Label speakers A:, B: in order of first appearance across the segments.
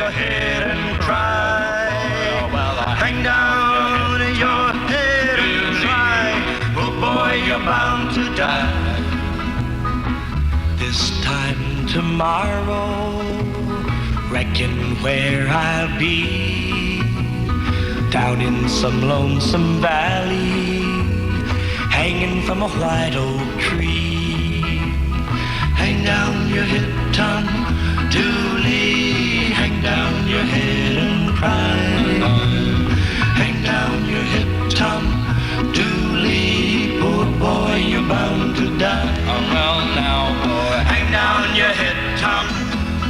A: your head and cry. Hang down your head and cry. Oh boy, you're bound to die. This time tomorrow, reckon where I'll be. Down in some lonesome valley, hanging from a white oak tree. Hang down your head, Tom Dooley. Hang down your head and cry. Hang down your head, Tom Dooley. Poor boy, you're bound to die. Oh, well, now, boy. Hang down your head, Tom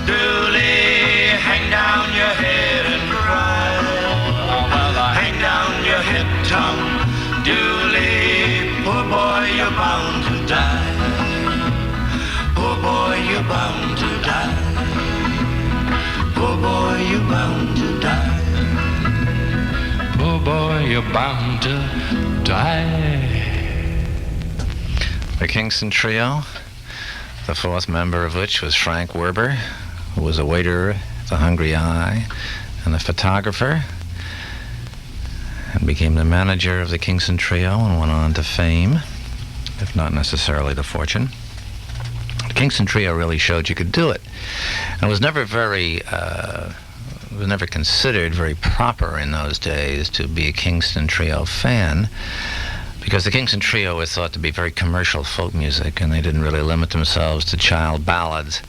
A: Dooley. Hang down your head and cry. Oh, well, hang down your head, Tom Dooley. Poor boy, you're bound to die. Poor boy, you're bound to die. Poor boy, you're bound to die. Poor boy, you're bound to die.
B: The Kingston Trio, the fourth member of which was Frank Werber, who was a waiter at the Hungry Eye and a photographer, and became the manager of the Kingston Trio and went on to fame, if not necessarily to fortune. The Kingston Trio really showed you could do it, and it was never considered very proper in those days to be a Kingston Trio fan, because the Kingston Trio was thought to be very commercial folk music, and they didn't really limit themselves to child ballads,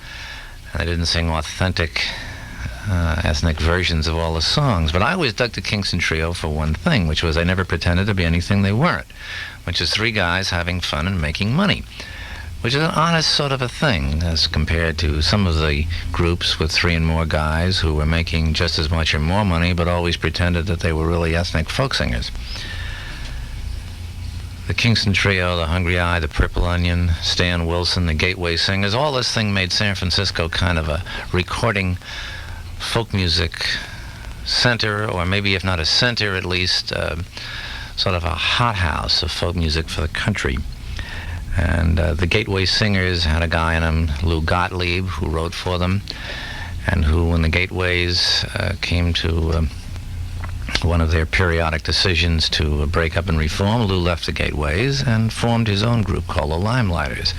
B: and they didn't sing authentic ethnic versions of all the songs. But I always dug the Kingston Trio for one thing, which was they never pretended to be anything they weren't, which is three guys having fun and making money, which is an honest sort of a thing as compared to some of the groups with three and more guys who were making just as much or more money but always pretended that they were really ethnic folk singers. The Kingston Trio, the Hungry Eye, the Purple Onion, Stan Wilson, the Gateway Singers, all this thing made San Francisco kind of a recording folk music center, or maybe if not a center, at least sort of a hothouse of folk music for the country. And the Gateway Singers had a guy in them, Lou Gottlieb, who wrote for them, and who, when the Gateways came to one of their periodic decisions to break up and reform, Lou left the Gateways and formed his own group called the Limelighters,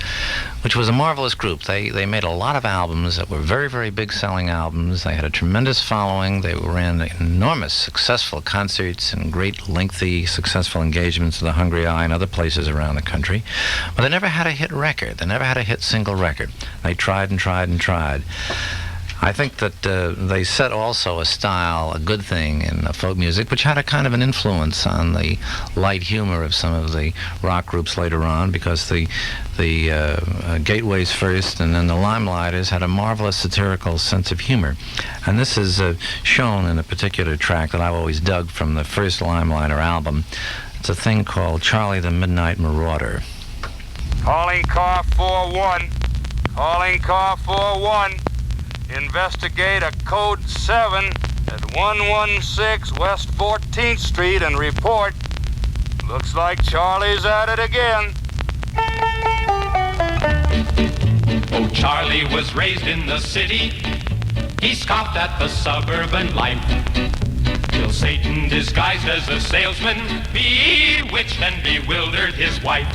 B: which was a marvelous group. They made a lot of albums that were very, very big selling albums. They had a tremendous following. They ran enormous successful concerts and great lengthy successful engagements at the Hungry Eye and other places around the country. But they never had a hit record. They never had a hit single record. They tried and tried and tried. I think that they set also a style, a good thing in folk music, which had a kind of an influence on the light humor of some of the rock groups later on, because the Gateways first and then the Limelighters had a marvelous satirical sense of humor. And this is shown in a particular track that I've always dug from the first Limelighter album. It's a thing called Charlie the Midnight Marauder.
C: Calling car 41. Calling car 41. Investigate a code 7 at 116 West 14th Street and report. Looks like Charlie's at it again.
D: Oh, Charlie was raised in the city. He scoffed at the suburban life, till Satan, disguised as a salesman, bewitched and bewildered his wife.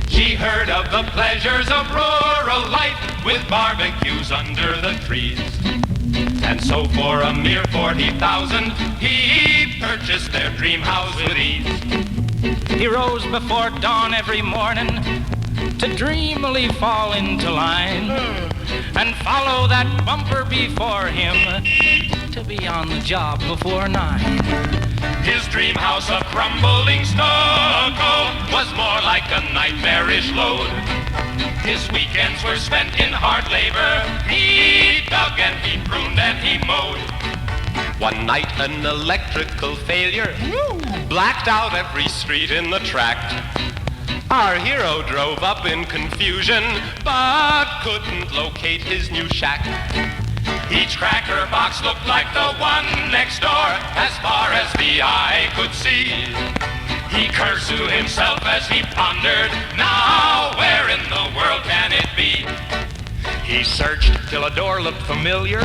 D: She heard of the pleasures of rural life, with barbecues under the trees. And so for a mere 40,000, he purchased their dream house with ease.
E: He rose before dawn every morning to dreamily fall into line and follow that bumper before him to be on the job before 9.
D: His dream house of crumbling stucco was more like a nightmarish load. His weekends were spent in hard labor. He dug and he pruned and he mowed. One night an electrical failure blacked out every street in the tract. Our hero drove up in confusion, but couldn't locate his new shack. Each cracker box looked like the one next door, as far as the eye could see. He cursed to himself as he pondered, now where in the world can it be? He searched till a door looked familiar,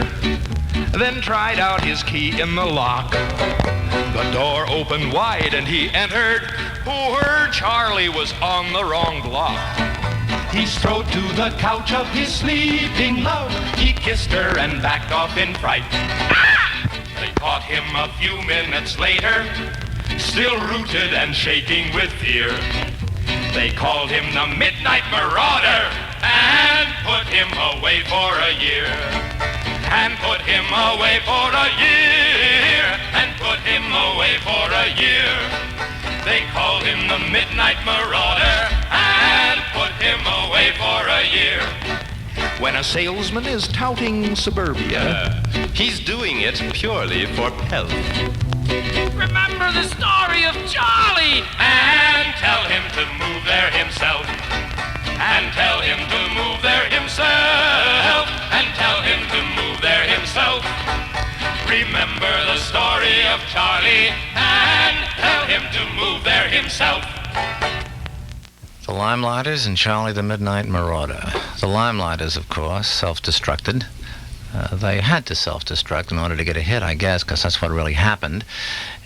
F: then tried out his key in the lock. The door opened wide and he entered. Poor Charlie was on the wrong block. He strode to the couch of his sleeping love. He kissed her and backed off in fright. They caught him a few minutes later, still rooted and shaking with fear. They called him the Midnight Marauder and put him away for a year. And put him away for a year. And put him away for a year. They called him the Midnight Marauder and put him away for a year.
G: When a salesman is touting suburbia,
H: he's doing it purely for pelf.
E: Remember the story of Charlie!
D: And tell him to move there himself. And tell him to move there himself. And tell him to move there himself. Remember the story of Charlie and tell him to move there himself.
B: The Limelighters and Charlie the Midnight Marauder. The Limelighters, of course, self-destructed. They had to self-destruct in order to get a hit, I guess, because that's what really happened.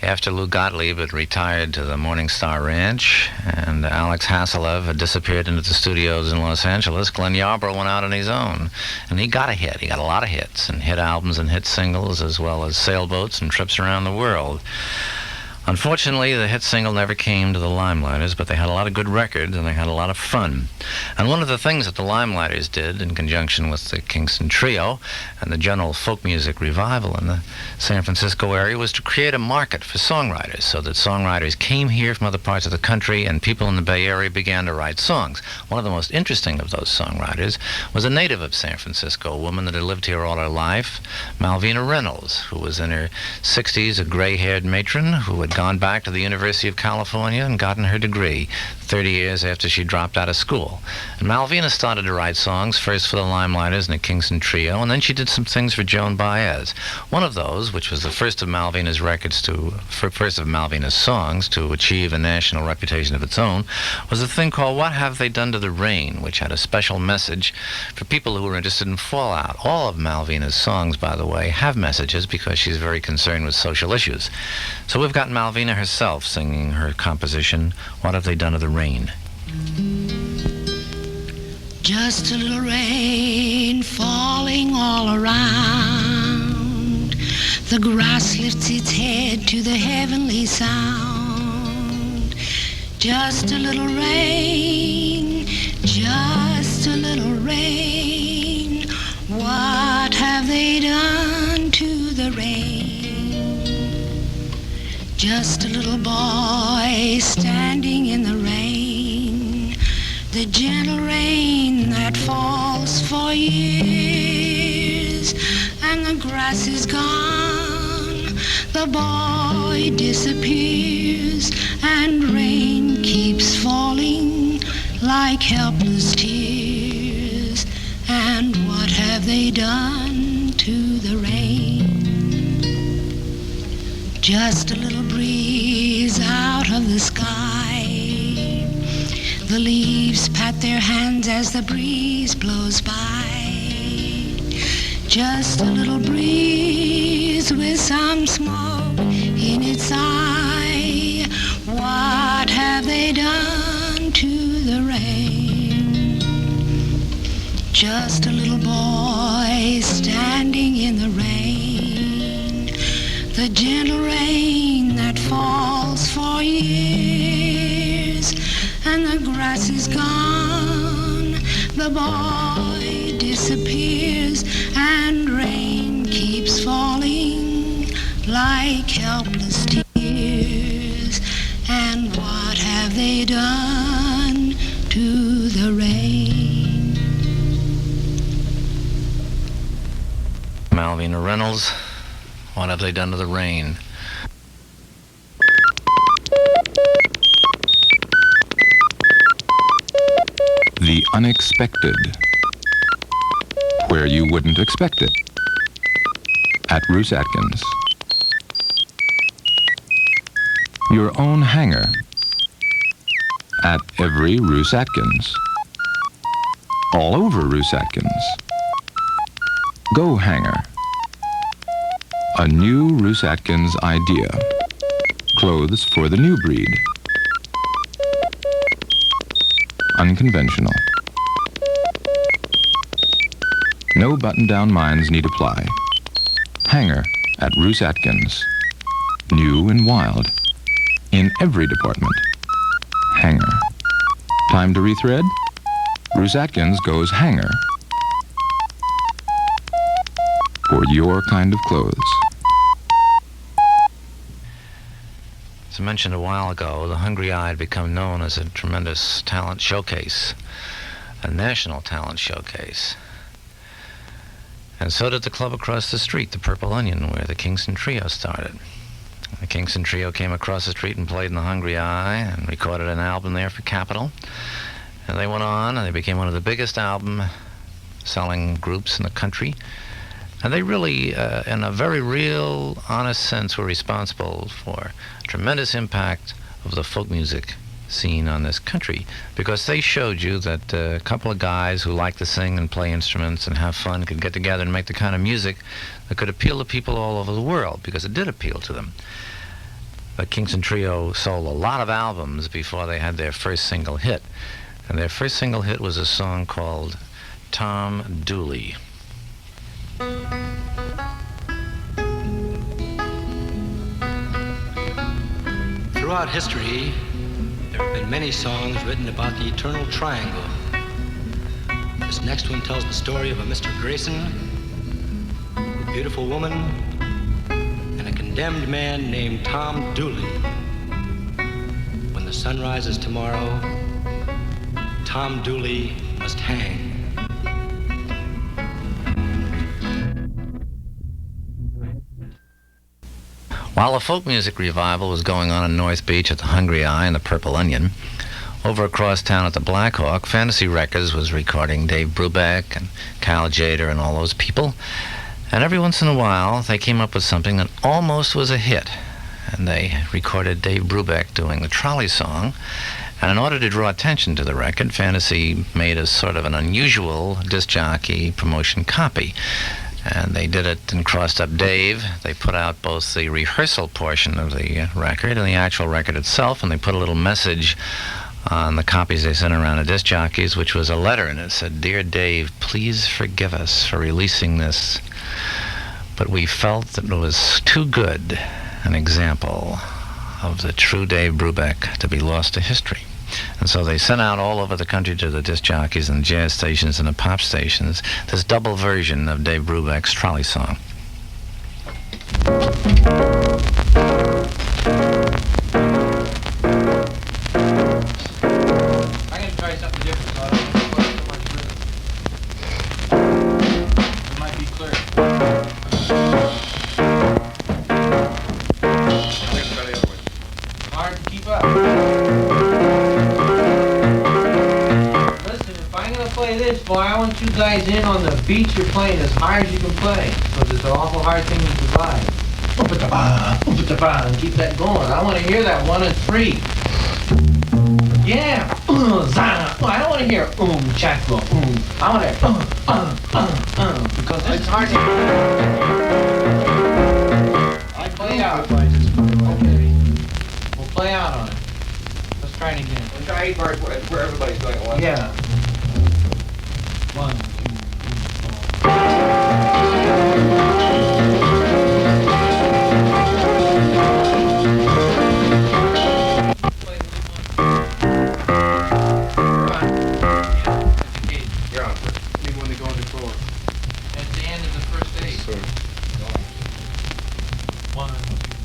B: After Lou Gottlieb had retired to the Morning Star Ranch and Alex Hasselhoff had disappeared into the studios in Los Angeles, Glenn Yarbrough went out on his own. And he got a hit. He got a lot of hits, and hit albums and hit singles, as well as sailboats and trips around the world. Unfortunately, the hit single never came to the Limelighters, but they had a lot of good records and they had a lot of fun. And one of the things that the Limelighters did in conjunction with the Kingston Trio and the general folk music revival in the San Francisco area was to create a market for songwriters, so that songwriters came here from other parts of the country and people in the Bay Area began to write songs. One of the most interesting of those songwriters was a native of San Francisco, a woman that had lived here all her life, Malvina Reynolds, who was in her 60s, a gray-haired matron who had gone back to the University of California and gotten her degree 30 years after she dropped out of school. And Malvina started to write songs, first for the Limelighters and the Kingston Trio, and then she did some things for Joan Baez. One of those, which was the first of Malvina's songs to achieve a national reputation of its own, was a thing called What Have They Done to the Rain, which had a special message for people who were interested in fallout. All of Malvina's songs, by the way, have messages because she's very concerned with social issues. So we've got Malvina herself singing her composition, What Have They Done to the Rain?
I: Just a little rain falling all around. The grass lifts its head to the heavenly sound. Just a little rain, just a little rain. What have they done to the rain? Just a little boy standing in the rain, the gentle rain that falls for years, and the grass is gone, the boy disappears, and rain keeps falling like helpless tears. And what have they done to the rain? Just a little breeze out of the sky. The leaves pat their hands as the breeze blows by. Just a little breeze with some smoke in its eye. What have they done to the rain? Just a little boy standing in the rain, the gentle rain that falls for years, and the grass is gone, the boy disappears, and rain keeps falling like helpless tears. And what have they done to the rain?
B: Malvina Reynolds, What Have They Done to the Rain?
J: The unexpected, where you wouldn't expect it, at Bruce Atkins. Your own hangar, at every Bruce Atkins. All over Bruce Atkins. Go hangar, A new Roos Atkins idea. Clothes for the new breed. Unconventional. No button-down minds need apply. Hanger at Roos Atkins. New and wild. In every department. Hanger. Time to rethread? Roos Atkins goes hanger. For your kind of clothes.
B: As I mentioned a while ago, the Hungry Eye had become known as a tremendous talent showcase, a national talent showcase. And so did the club across the street, the Purple Onion, where the Kingston Trio started. The Kingston Trio came across the street and played in the Hungry Eye and recorded an album there for Capitol. And they went on and they became one of the biggest album-selling groups in the country. And they really, in a very real, honest sense, were responsible for tremendous impact of the folk music scene on this country, because they showed you that a couple of guys who like to sing and play instruments and have fun could get together and make the kind of music that could appeal to people all over the world, because it did appeal to them. The Kingston Trio sold a lot of albums before they had their first single hit, and their first single hit was a song called Tom Dooley.
K: Throughout history, there have been many songs written about the eternal triangle. This next one tells the story of a Mr. Gleason, a beautiful woman, and a condemned man named Tom Dooley. When the sun rises tomorrow, Tom Dooley must hang.
B: While a folk music revival was going on in North Beach at the Hungry Eye and the Purple Onion, over across town at the Black Hawk, Fantasy Records was recording Dave Brubeck and Cal Tjader and all those people. And every once in a while, they came up with something that almost was a hit. And they recorded Dave Brubeck doing the Trolley Song. And in order to draw attention to the record, Fantasy made a sort of an unusual disc jockey promotion copy. And they did it and crossed up Dave. They put out both the rehearsal portion of the record and the actual record itself, and they put a little message on the copies they sent around to disc jockeys, which was a letter, and it said, "Dear Dave, please forgive us for releasing this, but we felt that it was too good an example of the true Dave Brubeck to be lost to history." And so they sent out all over the country to the disc jockeys and jazz stations and the pop stations this double version of Dave Brubeck's Trolley Song.
L: I'm going to try something different, so I don't put so much rhythm. It might be clear. Hard to keep up. Play this, boy. I want you guys in on the beats you're playing as hard as you can play, because it's an awful hard thing to divide. And keep that going. I want to hear that 1 and 3. Yeah. I don't want to hear chaklo. I want to because it's hard to. I play out. Okay. We'll play out on it. Let's try it again.
M: Let's try 8 bars where everybody's going at once.
L: Yeah. 1, 2, 3,
M: You're on. Maybe when they go into forward.
L: At the end of the first 8.
M: Sure.
L: 1, 2, 3.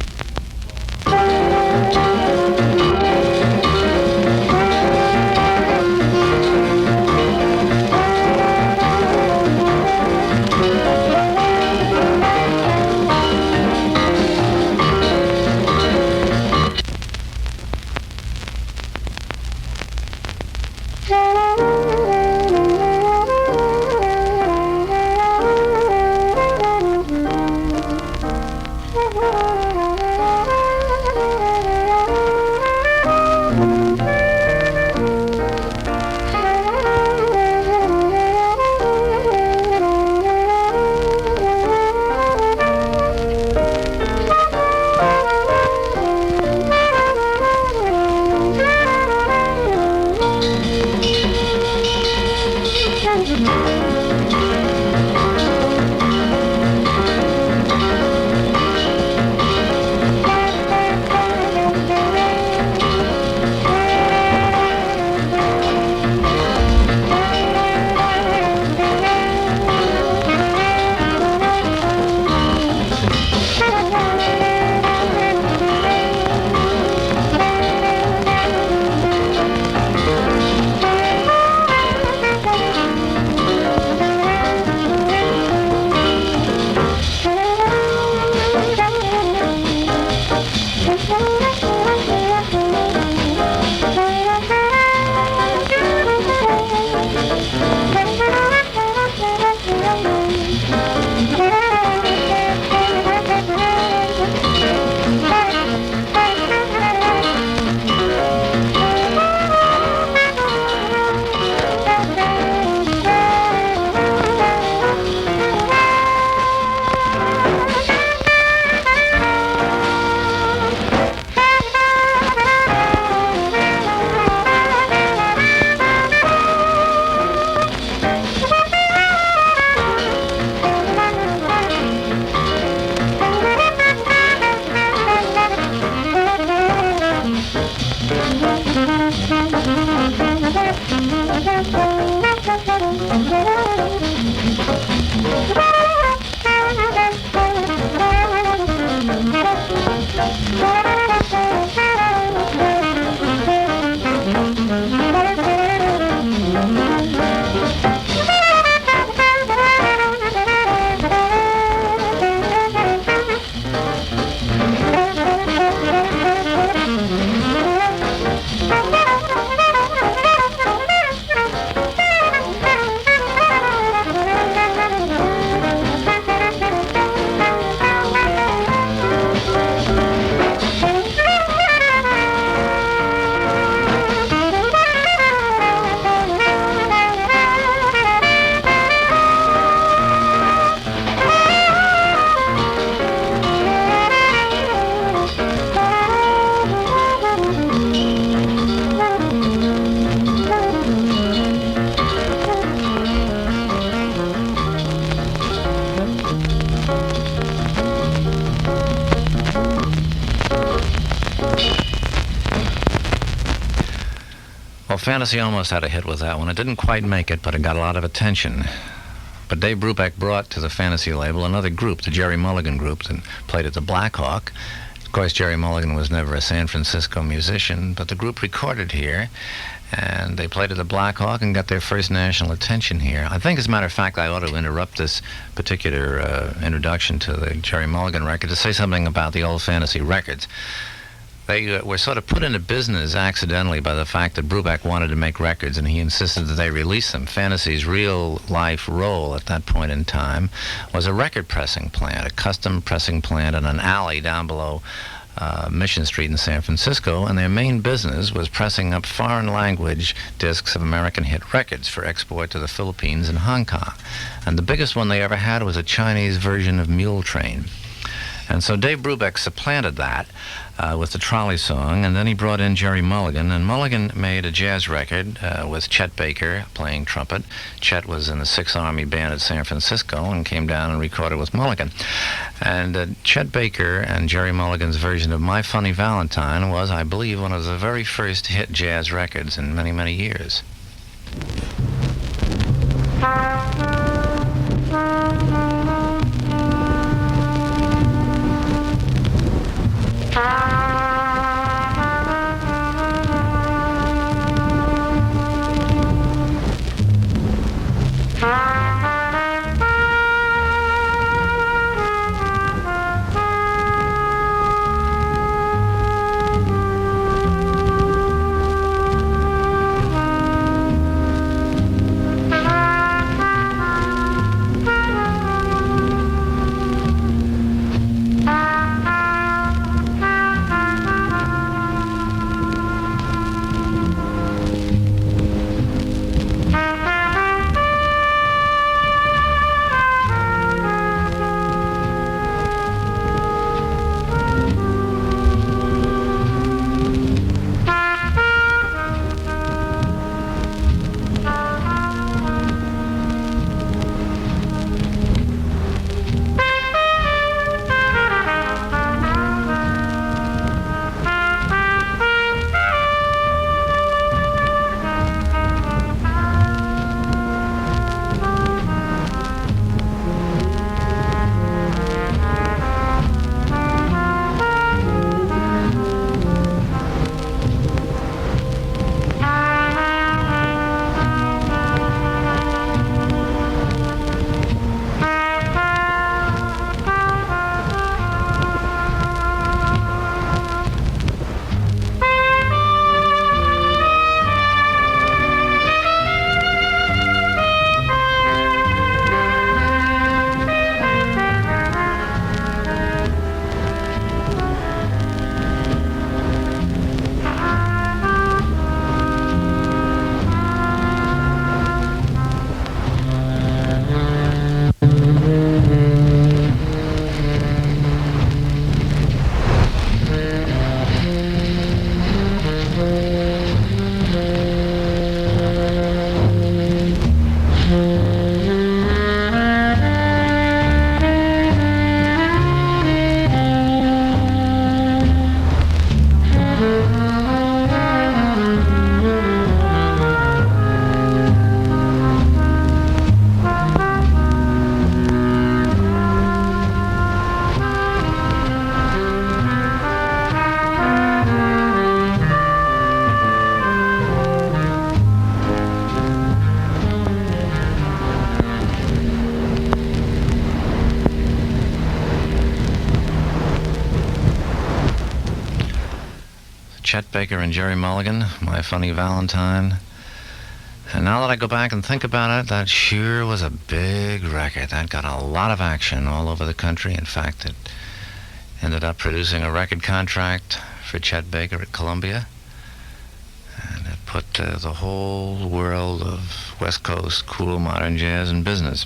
B: Well, Fantasy almost had a hit with that one. It didn't quite make it, but it got a lot of attention. But Dave Brubeck brought to the Fantasy label another group, the Jerry Mulligan group, that played at the Black Hawk. Of course, Jerry Mulligan was never a San Francisco musician, but the group recorded here, and they played at the Black Hawk and got their first national attention here. I think, as a matter of fact, I ought to interrupt this particular introduction to the Jerry Mulligan record to say something about the old Fantasy records. They were sort of put into business accidentally by the fact that Brubeck wanted to make records, and he insisted that they release them. Fantasy's real-life role at that point in time was a record pressing plant, a custom pressing plant in an alley down below Mission Street in San Francisco, and their main business was pressing up foreign language discs of American hit records for export to the Philippines and Hong Kong. And the biggest one they ever had was a Chinese version of Mule Train. And so Dave Brubeck supplanted that with the Trolley Song, and then he brought in Jerry Mulligan, and Mulligan made a jazz record with Chet Baker playing trumpet. Chet was in the Sixth Army Band at San Francisco and came down and recorded with Mulligan. And Chet Baker and Jerry Mulligan's version of My Funny Valentine was, I believe, one of the very first hit jazz records in many, many years. Chet Baker and Jerry Mulligan, My Funny Valentine. And now that I go back and think about it, that sure was a big record. That got a lot of action all over the country. In fact, it ended up producing a record contract for Chet Baker at Columbia. And it put the whole world of West Coast cool modern jazz in business.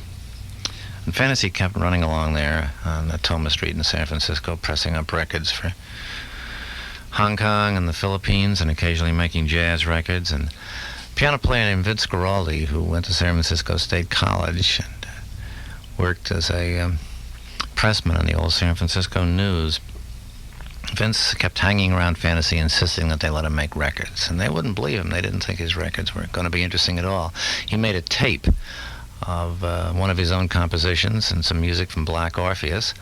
B: And Fantasy kept running along there on Toma Street in San Francisco, pressing up records for Hong Kong and the Philippines, and occasionally making jazz records. And piano player named Vince Guaraldi, who went to San Francisco State College and worked as a pressman in the old San Francisco News. Vince kept hanging around Fantasy, insisting that they let him make records. And they wouldn't believe him. They didn't think his records were going to be interesting at all. He made a tape of one of his own compositions and some music from Black Orpheus.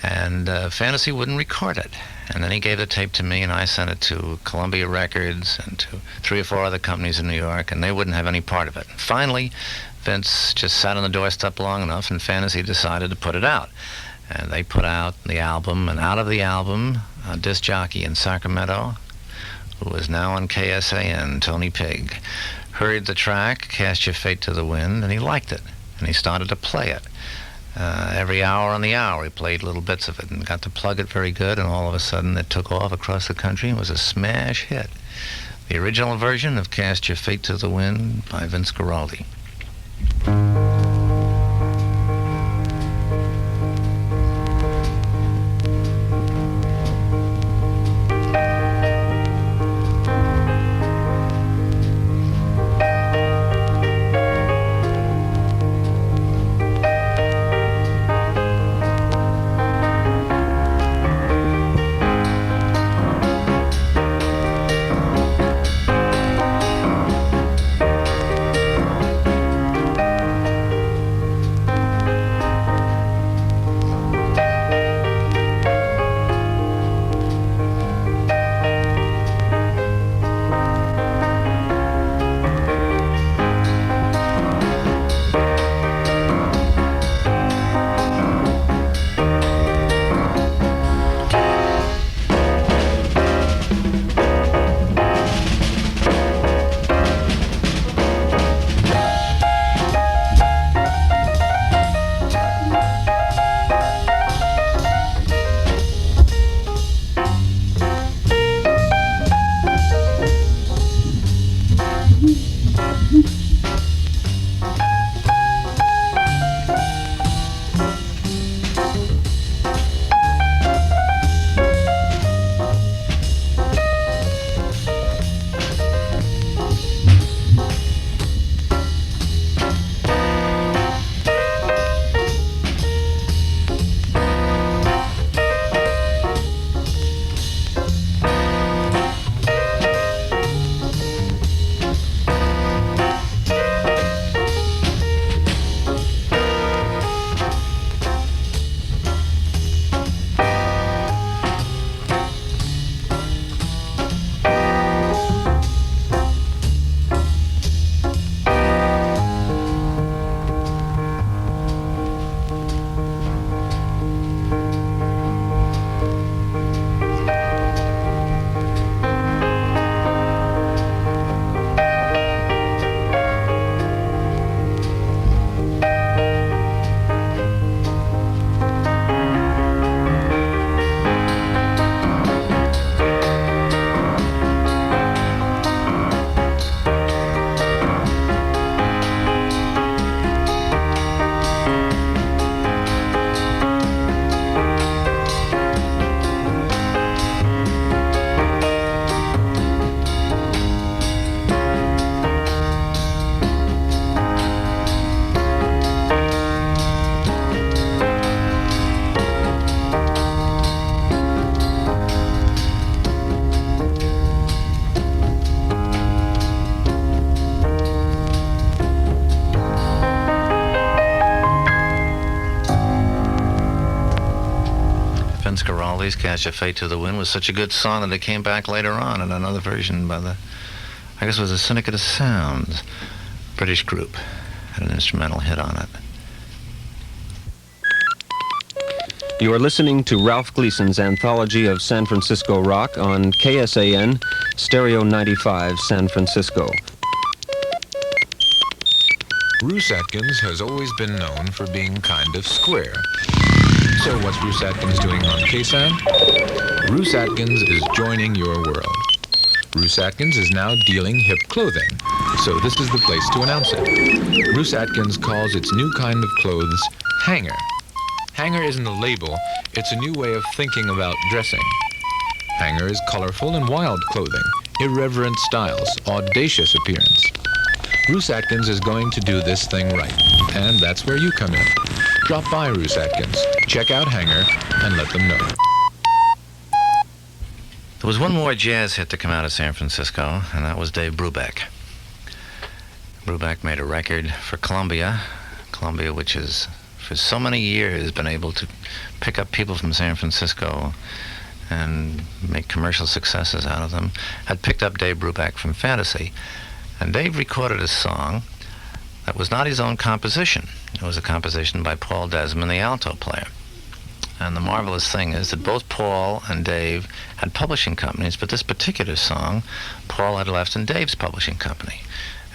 B: And Fantasy wouldn't record it. And then he gave the tape to me, and I sent it to Columbia Records and to 3 or 4 other companies in New York, and they wouldn't have any part of it. Finally, Vince just sat on the doorstep long enough, and Fantasy decided to put it out. And they put out the album, and out of the album, a disc jockey in Sacramento, who is now on KSAN, Tony Pigg, heard the track, Cast Your Fate to the Wind, and he liked it, and he started to play it. Every hour on the hour, he played little bits of it and got to plug it very good, and all of a sudden it took off across the country and was a smash hit. The original version of Cast Your Fate to the Wind by Vince Guaraldi. Guaraldi's Cast Your Fate to the Wind was such a good song that it came back later on in another version by I guess it was the Syndicate of Sound, British group. Had an instrumental hit on it.
N: You are listening to Ralph Gleason's Anthology of San Francisco Rock on KSAN, Stereo 95, San Francisco.
J: Bruce Atkins has always been known for being kind of square. So what's Bruce Atkins doing on KSAN? Bruce Atkins is joining your world. Bruce Atkins is now dealing hip clothing, so this is the place to announce it. Bruce Atkins calls its new kind of clothes hanger. Hanger isn't a label, it's a new way of thinking about dressing. Hanger is colorful and wild clothing, irreverent styles, audacious appearance. Bruce Atkins is going to do this thing right, and that's where you come in. Drop by Bruce Atkins, check out Hanger, and let them know.
B: There was one more jazz hit to come out of San Francisco, and that was Dave Brubeck. Brubeck made a record for Columbia, which is, for so many years, been able to pick up people from San Francisco and make commercial successes out of them, had picked up Dave Brubeck from Fantasy. And Dave recorded a song that was not his own composition. It was a composition by Paul Desmond, the alto player. And the marvelous thing is that both Paul and Dave had publishing companies, but this particular song, Paul had left in Dave's publishing company.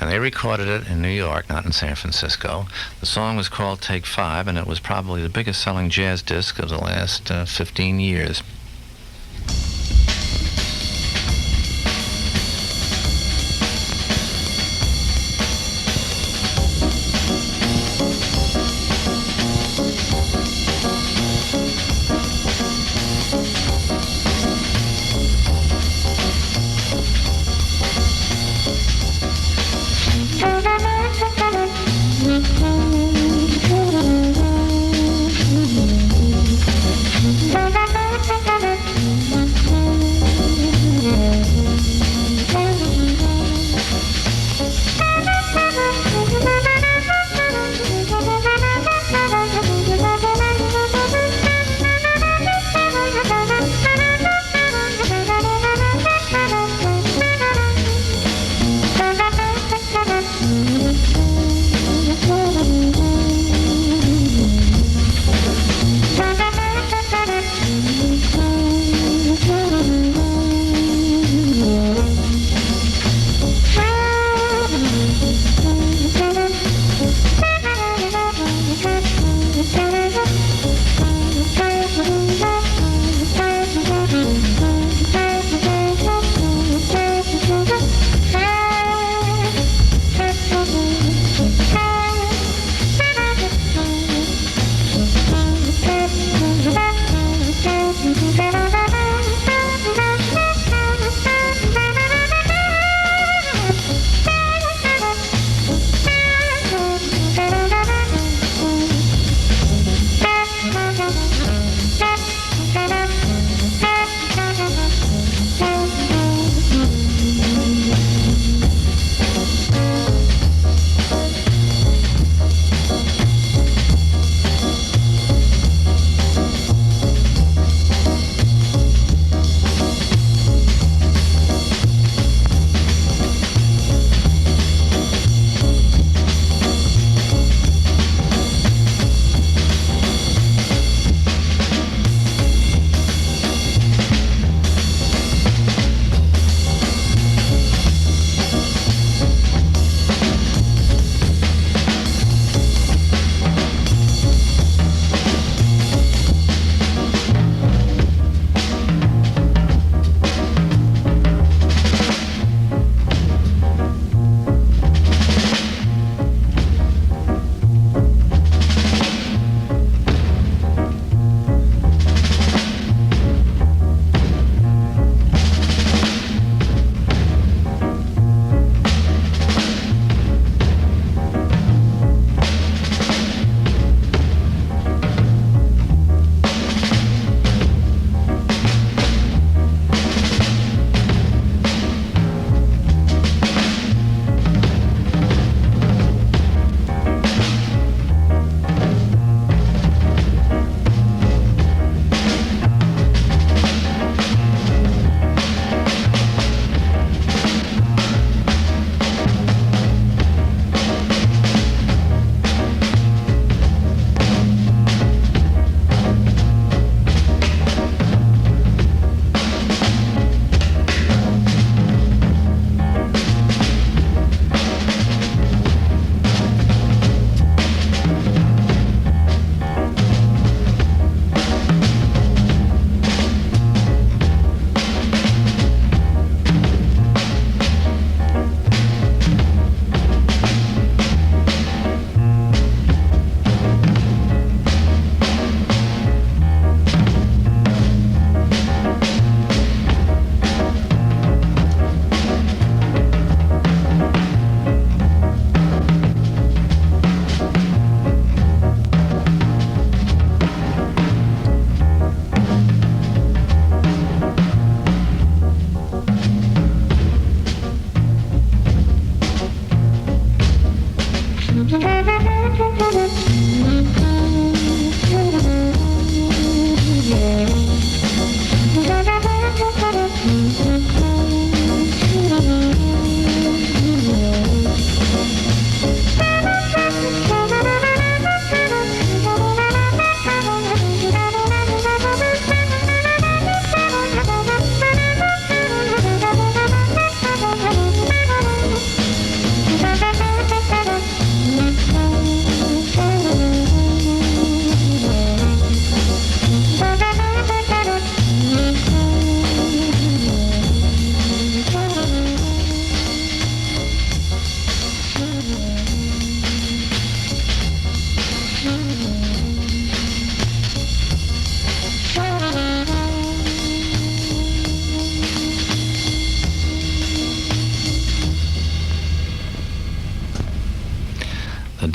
B: And they recorded it in New York, not in San Francisco. The song was called Take 5, and it was probably the biggest selling jazz disc of the last 15 years.
A: Thank you.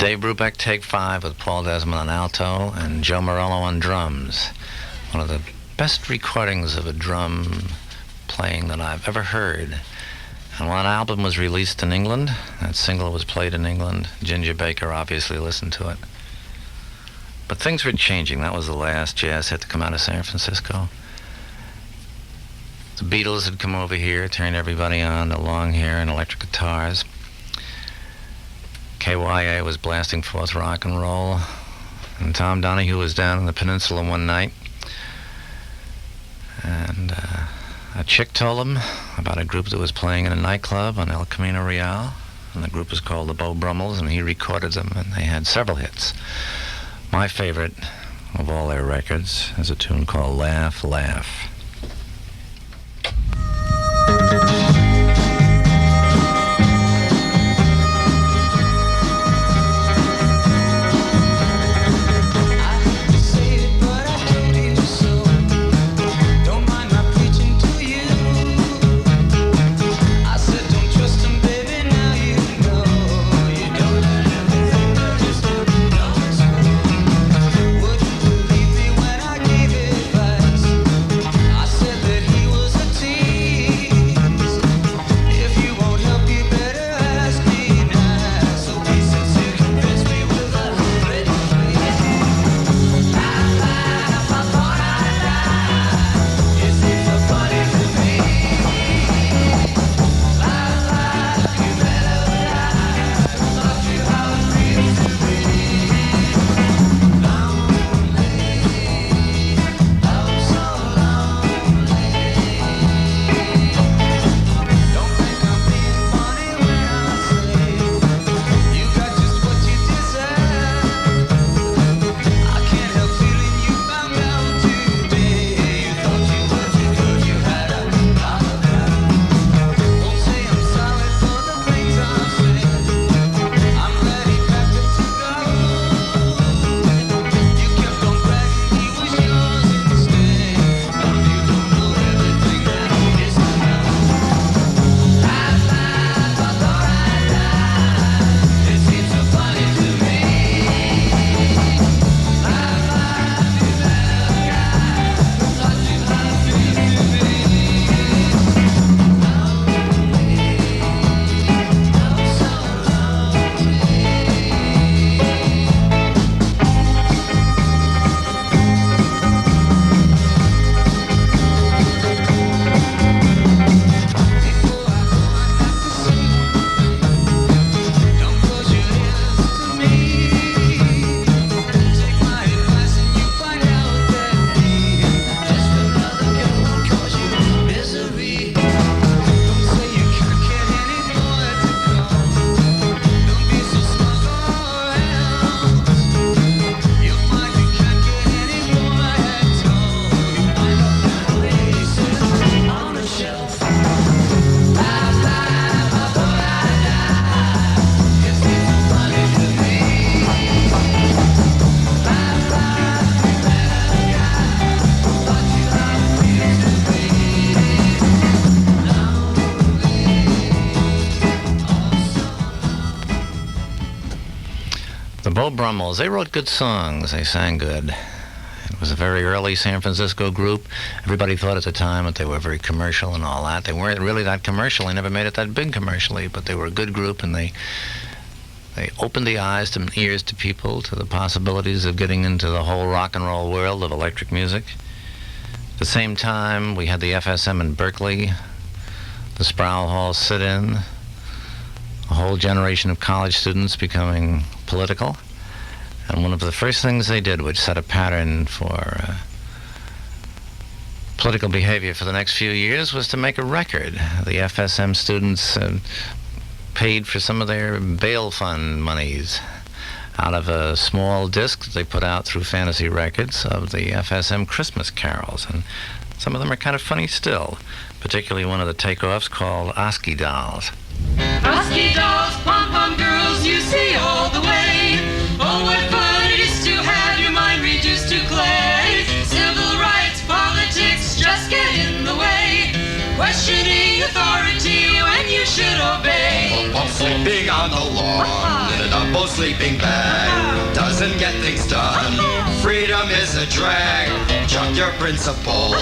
B: Dave Brubeck, Take 5, with Paul Desmond on alto and Joe Morello on drums. One of the best recordings of a drum playing that I've ever heard. And when that album was released in England, that single was played in England, Ginger Baker obviously listened to it. But things were changing. That was the last jazz hit to come out of San Francisco. The Beatles had come over here, turned everybody on to long hair and electric guitars. KYA was blasting forth rock and roll. And Tom Donahue was down in the peninsula one night. And a chick told him about a group that was playing in a nightclub on El Camino Real. And the group was called the Beau Brummels, and he recorded them, and they had several hits. My favorite of all their records is a tune called Laugh, Laugh. Beau Brummels, they wrote good songs, they sang good. It was a very early San Francisco group. Everybody thought at the time that they were very commercial and all that. They weren't really that commercial. They never made it that big commercially, but they were a good group, and they opened the eyes and ears to people to the possibilities of getting into the whole rock and roll world of electric music. At the same time, we had the FSM in Berkeley, the Sproul Hall sit-in, a whole generation of college students becoming political. And one of the first things they did, which set a pattern for political behavior for the next few years, was to make a record. The FSM students paid for some of their bail fund monies out of a small disc that they put out through Fantasy Records of the FSM Christmas carols. And some of them are kind of funny still, particularly one of the takeoffs called Oski Dolls.
O: Oski dolls, pom-pom girls, you see all the way. Oh, what fun it is to have your mind reduced to clay. Civil rights, politics just get in the way. Questioning authority when you should obey.
P: Sleeping on the lawn in a comfortable sleeping bag doesn't get things done. Freedom is a drag. Junk your principles.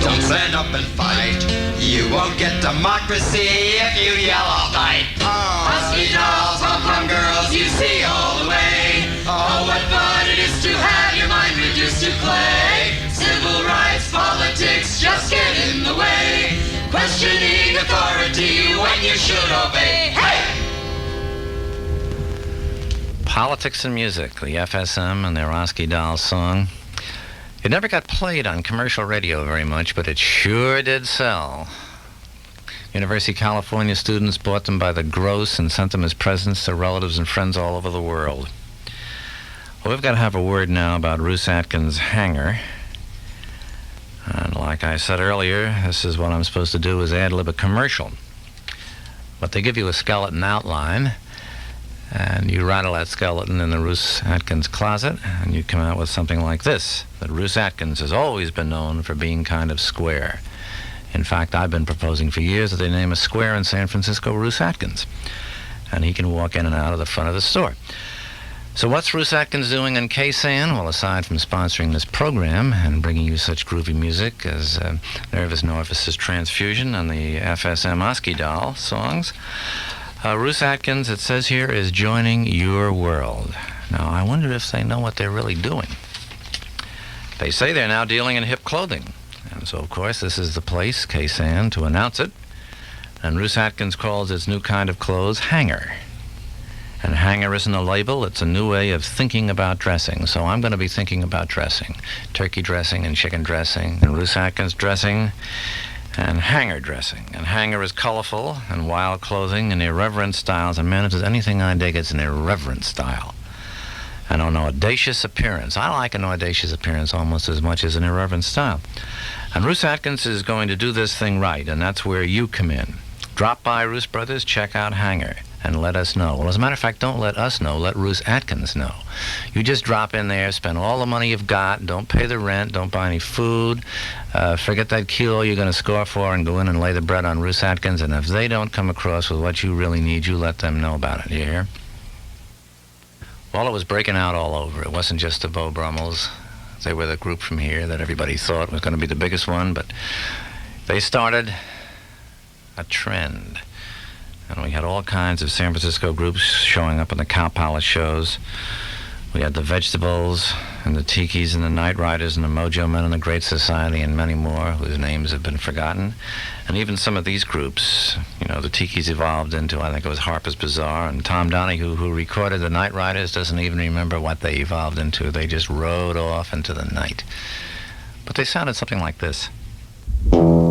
P: Don't stand up and fight. You won't get democracy if you yell all night. Husky dolls, pom-pom girls, you see all the way. Oh, what fun it is to have your mind reduced to clay. Civil rights, politics just get in the way. Questioning authority when you should obey. Hey!
B: Politics and Music, the FSM and their Oski Doll song. It never got played on commercial radio very much, but it sure did sell. University of California students bought them by the gross and sent them as presents to relatives and friends all over the world. Well, we've got to have a word now about Ruth Atkins' Hanger. And like I said earlier, this is what I'm supposed to do, is ad-lib a commercial. But they give you a skeleton outline, and you rattle that skeleton in the Ruth Atkins closet, and you come out with something like this, that Ruth Atkins has always been known for being kind of square. In fact, I've been proposing for years that they name a square in San Francisco Ruth Atkins, and he can walk in and out of the front of the store. So what's Ruth Atkins doing in KSAN? Well, aside from sponsoring this program and bringing you such groovy music as Nervous Norvis's Transfusion and the FSM Oski Doll songs, Ruth Atkins, it says here, is joining your world. Now, I wonder if they know what they're really doing. They say they're now dealing in hip clothing. And so, of course, this is the place, KSAN, to announce it. And Ruth Atkins calls its new kind of clothes Hanger. And Hanger isn't a label, it's a new way of thinking about dressing. So I'm going to be thinking about dressing. Turkey dressing and chicken dressing and Ruth Atkins dressing and Hanger dressing. And Hanger is colorful and wild clothing and irreverent styles. And man, if there's anything I dig, it's an irreverent style. And an audacious appearance. I like an audacious appearance almost as much as an irreverent style. And Ruth Atkins is going to do this thing right, and that's where you come in. Drop by Ruth Brothers, check out Hanger, and let us know. Well, as a matter of fact, don't let us know, let Ruth Atkins know. You just drop in there, spend all the money you've got, don't pay the rent, don't buy any food, forget that kilo you're going to score for and go in and lay the bread on Ruth Atkins, and if they don't come across with what you really need, you let them know about it, you hear? Well, it was breaking out all over. It wasn't just the Beau Brummels. They were the group from here that everybody thought was going to be the biggest one, but they started a trend. And we had all kinds of San Francisco groups showing up in the Cow Palace shows. We had the Vegetables and the Tikis and the Night Riders and the Mojo Men and the Great Society and many more whose names have been forgotten. And even some of these groups, you know, the Tikis evolved into, I think it was Harper's Bazaar, and Tom Donahue, who recorded the Night Riders, doesn't even remember what they evolved into. They just rode off into the night. But they sounded something like this.
Q: Oh,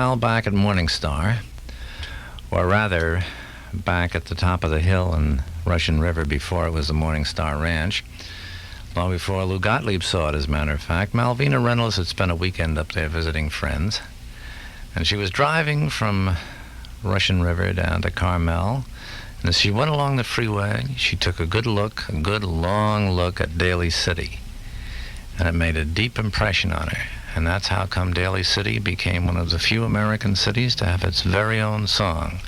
B: Well, back at Morning Star, or rather, back at the top of the hill in Russian River before it was the Morning Star Ranch, long before Lou Gottlieb saw it, as a matter of fact, Malvina Reynolds had spent a weekend up there visiting friends, and she was driving from Russian River down to Carmel, and as she went along the freeway, she took a good long look at Daly City, and it made a deep impression on her. And that's how come Daly City became one of the few American cities to have its very own song,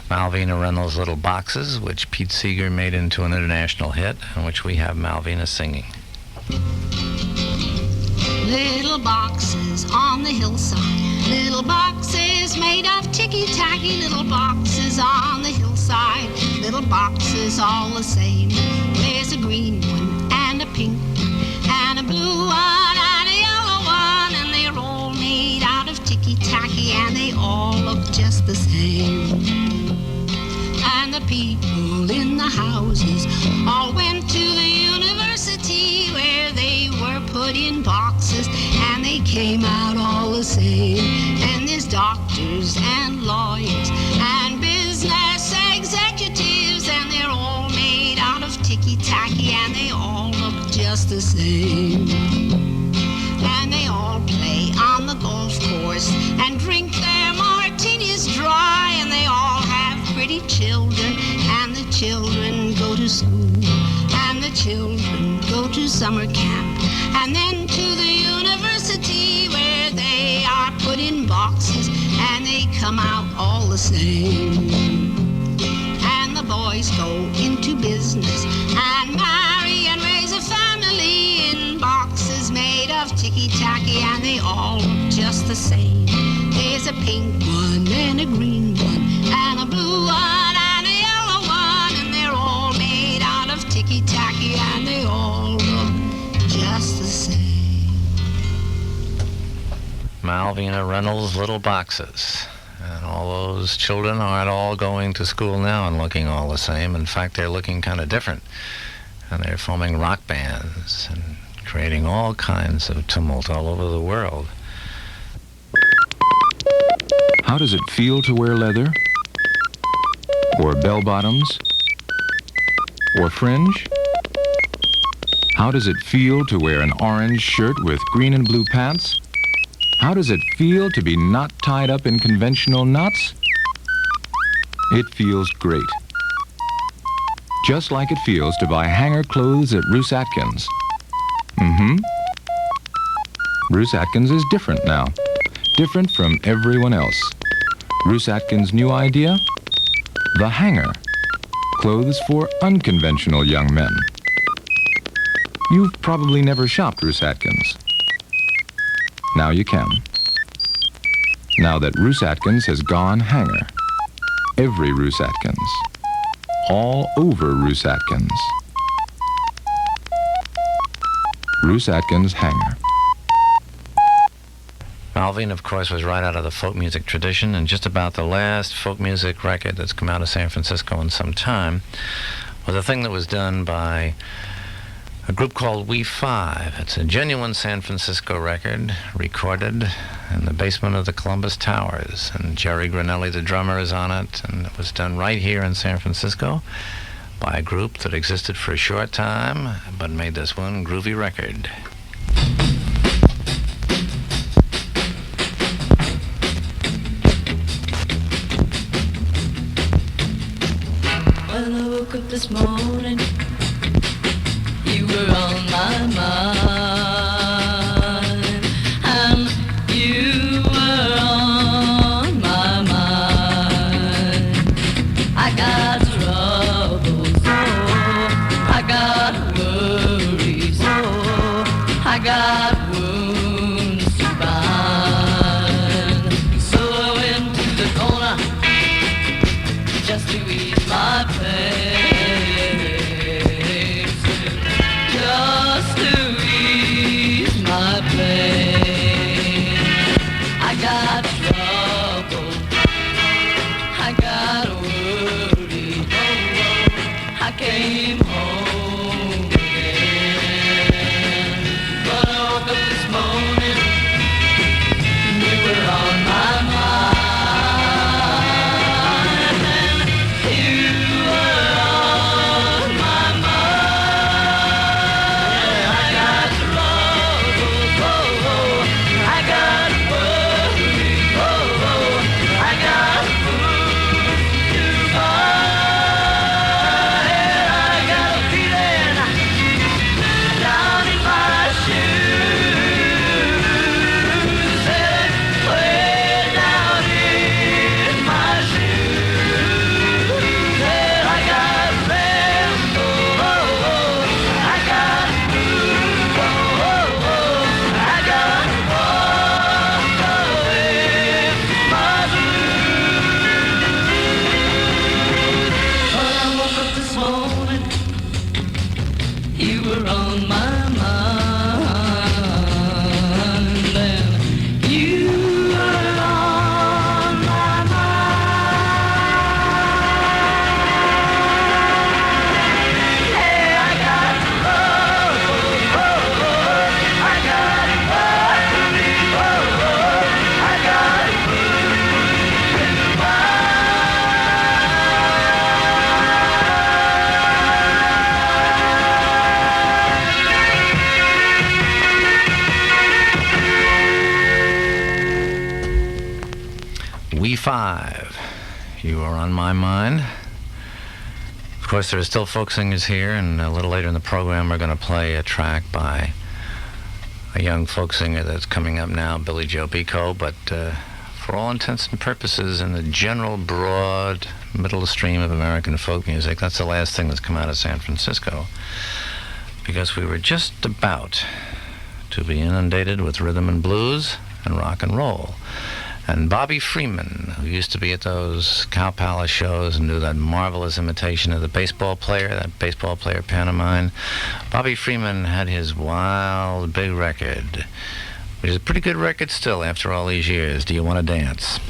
B: Malvina Reynolds' Little Boxes, which Pete Seeger made into an international hit, and which we have Malvina singing.
I: Little boxes on the hillside, little boxes made of ticky-tacky, little boxes on the hillside, little boxes all the same. There's a green one and a pink one and a blue one and a yellow one, and they're all made out of ticky-tacky, and they all look just the same. And the people in the houses all went to the university, where they were put in boxes and they came out all the same. And there's doctors and lawyers and business executives, and they're all made out of ticky-tacky, and they all look just the same. And they all play on the golf course and drink their martinis dry, and they all have pretty children, and the children go to school, and the children go to summer camp, and then to the university, where they are put in boxes and they come out all the same. And the boys go into business and marry and raise a family in boxes made of ticky-tacky, and they all look just the same. There's a pink one and a green one and a blue one and a yellow one, and they're all made out of ticky-tacky, and they all look just the same.
B: Malvina Reynolds' Little Boxes. And all those children aren't all going to school now and looking all the same. In fact, they're looking kind of different. And they're forming rock bands and creating all kinds of tumult all over the world.
J: How does it feel to wear leather? Or bell-bottoms? Or fringe? How does it feel to wear an orange shirt with green and blue pants? How does it feel to be not tied up in conventional knots? It feels great. Just like it feels to buy hanger clothes at Ruth Atkins. Ruth Atkins is different now. Different from everyone else. Ruth Atkins' new idea? The hanger. Clothes for unconventional young men. You've probably never shopped Ruth Atkins. Now you can. Now that Ruth Atkins has gone hanger. Every Ruth Atkins. All over Ruth Atkins. Ruth Atkins hanger.
B: Malvina, of course, was right out of the folk music tradition, and just about the last folk music record that's come out of San Francisco in some time was a thing that was done by a group called We Five. It's a genuine San Francisco record, recorded in the basement of the Columbus Towers, and Jerry Granelli, the drummer, is on it, and it was done right here in San Francisco by a group that existed for a short time, but made this one groovy record.
O: When I woke up this morning, you were on my mind, and you were on my mind. I got troubles, oh, I got worries, oh, I got wounds to bind. So I went to the corner just to ease my pain. Just to ease my pain. I got trouble, I got worried, oh, I came home again. But I woke up this morning, you were on my mind.
B: 1985. You are on my mind. Of course, there are still folk singers here, and a little later in the program, we're going to play a track by a young folk singer that's coming up now, Billy Joe Biko, but for all intents and purposes, in the general, broad, middle stream of American folk music, that's the last thing that's come out of San Francisco, because we were just about to be inundated with rhythm and blues and rock and roll. And Bobby Freeman, who used to be at those Cow Palace shows and do that marvelous imitation of the baseball player, that baseball player pantomime, Bobby Freeman had his wild, big record, which is a pretty good record still after all these years. Do You Want to Dance?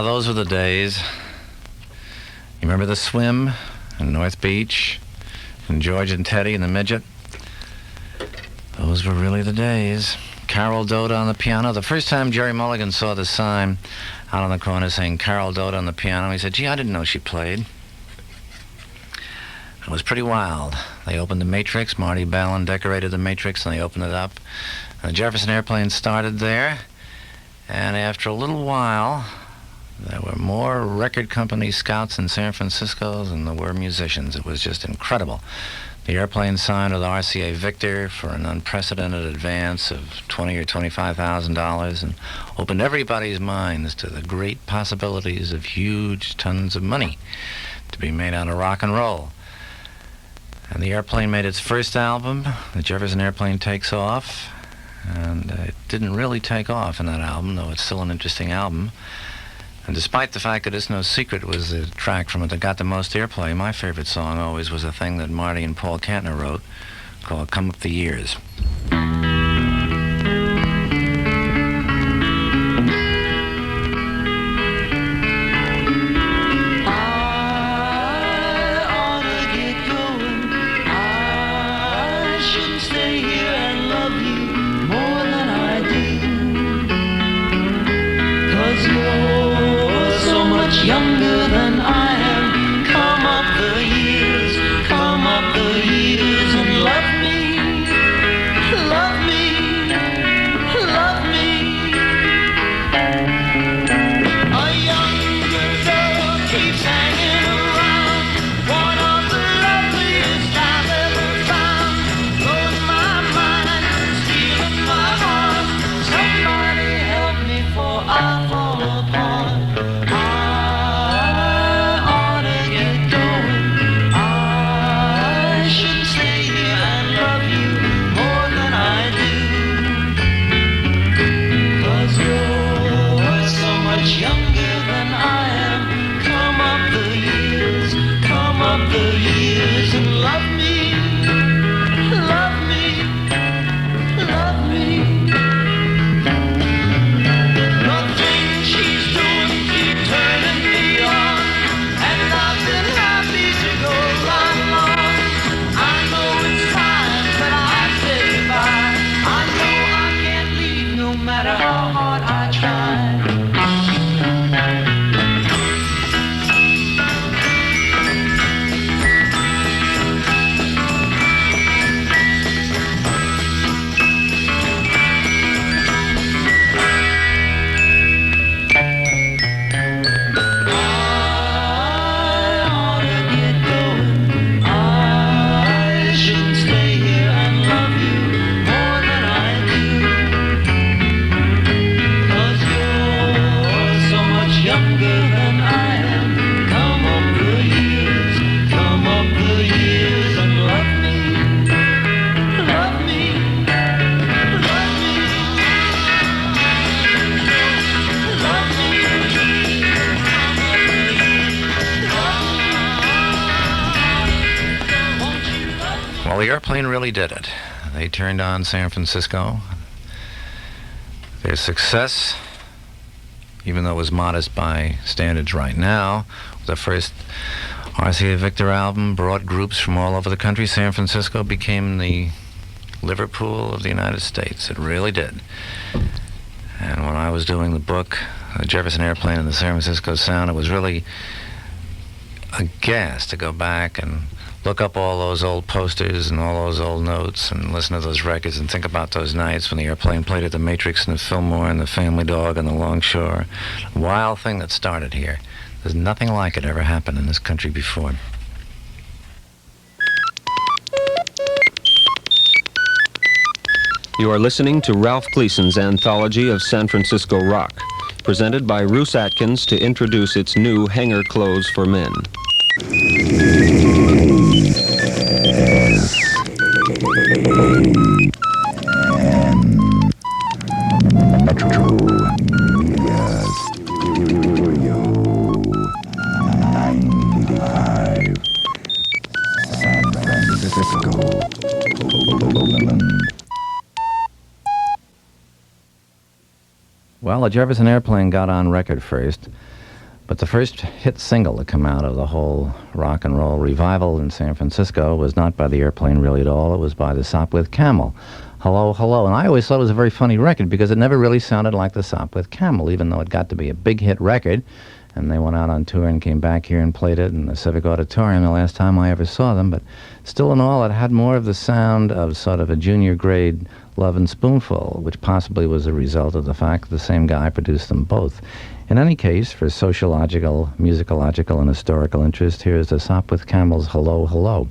B: Those were the days. You remember the swim in North Beach and George and Teddy and the midget? Those were really the days. Carol Doda on the piano. The first time Jerry Mulligan saw the sign out on the corner saying Carol Doda on the piano, he said, gee, I didn't know she played. It was pretty wild. They opened the Matrix. Marty Ballin decorated the Matrix, and they opened it up. And the Jefferson Airplane started there. And after a little while, there were more record company scouts in San Francisco than there were musicians. It was just incredible. The Airplane signed with RCA Victor for an unprecedented advance of $20,000 or $25,000 and opened everybody's minds to the great possibilities of huge tons of money to be made out of rock and roll. And the Airplane made its first album, The Jefferson Airplane Takes Off, and it didn't really take off in that album, though it's still an interesting album. And despite the fact that It's No Secret was the track from it that got the most airplay, my favorite song always was a thing that Marty and Paul Kantner wrote called Come Up the Years.
O: Younger than I am, come up the years, and love me, love me, love me.
A: than I am. Come up the years, come up the years and love me, love me, love me, love me.
B: Well, the airplane really did it. They turned on San Francisco. Their success, even though it was modest by standards right now, the first R.C.A. Victor album brought groups from all over the country. San Francisco became the Liverpool of the United States. It really did. And when I was doing the book, Jefferson Airplane and the San Francisco Sound, it was really a gas to go back and look up all those old posters and all those old notes and listen to those records and think about those nights when the airplane played at the Matrix and the Fillmore and the Family Dog and the Longshore. A wild thing that started here. There's nothing like it ever happened in this country before.
N: You are listening to Ralph Gleason's Anthology of San Francisco Rock, presented by Roos Atkins to introduce its new hanger clothes for men.
Q: Metro Media Studio 95 San Francisco Wolman.
B: Well, the Jefferson Airplane got on record first, but the first hit single to come out of the whole rock and roll revival in San Francisco was not by the Airplane really at all. It was by the Sopwith Camel. Hello, Hello. And I always thought it was a very funny record because it never really sounded like the Sopwith Camel, even though it got to be a big hit record. And they went out on tour and came back here and played it in the Civic Auditorium the last time I ever saw them. But still in all, it had more of the sound of sort of a junior grade Love and Spoonful, which possibly was a result of the fact that the same guy produced them both. In any case, for sociological, musicological, and historical interest, here is the Sopwith Camel's Hello, Hello.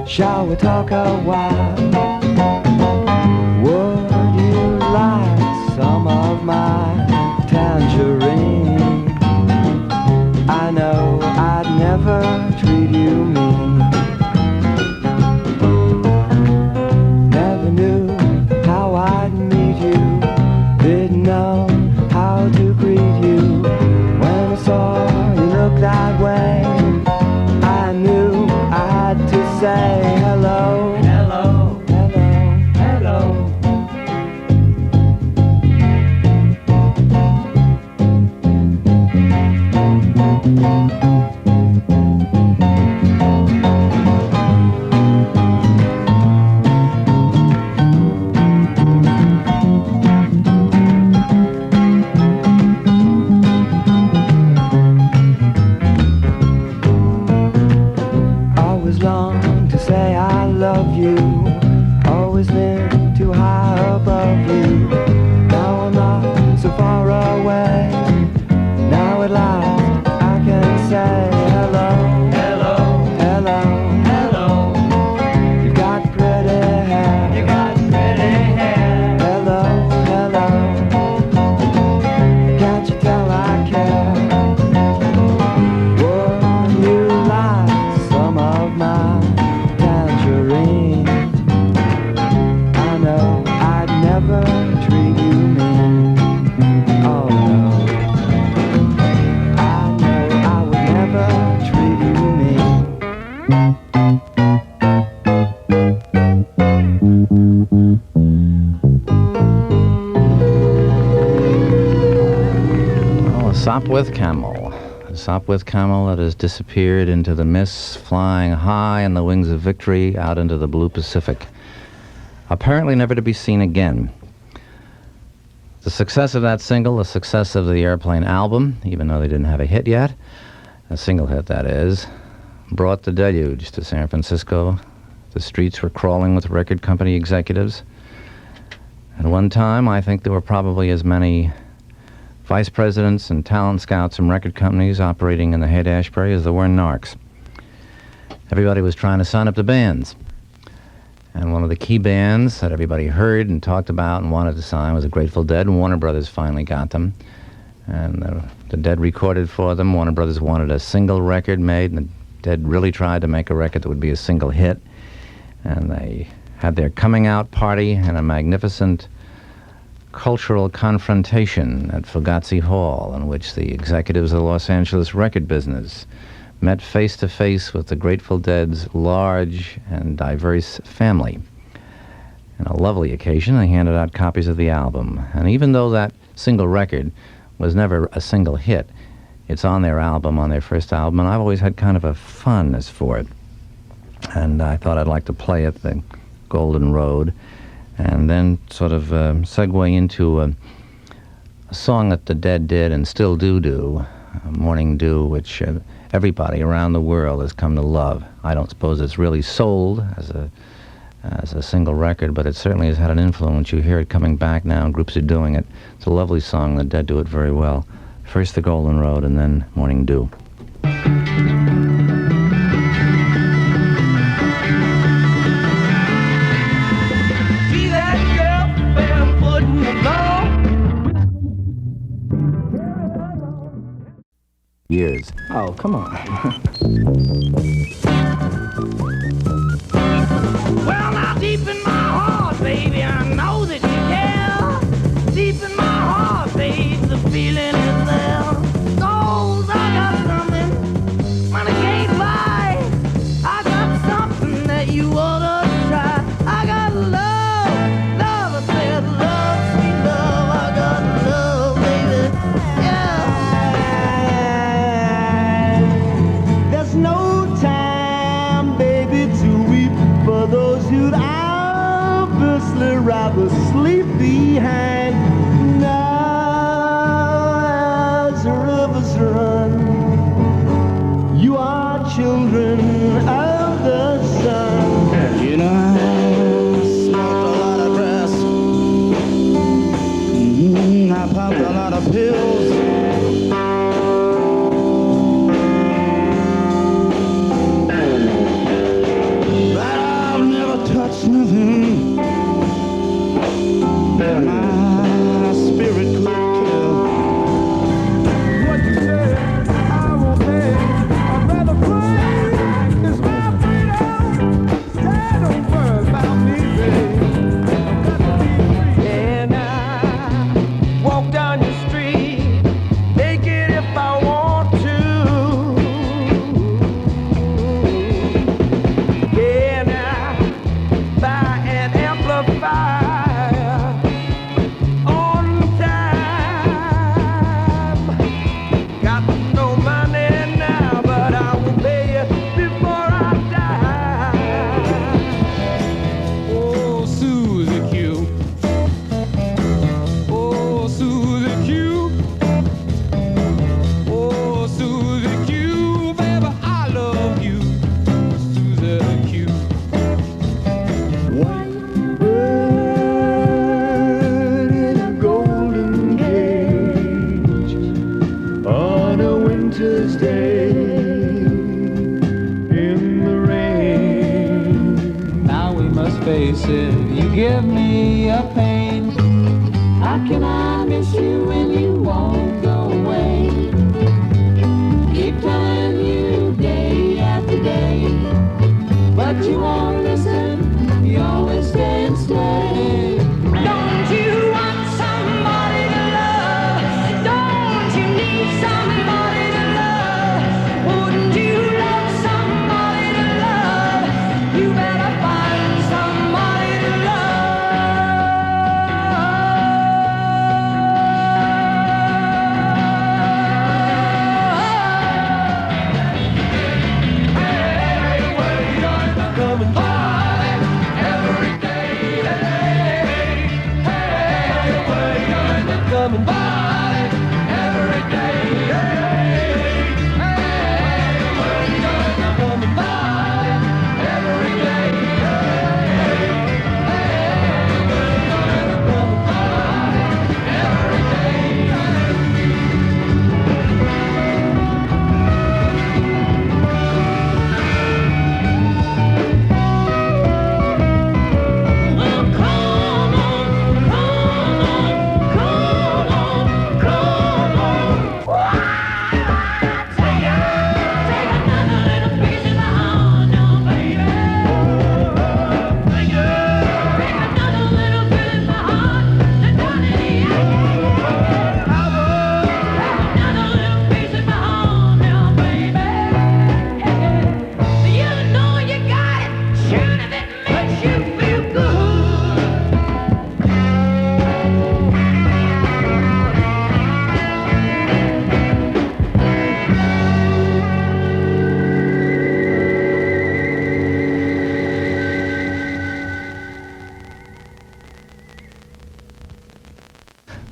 A: Shall we talk a while? Would you like some of my tangerine? I know I'd never treat you mean. Never knew how I'd meet you. Didn't know how to greet you. When I saw you look that way, I knew I had to say hello, hello, hello, hello. Always long to say I love you, always lived too high above you. Now I'm not so far away, now at last I can say hello, hello, hello, hello. You've got pretty hair, you got pretty hair. Hello, hello, can't you tell I care? Would you like some of my tangerine? I know I'd never treat you mean. Oh no, I know I would never treat you mean.
B: Oh, a Sopwith Camel. A Sopwith Camel that has disappeared into the mists, flying high in the wings of victory out into the blue Pacific. Apparently never to be seen again. The success of that single, the success of the Airplane album, even though they didn't have a hit yet, a single hit that is, brought the deluge to San Francisco. The streets were crawling with record company executives. At one time, I think there were probably as many vice presidents and talent scouts from record companies operating in the Haight-Ashbury as there were narcs. Everybody was trying to sign up the bands. And one of the key bands that everybody heard and talked about and wanted to sign was the Grateful Dead, and Warner Brothers finally got them. And the Dead recorded for them. Warner Brothers wanted a single record made, and the Dead really tried to make a record that would be a single hit. And they had their coming out party and a magnificent cultural confrontation at Fugazi Hall, in which the executives of the Los Angeles record business met face to face with the Grateful Dead's large and diverse family. On a lovely occasion, they handed out copies of the album. And even though that single record was never a single hit, it's on their album, on their first album, and I've always had kind of a fondness for it. And I thought I'd like to play it, the Golden Road, and then sort of segue into a song that the Dead did and still do, Morning Dew, which everybody around the world has come to love. I don't suppose it's really sold as a single record, but it certainly has had an influence. You hear it coming back now, and groups are doing it. It's a lovely song. The Dead do it very well. First the Golden Road, and then Morning Dew.
O: See that girl barefoot in the lawn?
B: Years.
L: Oh, come on.
O: Well, now deep in my heart, baby, I know that you care. Deep in my heart, babe, the feeling is there. Knows I got something money can't buy. I got something that you ought to try. I got love, love, I said love, sweet love. I got love, baby, yeah. There's no time, baby, to weep for those who'd obviously rather sleep behind. Now as the rivers run, you are children of the sun. You know, I smoked a lot of grass. I popped a lot of pills. Nothing that my spirit could kill. What you say, I won't pay. I'd rather pray. It's my freedom. Dad, don't worry about me, babe. I've got to be free. And I walk down your street, naked if I want to. Yeah, now buy an amplifier on time. Got no money now, but I will pay you before I die. Oh, Susie Q. Oh, Susie Q. Oh, Susie Q. Baby, I love you, Susie Q. White bird in a golden cage on a winter's day in the rain.
R: Now we must face it. You give me a pain. How can I miss you when you won't go away? Keep telling you day after day, but you won't listen. You always stay and stay.
O: Don't you want somebody to love? Don't you need somebody to love? Wouldn't you love somebody to love? You better find somebody to love.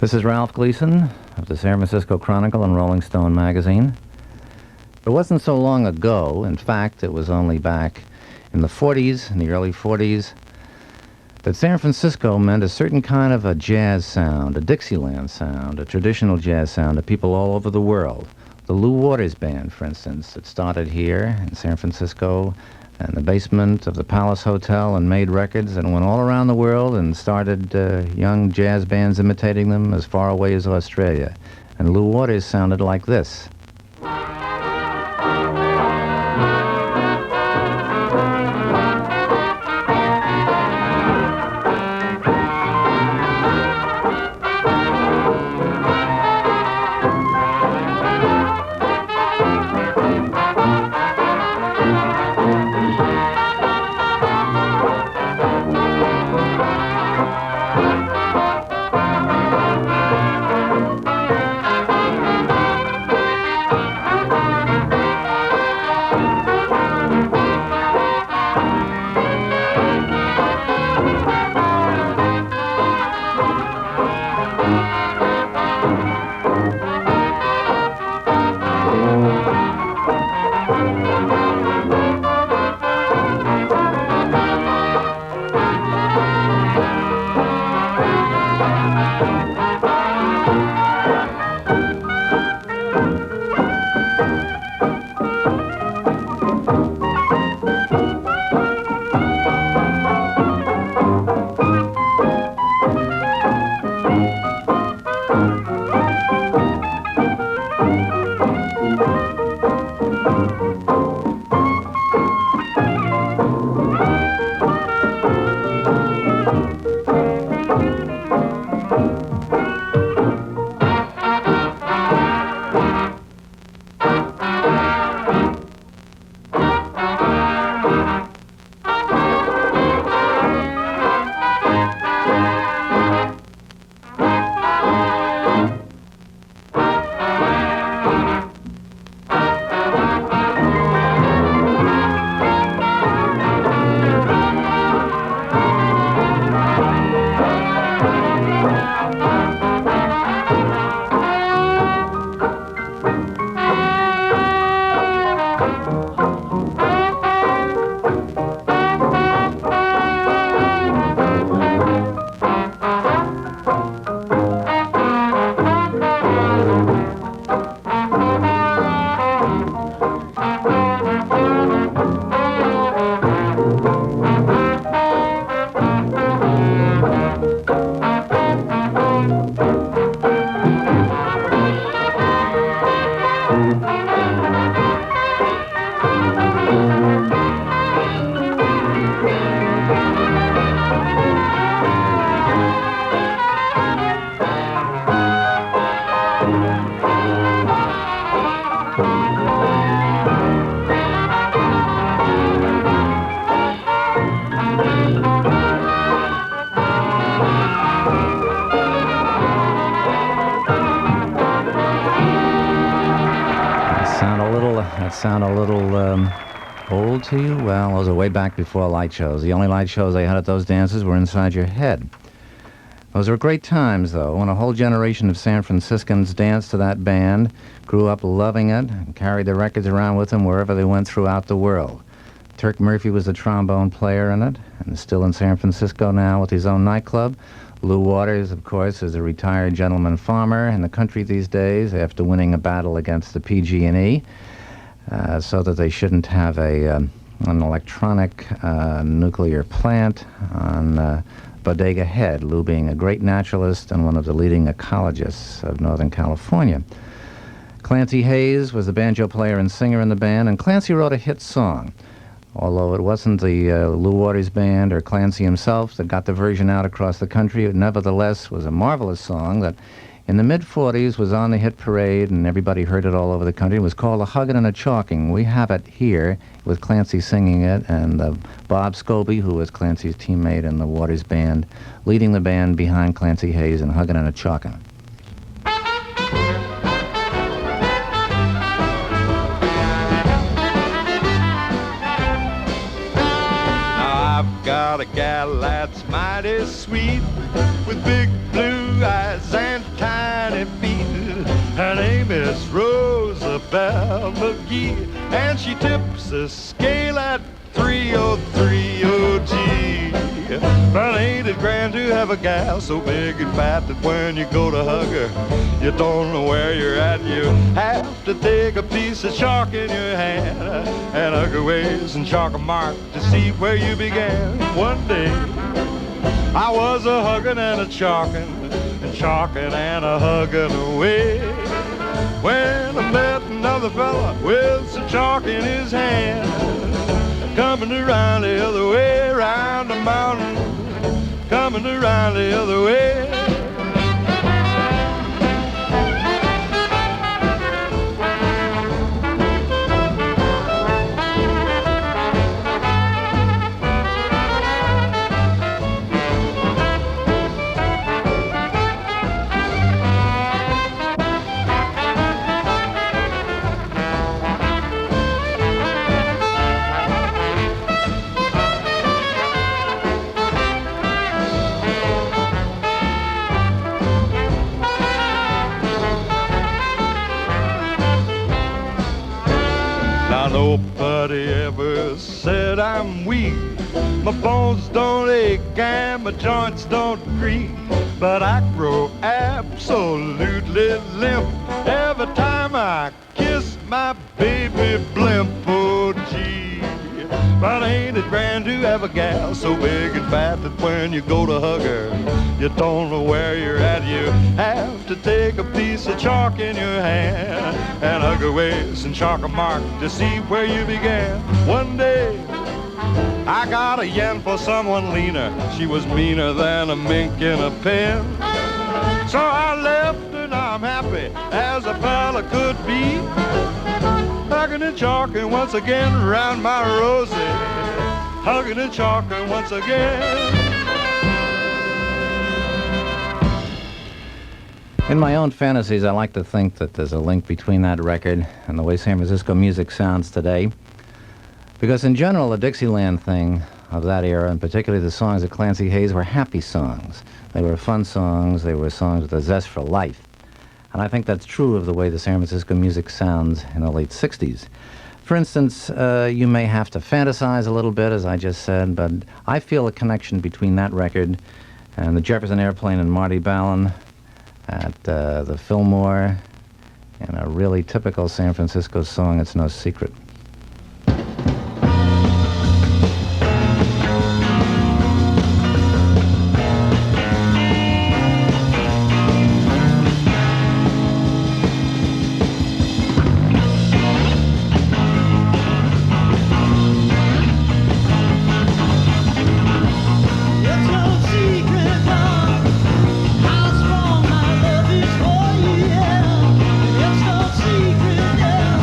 B: This is Ralph Gleason of the San Francisco Chronicle and Rolling Stone magazine. It wasn't so long ago, in fact, it was only back in the 40s, in the early 40s, that San Francisco meant a certain kind of a jazz sound, a Dixieland sound, a traditional jazz sound to people all over the world. The Lou Waters Band, for instance, it started here in San Francisco in the basement of the Palace Hotel and made records and went all around the world and started young jazz bands imitating them as far away as Australia. And Lou Waters sounded like this. Sound a little old to you? Well, those are way back before light shows. The only light shows they had at those dances were inside your head. Those were great times, though, when a whole generation of San Franciscans danced to that band, grew up loving it, and carried the records around with them wherever they went throughout the world. Turk Murphy was the trombone player in it, and is still in San Francisco now with his own nightclub. Lou Waters, of course, is a retired gentleman farmer in the country these days after winning a battle against the PG&E. So that they shouldn't have an electronic nuclear plant on Bodega Head, Lou being a great naturalist and one of the leading ecologists of Northern California. Clancy Hayes was the banjo player and singer in the band, and Clancy wrote a hit song. Although it wasn't the Lou Waters Band or Clancy himself that got the version out across the country, it nevertheless was a marvelous song that in the mid-40s was on the hit parade, and everybody heard it all over the country. It was called A Huggin' and a Chalking. We have it here with Clancy singing it, and Bob Scobie, who was Clancy's teammate in the Waters Band, leading the band behind Clancy Hayes and Huggin' and a Chalkin'.
S: I
F: I've got a gal that's mighty sweet, with big blue eyes and tiny feet. Her name is Rosabelle McGee, and she tips the scale at 303 OG. But ain't it grand to have a gal so big and fat that when you go to hug her, you don't know where you're at. You have to take a piece of chalk in your hand and hug her waist and chalk a mark to see where you began. One day I was a hugging and a chalking and a hugging away, when I met another fella with some chalk in his hand, coming around the other way, around the mountain, coming around the other way. Nobody ever said I'm weak. My bones don't ache and my joints don't creak, but I grow absolutely limp every time I kiss my baby blimp. Oh gee, but ain't it grand to have a gal so big and fat that when you go to hug her, you don't know where you're at. You have to take a piece of chalk in your hand and hug her waist and chalk a mark to see where you began. One day I got a yen for someone leaner. She was meaner than a mink in a pen. So I left and I'm happy as a fella could be, hugging and chalking once again around my Rosie, hugging and chalking once again.
B: In my own fantasies, I like to think that there's a link between that record and the way San Francisco music sounds today. Because in general, the Dixieland thing of that era, and particularly the songs of Clancy Hayes, were happy songs. They were fun songs. They were songs with a zest for life. And I think that's true of the way the San Francisco music sounds in the late 60s. For instance, you may have to fantasize a little bit, as I just said, but I feel a connection between that record and the Jefferson Airplane and Marty Ballin at the Fillmore, and a really typical San Francisco song, It's No Secret.
R: It's no secret, yeah.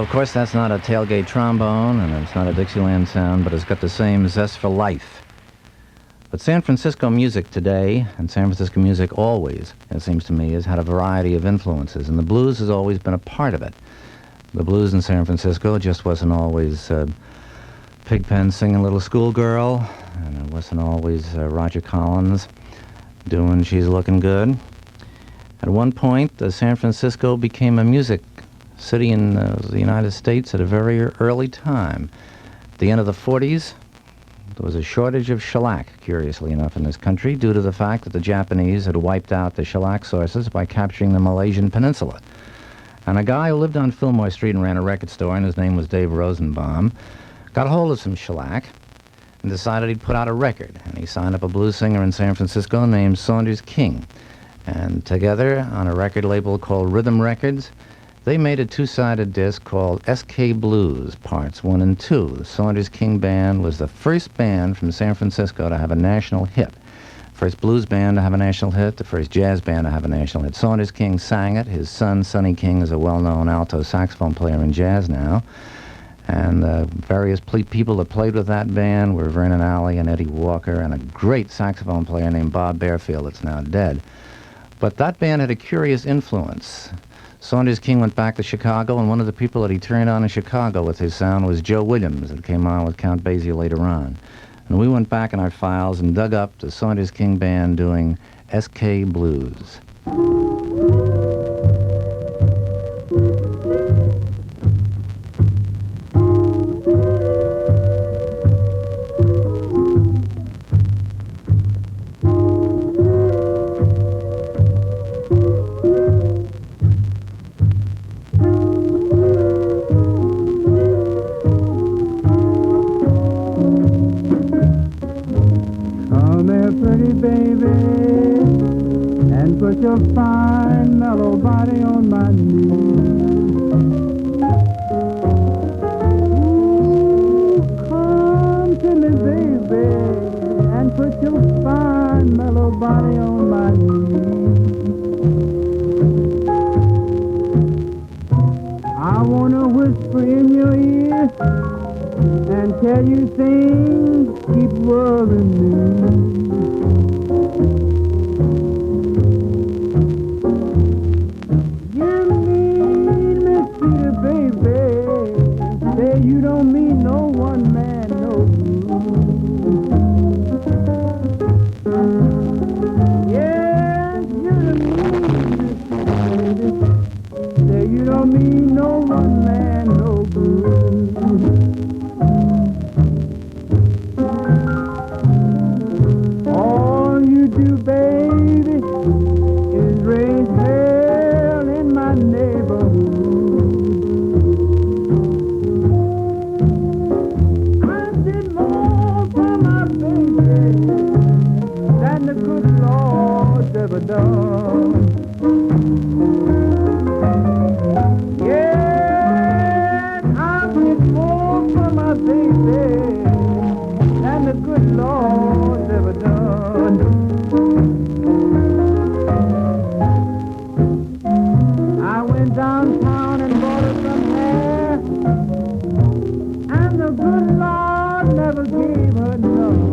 B: of course, that's not a tailgate trombone, and it's not a Dixieland sound, but it's got the same zest for life. But San Francisco music today, and San Francisco music always, it seems to me, has had a variety of influences, and the blues has always been a part of it. The blues in San Francisco just wasn't always Pigpen singing Little Schoolgirl, and it wasn't always Roger Collins doing She's Looking Good. At one point, San Francisco became a music city in the United States at a very early time. At the end of the 40s, there was a shortage of shellac, curiously enough, in this country due to the fact that the Japanese had wiped out the shellac sources by capturing the Malaysian peninsula. And a guy who lived on Fillmore Street and ran a record store, and his name was Dave Rosenbaum, got hold of some shellac and decided he'd put out a record. And he signed up a blues singer in San Francisco named Saunders King. And together, on a record label called Rhythm Records, they made a two-sided disc called SK Blues, Parts 1 and 2. The Saunders King Band was the first band from San Francisco to have a national hit. First blues band to have a national hit, the first jazz band to have a national hit. Saunders King sang it. His son, Sonny King, is a well-known alto saxophone player in jazz now. And various people that played with that band were Vernon Alley and Eddie Walker, and a great saxophone player named Bob Barefield that's now dead. But that band had a curious influence. Saunders King went back to Chicago, and one of the people that he turned on in Chicago with his sound was Joe Williams, that came on with Count Basie later on. And we went back in our files and dug up the Saunders King Band doing SK Blues.
R: Put your fine mellow body on my knee. Ooh, come to me, baby, and put your fine mellow body on my knee. I wanna whisper in your ear and tell you things keep worrying me. You don't mean no one man, no blues. Yes, you're the meanest, baby. Say you don't mean no one man, no blues. All you do, baby, is raise hell in my neighborhood. Ever done. Yeah, I did more for my baby than the good Lord's ever done. I went downtown and bought her some hair, and the good Lord never gave her none.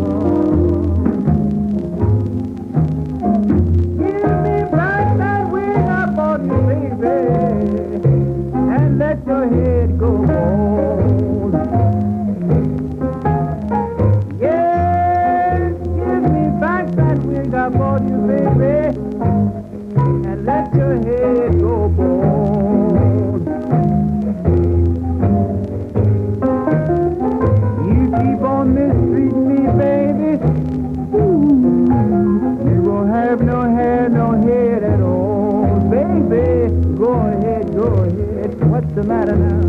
R: And let your head go on. Yes, give me back that wig I bought you, baby, and let your head go on. You keep on mistreating me, baby, you won't have no hair, no head at all, baby. Go ahead, go ahead. What's the matter now?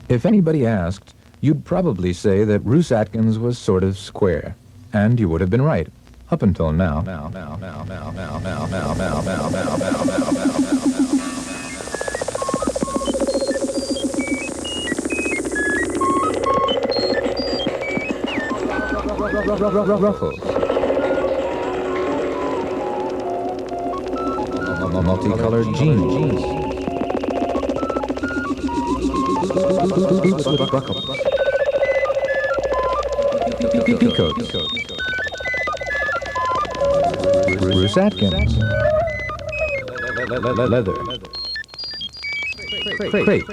J: If anybody asked, you'd probably say that Roos Atkins was sort of square. And you would have been right. Up until now. ruffles, multicolored jeans, peacoats, Bruce Atkins, leather, crepe,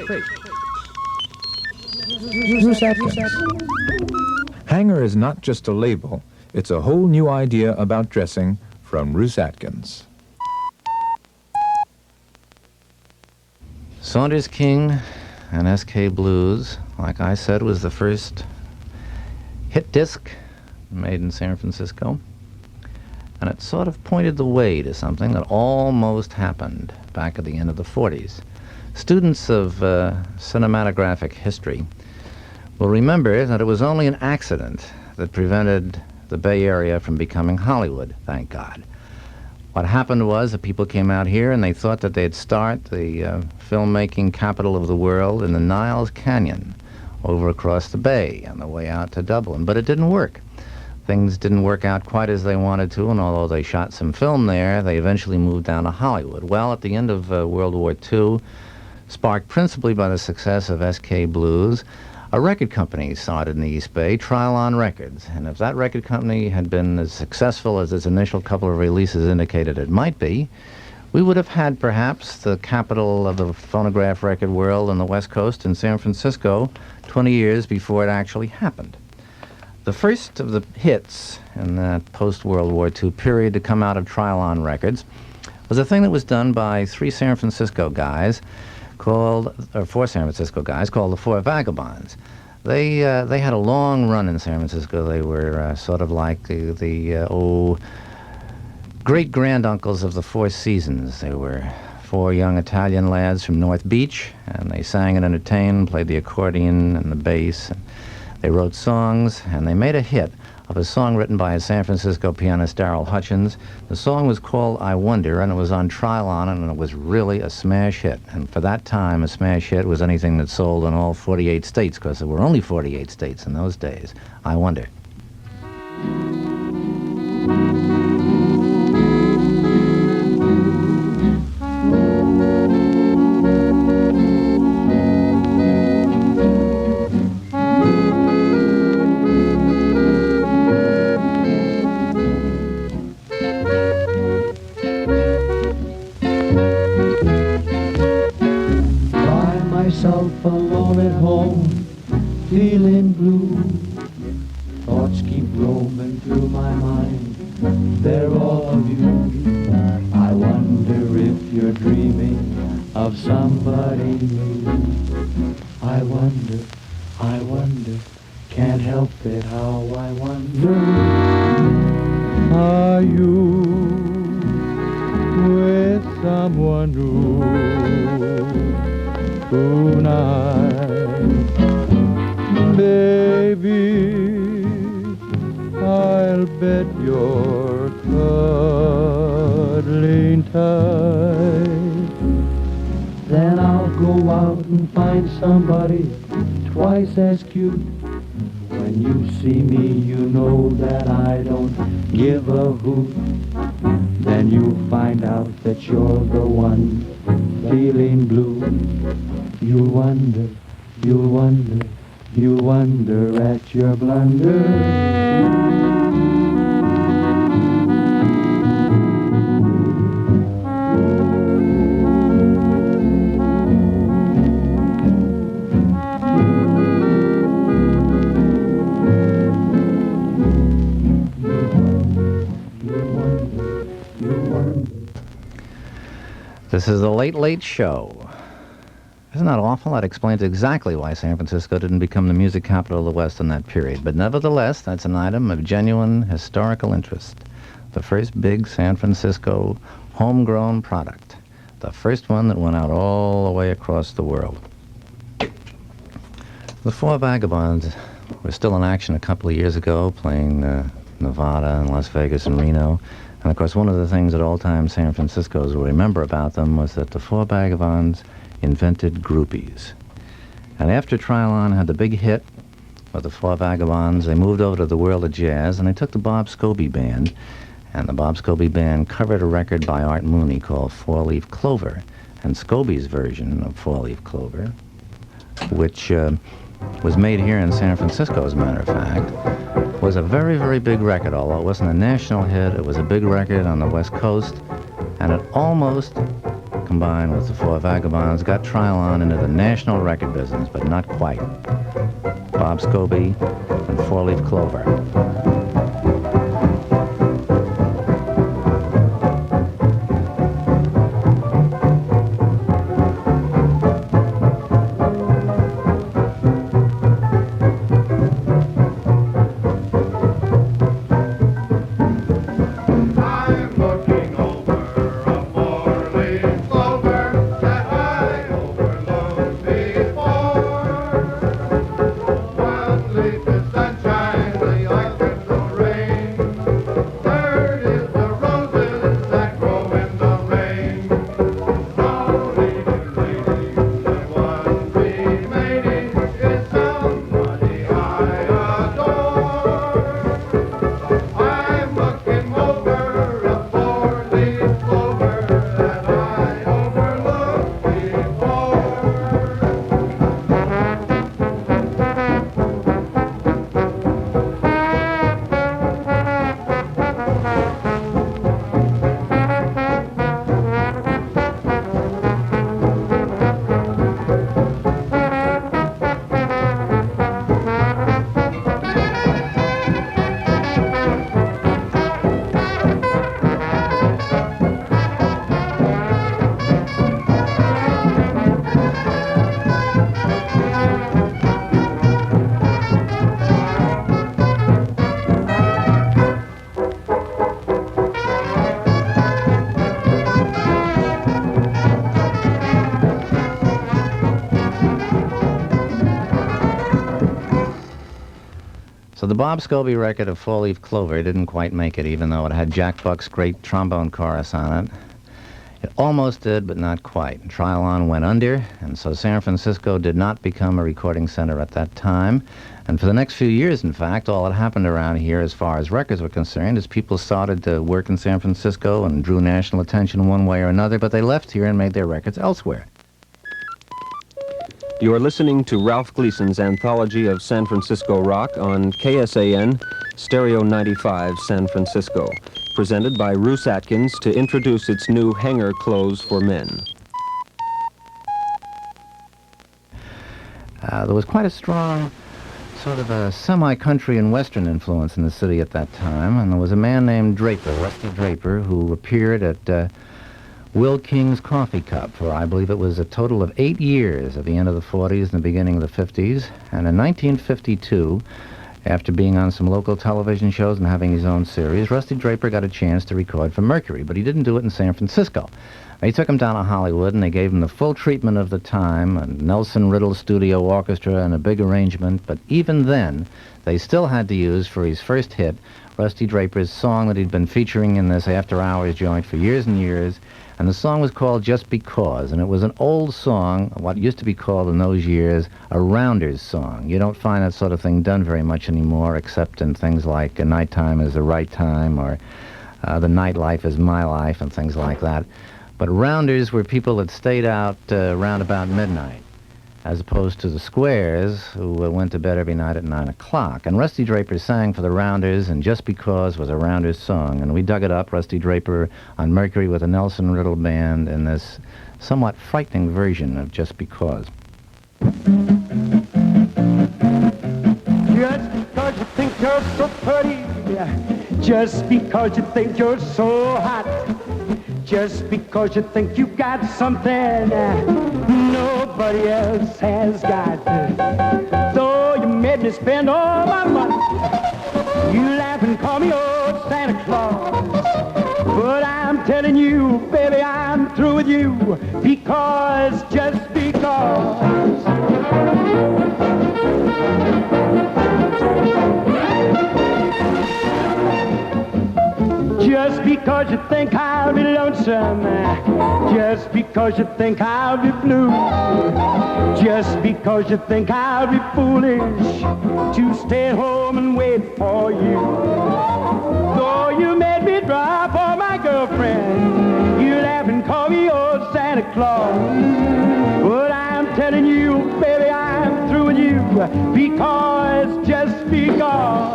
J: Bruce Atkins. Hanger is not just a label, it's a whole new idea about dressing from Bruce Atkins.
B: Saunders King and S.K. Blues, like I said, was the first hit disc made in San Francisco. And it sort of pointed the way to something that almost happened back at the end of the 40s. Students of cinematographic history will remember that it was only an accident that prevented the Bay Area from becoming Hollywood, thank God. What happened was that people came out here and they thought that they'd start the filmmaking capital of the world in the Niles Canyon over across the bay on the way out to Dublin, but it didn't work. Things didn't work out quite as they wanted to, and although they shot some film there, they eventually moved down to Hollywood. Well, at the end of World War II, sparked principally by the success of S.K. Blues, a record company started in the East Bay, Trilon Records. And if that record company had been as successful as its initial couple of releases indicated it might be, we would have had perhaps the capital of the phonograph record world on the West Coast in San Francisco 20 years before it actually happened. The first of the hits in that post-World War II period to come out of Trilon Records was a thing that was done by four San Francisco guys called the Four Vagabonds. They had a long run in San Francisco. They were sort of like the great-granduncles of the Four Seasons. They were four young Italian lads from North Beach, and they sang and entertained, played the accordion and the bass. And they wrote songs, and they made a hit of a song written by a San Francisco pianist, Darrell Hutchins. The song was called I Wonder, and it was on Trilon, and it was really a smash hit. And for that time, a smash hit was anything that sold in all 48 states, because there were only 48 states in those days. I Wonder.
R: Alone at home, feeling blue. Thoughts keep roaming through my mind. They're all of you. I wonder if you're dreaming of somebody new. I wonder, can't help it how I wonder. Are you with someone new? Tonight, baby, I'll bet you're cuddling tight. Then I'll go out and find somebody twice as cute. When you see me, you know that I don't give a hoot. Then you'll find out that you're the one feeling blue. You'll wonder at your blunder.
B: This is the Late Late Show. Isn't that awful? That explains exactly why San Francisco didn't become the music capital of the West in that period. But nevertheless, that's an item of genuine historical interest. The first big San Francisco homegrown product. The first one that went out all the way across the world. The Four Vagabonds were still in action a couple of years ago, playing Nevada and Las Vegas and Reno. And of course, one of the things that all-time San Franciscans will remember about them was that the Four Vagabonds invented groupies. And after Trilon had the big hit with the Four Vagabonds. They moved over to the world of jazz, and they took the Bob Scobie Band, and the Bob Scobie Band covered a record by Art Mooney called Four Leaf Clover. And Scobie's version of Four Leaf Clover, which was made here in San Francisco, as a matter of fact, was a very, very big record. Although it wasn't a national hit, it was a big record on the West Coast, and it almost, combined with the Four Vagabonds, got Trial On into the national record business, but not quite. Bob Scobie and Four Leaf Clover. So the Bob Scobie record of Four Leaf Clover didn't quite make it, even though it had Jack Buck's great trombone chorus on it. It almost did, but not quite. Trial On went under, and so San Francisco did not become a recording center at that time. And for the next few years, in fact, all that happened around here as far as records were concerned is people started to work in San Francisco and drew national attention one way or another, but they left here and made their records elsewhere.
N: You are listening to Ralph Gleason's Anthology of San Francisco Rock on KSAN, Stereo 95, San Francisco, presented by Roos Atkins to introduce its new hanger clothes for men.
B: There was quite a strong sort of a semi-country and western influence in the city at that time, and there was a man named Draper, Rusty Draper, who appeared at Will King's Coffee Cup for, I believe it was a total of 8 years at the end of the 40s and the beginning of the 50s. And in 1952, after being on some local television shows and having his own series, Rusty Draper got a chance to record for Mercury, but he didn't do it in San Francisco. They took him down to Hollywood and they gave him the full treatment of the time, a Nelson Riddle studio orchestra and a big arrangement, but even then, they still had to use for his first hit, Rusty Draper's song that he'd been featuring in this after-hours joint for years and years. And the song was called Just Because, and it was an old song, what used to be called in those years a Rounders song. You don't find that sort of thing done very much anymore, except in things like A Nighttime is the Right Time, or The Nightlife is My Life, and things like that. But Rounders were people that stayed out round about midnight, as opposed to the Squares, who went to bed every night at 9 o'clock. And Rusty Draper sang for the Rounders, and Just Because was a Rounders song. And we dug it up, Rusty Draper on Mercury with the Nelson Riddle Band, in this somewhat frightening version of Just Because.
R: Just because you think you're so pretty, just because you think you're so hot, just because you think you got something nobody else has got. Though you made me spend all my money, you laugh and call me old Santa Claus. But I'm telling you, baby, I'm through with you, because, just because. Just because because you think I'll be lonesome, just because you think I'll be blue, just because you think I'll be foolish to stay at home and wait for you. Though you made me drop for my girlfriend, you laugh and call me old Santa Claus. But I'm telling you, baby, I'm through with you, because, just because.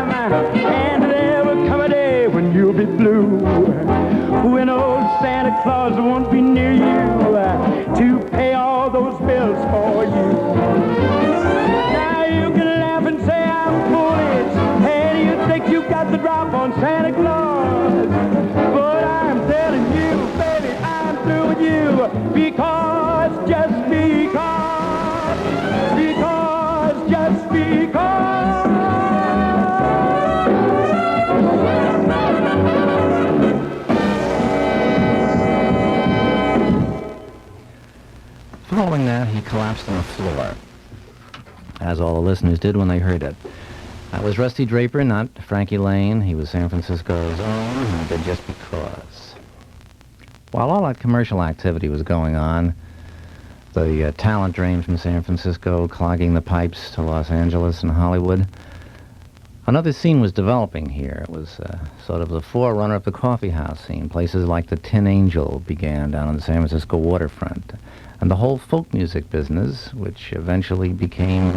R: And there will come a day when you'll be blue, when old Santa Claus won't be near you to pay all those bills for you. Now you can laugh and say I'm foolish, and you think you got the drop on Santa Claus. But I'm telling you, baby, I'm through with you, because, just because, just because.
B: Following that, he collapsed on the floor, as all the listeners did when they heard it. That was Rusty Draper, not Frankie Lane. He was San Francisco's own, and did Just Because. While all that commercial activity was going on, the talent drain from San Francisco clogging the pipes to Los Angeles and Hollywood, another scene was developing here. It was sort of the forerunner of the coffee house scene. Places like the Tin Angel began down on the San Francisco waterfront. And the whole folk music business, which eventually became,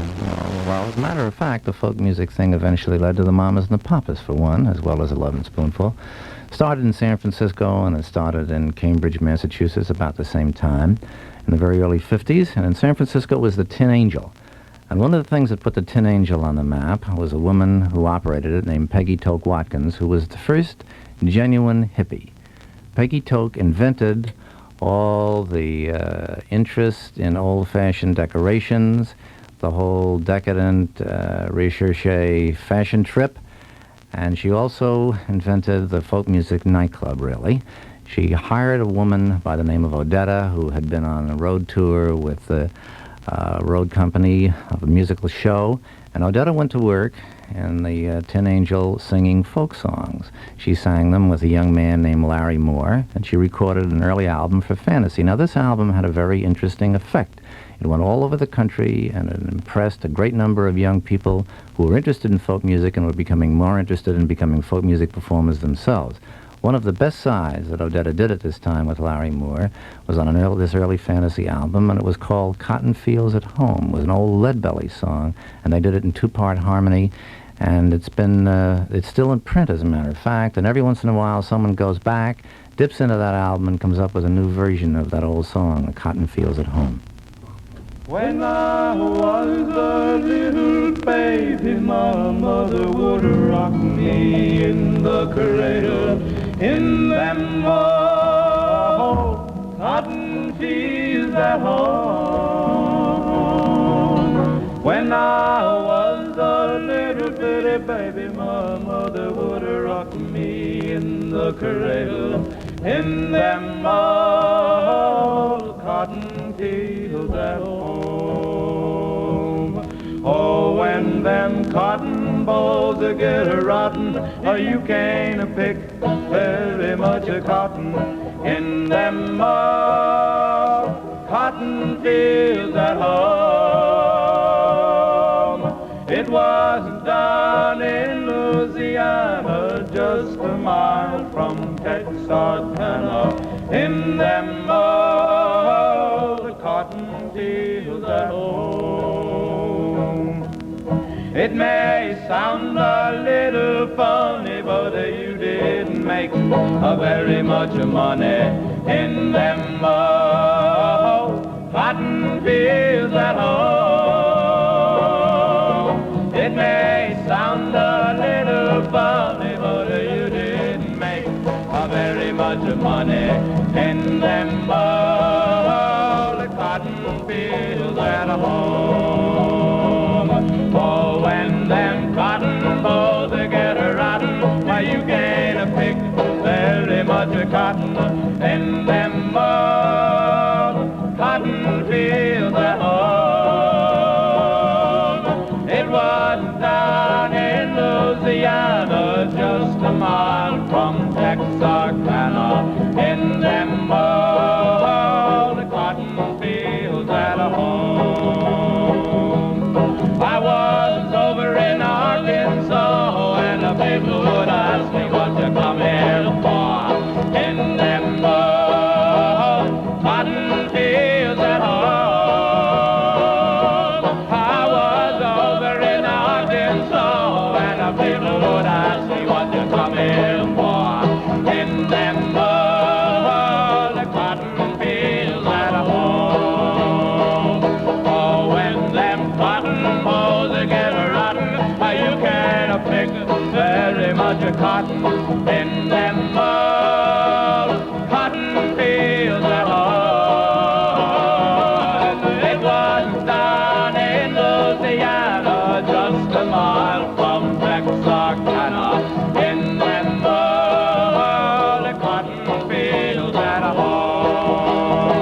B: well, as a matter of fact, the folk music thing eventually led to the Mamas and the Papas, for one, as well as a Lovin' Spoonful. Started in San Francisco, and it started in Cambridge, Massachusetts about the same time, in the very early 50s. And in San Francisco was the Tin Angel. And one of the things that put the Tin Angel on the map was a woman who operated it named Peggy Toke Watkins, who was the first genuine hippie. Peggy Toke invented all the interest in old-fashioned decorations, the whole decadent, recherche fashion trip, and she also invented the folk music nightclub, really. She hired a woman by the name of Odetta, who had been on a road tour with the road company of a musical show, and Odetta went to work in the Tin Angel singing folk songs. She sang them with a young man named Larry Moore, and she recorded an early album for Fantasy. Now, this album had a very interesting effect. It went all over the country, and it impressed a great number of young people who were interested in folk music and were becoming more interested in becoming folk music performers themselves. One of the best sides that Odetta did at this time with Larry Moore was on this early Fantasy album, and it was called Cotton Fields at Home. It was an old Leadbelly song, and they did it in two-part harmony, and it's still in print, as a matter of fact, and every once in a while someone goes back, dips into that album, and comes up with a new version of that old song, Cotton Fields at Home.
R: When I was a little baby, my mother would rock me in the cradle in them old cotton fields at home. When I was a little bitty baby, my mother would rock me in the cradle in them old cotton fields at home. Oh, when them cotton balls get rotten, you can't pick very much cotton in them cotton fields at home. It was done in Louisiana, just a mile from Texarkana, in them cotton fields at home. It may sound a little funny, but you didn't make very much money in them cotton fields at home. It may sound a little funny, but you them old cotton fields at home. Oh, when them cotton bolls get rotten, why you can't pick very much cotton in them old cotton fields at home. It was down in Louisiana, just a mile from Texarkana, in them old cotton fields at home. I was over in Arkansas, and the people would ask me what you come here for, in them old cotton fields at home. I was over in Arkansas, and the people would ask me what you come here for, in them old cotton fields at home. Oh, when them cotton bolls get rotten, you can't pick very much cotton in them old cotton fields at home. It was down in Louisiana, just a mile from Texarkana, in them old cotton fields at home.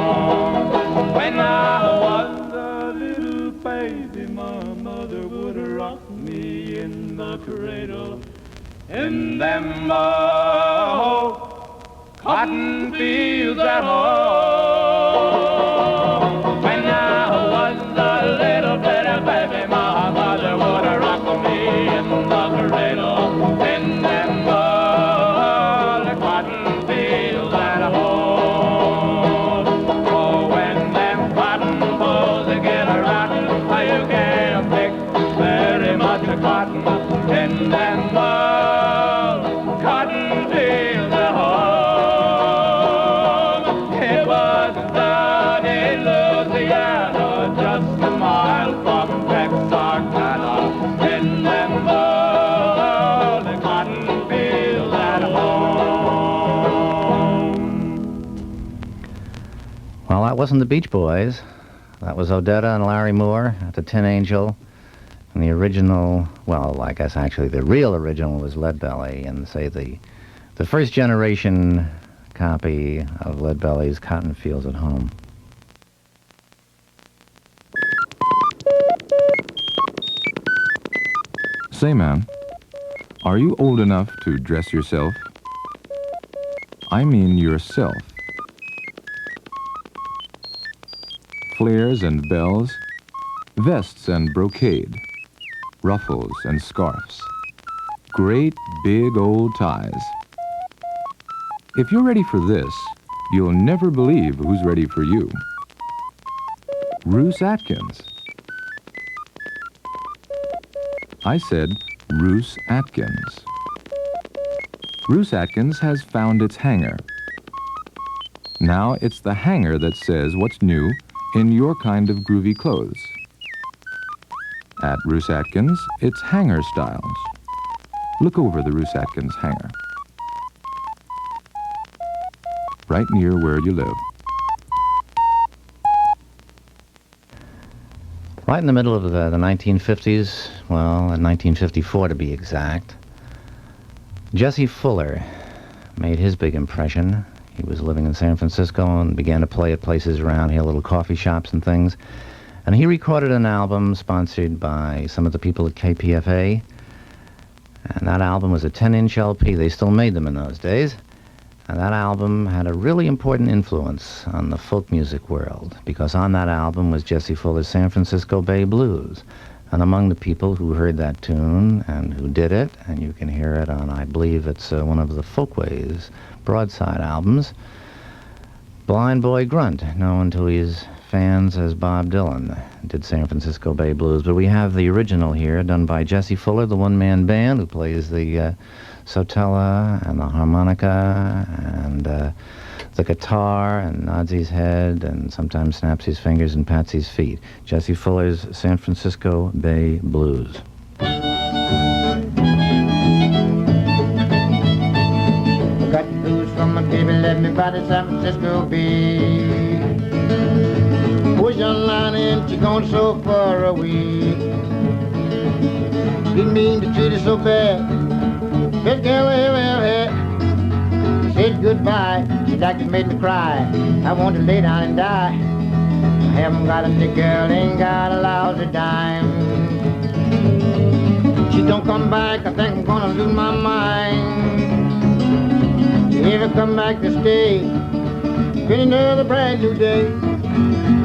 R: When I was a little baby, my mother would rock me in the cradle, in them old cotton fields at home. When I was a little bitty baby, my mother would rock me in the cradle, in them old cotton fields at home. Oh, when them cotton bolls get rotten, you can't pick very much cotton in them old cotton fields at home. It was down in Louisiana, just a mile from Texarkana, in them old cotton fields at home.
B: Well, that wasn't the Beach Boys. That was Odetta and Larry Moore at the Tin Angel. And the original, well, I guess actually the real original was Leadbelly, and say the first generation copy of Leadbelly's Cotton Fields at Home.
J: Say, man, are you old enough to dress yourself? I mean yourself. Flares and bells, vests and brocade, ruffles and scarfs, great big old ties. If you're ready for this, you'll never believe who's ready for you. Roos Atkins. I said Roos Atkins. Roos Atkins has found its hanger. Now it's the hanger that says what's new in your kind of groovy clothes. At Roos Atkins, it's hanger styles. Look over the Roos Atkins hanger. Right near where you live.
B: Right in the middle of the 1950s, well, in 1954 to be exact, Jesse Fuller made his big impression. He was living in San Francisco and began to play at places around here, little coffee shops and things. And he recorded an album sponsored by some of the people at KPFA. And that album was a 10-inch LP. They still made them in those days. And that album had a really important influence on the folk music world, because on that album was Jesse Fuller's San Francisco Bay Blues. And among the people who heard that tune and who did it, and you can hear it on, I believe it's one of the Folkways Broadside albums, Blind Boy Grunt, known to his fans as Bob Dylan, did San Francisco Bay Blues. But we have the original here, done by Jesse Fuller, the one-man band who plays the sotella and the harmonica and the guitar and nods his head and sometimes snaps his fingers and pats his feet. Jesse Fuller's San Francisco Bay Blues.
R: Got news from
S: my baby left me by the San Francisco Bay. Ocean line and she gone so far away. Didn't mean to treat her so bad. Best girl I ever had. Said goodbye, she like it made me cry. I want to lay down and die. I haven't got a nickel, ain't got a lousy dime. She don't come back, I think I'm gonna lose my mind. She never come back to stay. Been another brand new day.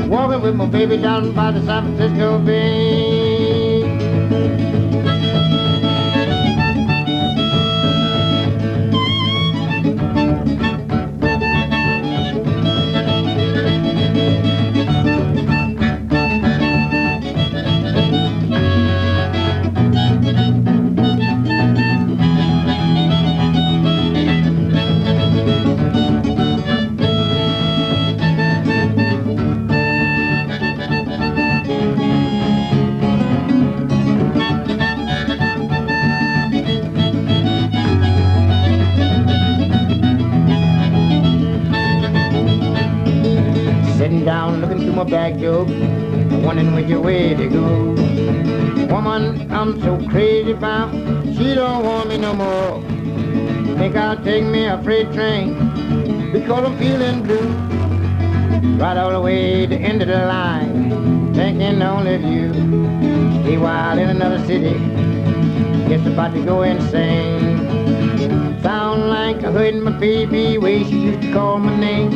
S: Walking with my baby down by the San Francisco Bay. Down looking through my bag joke, wondering which way to go. Woman, I'm so crazy about, she don't want me no more. Think I'll take me a freight train, because I'm feeling blue. Right all the way to the end of the line, thinking only of you. Stay wild in another city, guess about to go insane. Sound like I heard my baby way she used to call my name.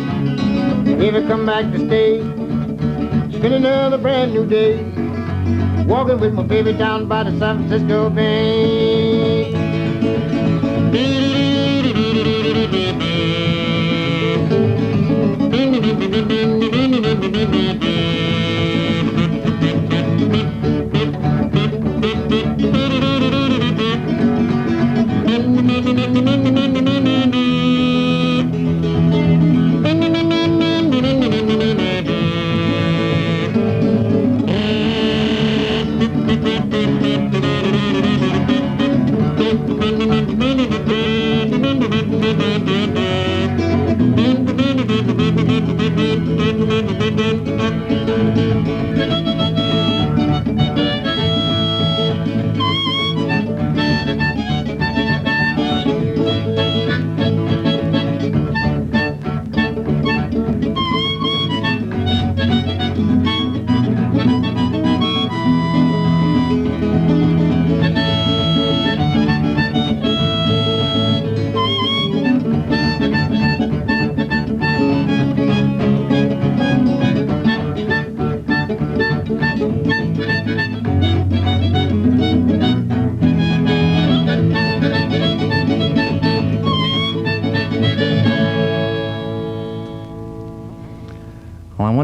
S: Never come back to stay. Spend another brand new day. Walking with my baby down by the San Francisco Bay.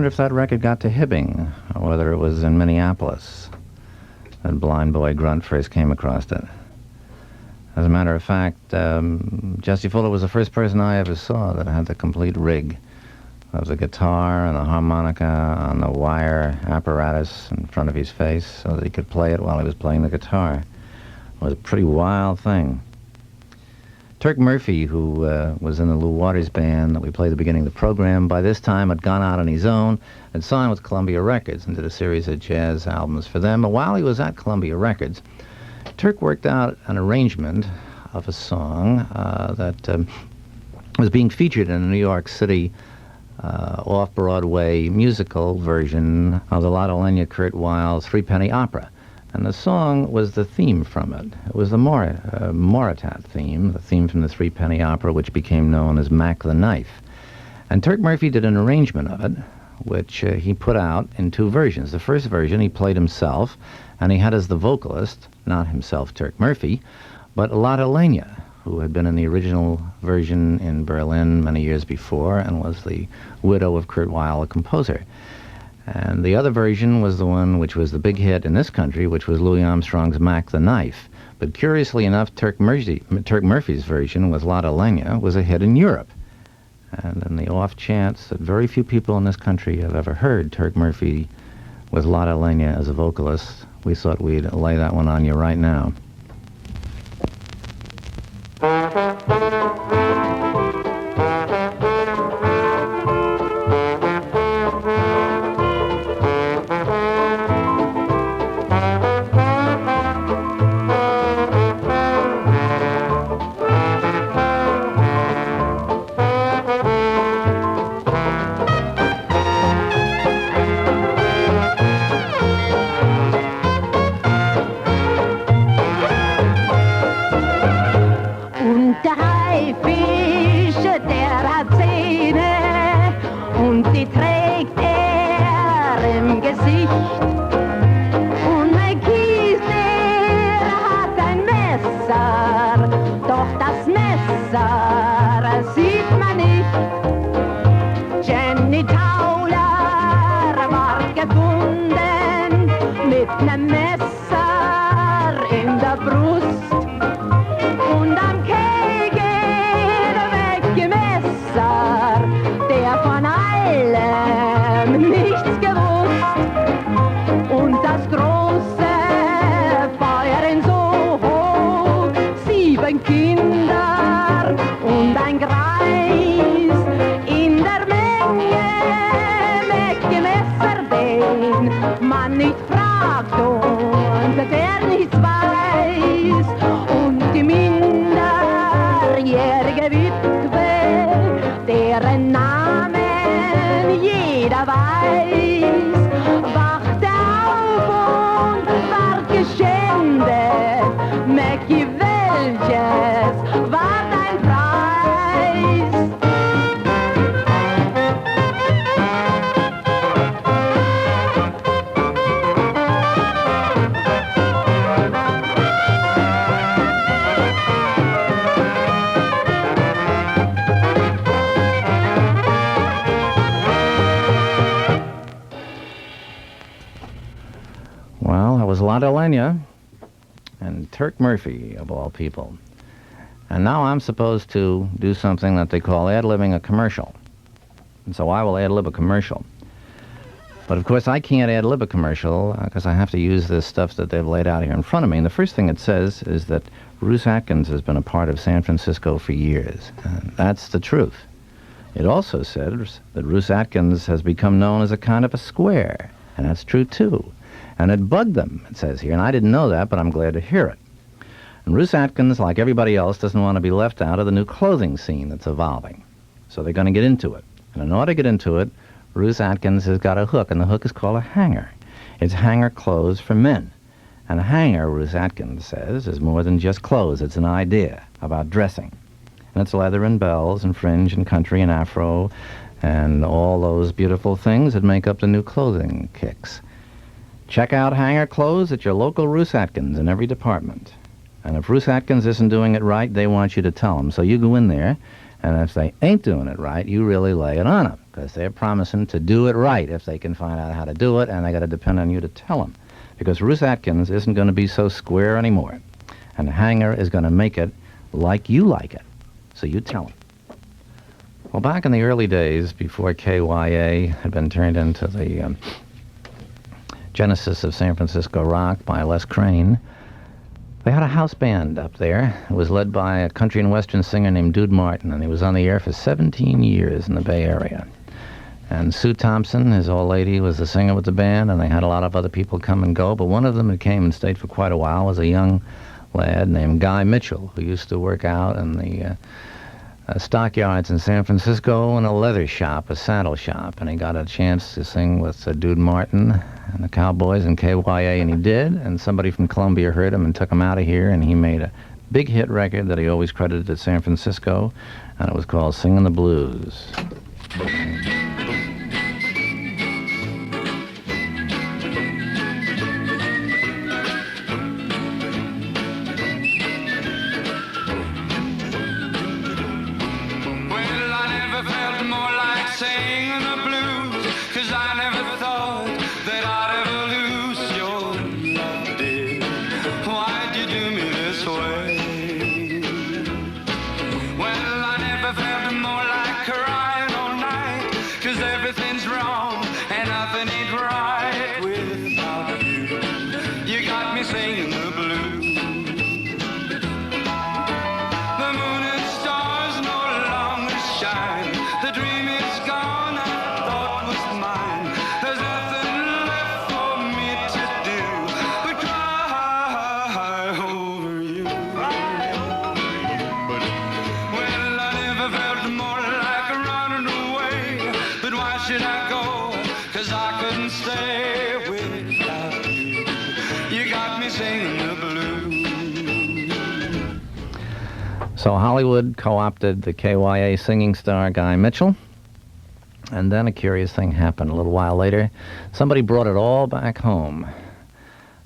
B: If that record got to Hibbing, or whether it was in Minneapolis that Blind Boy Grunt first came across it. As a matter of fact, Jesse Fuller was the first person I ever saw that had the complete rig. There was a guitar and a harmonica on the wire apparatus in front of his face so that he could play it while he was playing the guitar. It was a pretty wild thing. Turk Murphy, who was in the Lou Waters band that we played at the beginning of the program, by this time had gone out on his own, had signed with Columbia Records and did a series of jazz albums for them. And while he was at Columbia Records, Turk worked out an arrangement of a song that was being featured in a New York City off-Broadway musical version of the Lotte Lenya Kurt Weill Threepenny Opera. And the song was the theme from it. It was the Moritat theme, the theme from the Threepenny Opera, which became known as Mac the Knife. And Turk Murphy did an arrangement of it, which he put out in two versions. The first version he played himself, and he had as the vocalist, not himself Turk Murphy, but Lotte Lenya, who had been in the original version in Berlin many years before and was the widow of Kurt Weill, the composer. And the other version was the one which was the big hit in this country, which was Louis Armstrong's Mac the Knife. But curiously enough, Turk Murphy's version with Lotte Lenya was a hit in Europe. And in the off chance that very few people in this country have ever heard Turk Murphy with Lotte Lenya as a vocalist, we thought we'd lay that one on you right now.
R: in der Brust und am Kegel weggemesser, der von allem nichts gewusst und das große Feuer so hoch, 7 Kinder und ein Greis in der Menge weggemesser, den man nicht fragt und der nichts weiß und die minderjährige Witwe, deren Namen jeder weiß, wachte auf und war geschändet. Mäcki, welches war dein Preis?
B: Well, that was La Delenia and Turk Murphy, of all people. And now I'm supposed to do something that they call ad-libbing a commercial. And so I will ad-lib a commercial. But of course I can't ad-lib a commercial because I have to use this stuff that they've laid out here in front of me. And the first thing it says is that Ruth Atkins has been a part of San Francisco for years. And that's the truth. It also says that Ruth Atkins has become known as a kind of a square. And that's true too. And it bugged them, it says here, and I didn't know that, but I'm glad to hear it. And Ruth Atkins, like everybody else, doesn't want to be left out of the new clothing scene that's evolving. So they're going to get into it. And in order to get into it, Ruth Atkins has got a hook, and the hook is called a hanger. It's hanger clothes for men. And a hanger, Ruth Atkins says, is more than just clothes. It's an idea about dressing. And it's leather and bells and fringe and country and afro and all those beautiful things that make up the new clothing kicks. Check out hanger clothes at your local Ruth Atkins in every department. And if Ruth Atkins isn't doing it right, they want you to tell them. So you go in there, and if they ain't doing it right, you really lay it on them, because they're promising to do it right if they can find out how to do it, and they got to depend on you to tell them. Because Ruth Atkins isn't going to be so square anymore. And the hanger is going to make it like you like it. So you tell them. Well, back in the early days, before KYA had been turned into the genesis of San Francisco rock by Les Crane, they had a house band up there. It was led by a country and western singer named Dude Martin, and he was on the air for 17 years in the Bay Area. And Sue Thompson, his old lady, was the singer with the band, and they had a lot of other people come and go, but one of them that came and stayed for quite a while was a young lad named Guy Mitchell, who used to work out in the stockyards in San Francisco in a leather shop, a saddle shop, and he got a chance to sing with Dude Martin and the Cowboys and KYA, and he did, and somebody from Columbia heard him and took him out of here, and he made a big hit record that he always credited to San Francisco, and it was called Singin' the Blues. So Hollywood co-opted the KYA singing star Guy Mitchell, and then a curious thing happened. A little while later, somebody brought it all back home.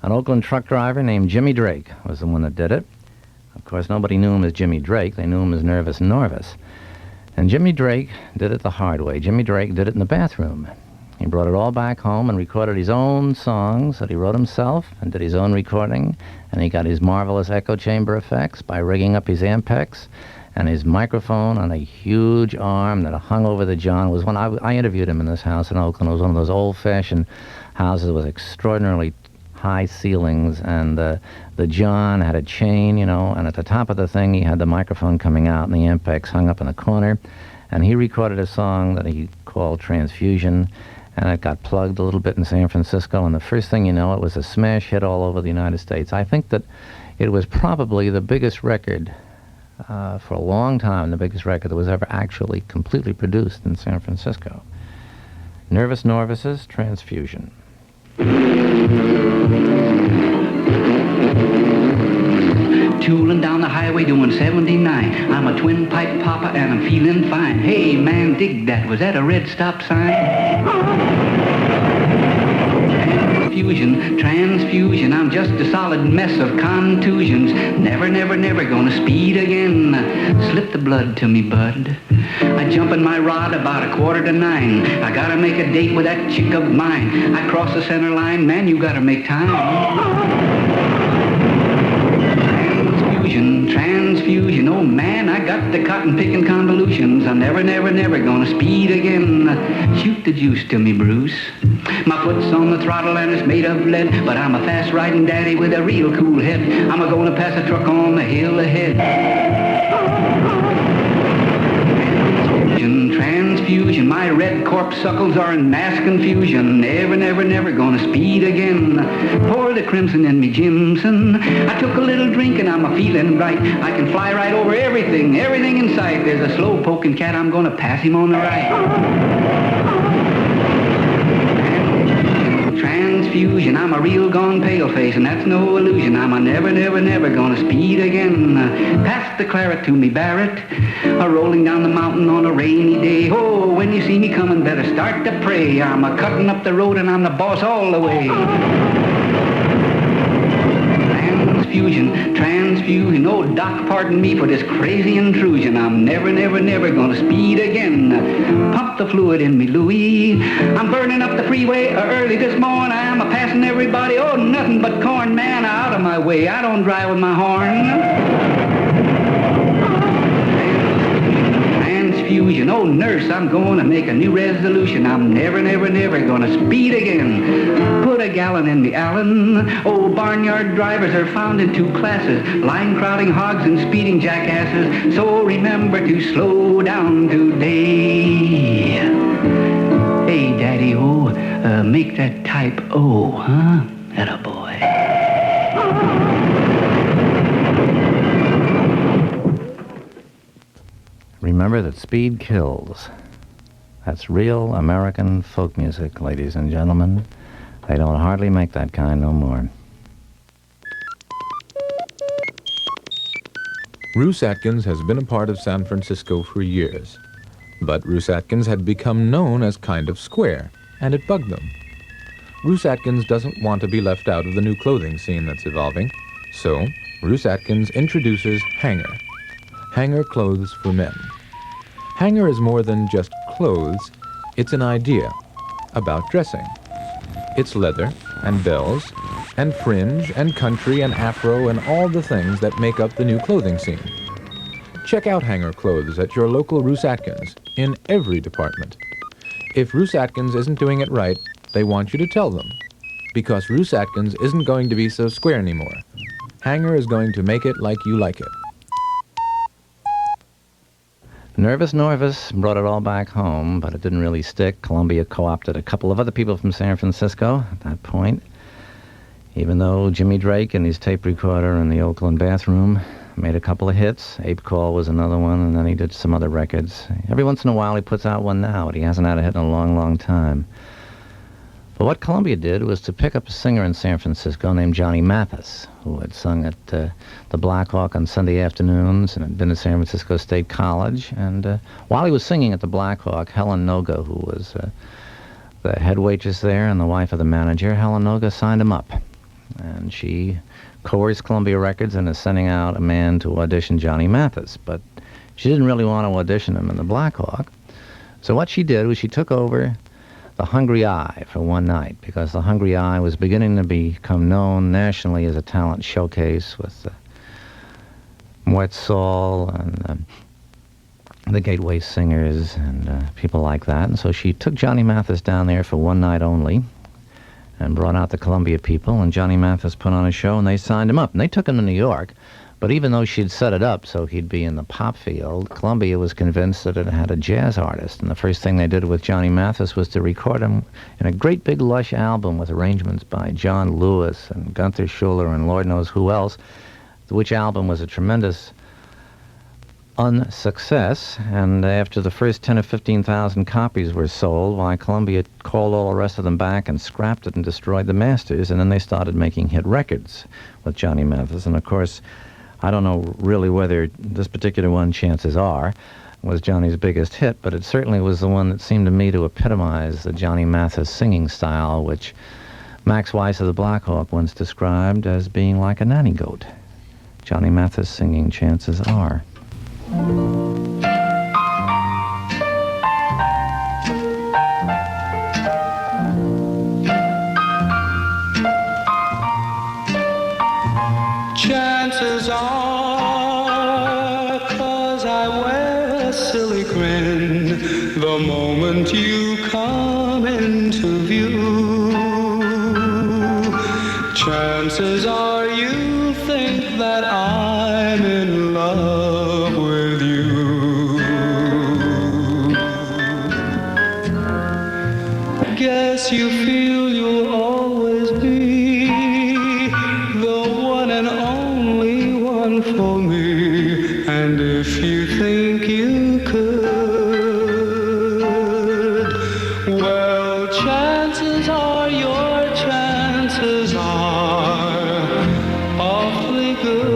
B: An Oakland truck driver named Jimmy Drake was the one that did it. Of course, nobody knew him as Jimmy Drake. They knew him as Nervous Norvis. And Jimmy Drake did it the hard way. Jimmy Drake did it in the bathroom. He brought it all back home and recorded his own songs that he wrote himself and did his own recording. And he got his marvelous echo chamber effects by rigging up his Ampex and his microphone on a huge arm that hung over the John. It was one I interviewed him in this house in Oakland. It was one of those old-fashioned houses with extraordinarily high ceilings, and the John had a chain, you know, and at the top of the thing he had the microphone coming out and the Ampex hung up in the corner. And he recorded a song that he called Transfusion, and it got plugged a little bit in San Francisco, and the first thing you know, it was a smash hit all over the United States. I think that it was probably the biggest record for a long time, the biggest record that was ever actually completely produced in San Francisco. Nervous Norvis's Transfusion.
T: Tooling down the highway doing 79. I'm a twin pipe papa and I'm feeling fine. Hey man, dig that. Was that a red stop sign? Transfusion, I'm just a solid mess of contusions. Never, never, never gonna speed again. Slip the blood to me, bud. I jump in my rod about 8:45. I gotta make a date with that chick of mine. I cross the center line, man, you gotta make time. Transfusion, oh man, I got the cotton-picking convolutions. I'm never, never, never gonna speed again. Shoot the juice to me, Bruce. My foot's on the throttle and it's made of lead, but I'm a fast-riding daddy with a real cool head. I'm a-gonna pass a truck on the hill ahead. Transfusion, my red corpuscles are in mass confusion. Never, never, never gonna speed again. Pour the crimson in me, Jimson. I took a little drink and I'm a-feeling bright. I can fly right over everything, everything in sight. There's a slow-poking cat, I'm gonna pass him on the right. Transfusion, I'm a real gone pale-face, and that's no illusion. I'm a never, never, never gonna speed again. Pass the claret to me, Barrett. Rolling down the mountain on a rainy day. Oh, when you see me coming, better start to pray. I'm a-cutting up the road and I'm the boss all the way. Transfusion, oh doc, pardon me for this crazy intrusion. I'm never, never, never gonna speed again. Pump the fluid in me, Louie. I'm burning up the freeway early this morning. I'm a-passing everybody, oh nothing but corn, man, out of my way. I don't drive with my horn. Transfusion, oh nurse, I'm gonna make a new resolution. I'm never, never, never gonna speed again. Put a gallon in me, Allen. Oh, barnyard drivers are found in two classes: line crowding hogs and speeding jackasses. So remember to slow down today. Hey, Daddy-O, make that type O, huh? Attaboy.
B: Remember that speed kills. That's real American folk music, ladies and gentlemen. They don't hardly make that kind no more.
J: Ruth Atkins has been a part of San Francisco for years. But Ruth Atkins had become known as kind of square, and it bugged them. Ruth Atkins doesn't want to be left out of the new clothing scene that's evolving, so Ruth Atkins introduces Hanger. Hanger clothes for men. Hanger is more than just clothes, it's an idea about dressing. It's leather and bells and fringe and country and afro and all the things that make up the new clothing scene. Check out Hanger clothes at your local Ruth Atkins in every department. If Ruth Atkins isn't doing it right, they want you to tell them, because Ruth Atkins isn't going to be so square anymore. Hanger is going to make it like you like it.
B: Nervous Norvis brought it all back home, but it didn't really stick. Columbia co-opted a couple of other people from San Francisco at that point, even though Jimmy Drake and his tape recorder in the Oakland bathroom made a couple of hits. Ape Call was another one, and then he did some other records. Every once in a while he puts out one now, but he hasn't had a hit in a long, long time. But what Columbia did was to pick up a singer in San Francisco named Johnny Mathis, who had sung at the Black Hawk on Sunday afternoons and had been to San Francisco State College. And while he was singing at the Black Hawk, Helen Noga, who was the head waitress there and the wife of the manager, Helen Noga signed him up. And she coerced Columbia Records and is sending out a man to audition Johnny Mathis. But she didn't really want to audition him in the Black Hawk. So what she did was she took over The Hungry Eye for one night, because The Hungry Eye was beginning to become known nationally as a talent showcase with Wet Soul and the Gateway Singers and people like that. And so she took Johnny Mathis down there for one night only and brought out the Columbia people, and Johnny Mathis put on a show, and they signed him up. And they took him to New York, but even though she'd set it up so he'd be in the pop field, Columbia was convinced that it had a jazz artist. And the first thing they did with Johnny Mathis was to record him in a great big lush album with arrangements by John Lewis and Gunther Schuller and Lord knows who else, which album was a tremendous unsuccess. And after the first 10 or 15,000 copies were sold, why, Columbia called all the rest of them back and scrapped it and destroyed the masters, and then they started making hit records with Johnny Mathis. And of course, I don't know really whether this particular one, Chances Are, was Johnny's biggest hit, but it certainly was the one that seemed to me to epitomize the Johnny Mathis singing style, which Max Weiss of the Black Hawk once described as being like a nanny goat. Johnny Mathis singing Chances Are.
A: Chances are, 'cause I wear a silly grin the moment you come into view. Chances are you think that I'm in love with you. Guess you feel you'll always be the one and only one for me. And if you think you could, well, chances are your chances are awfully good.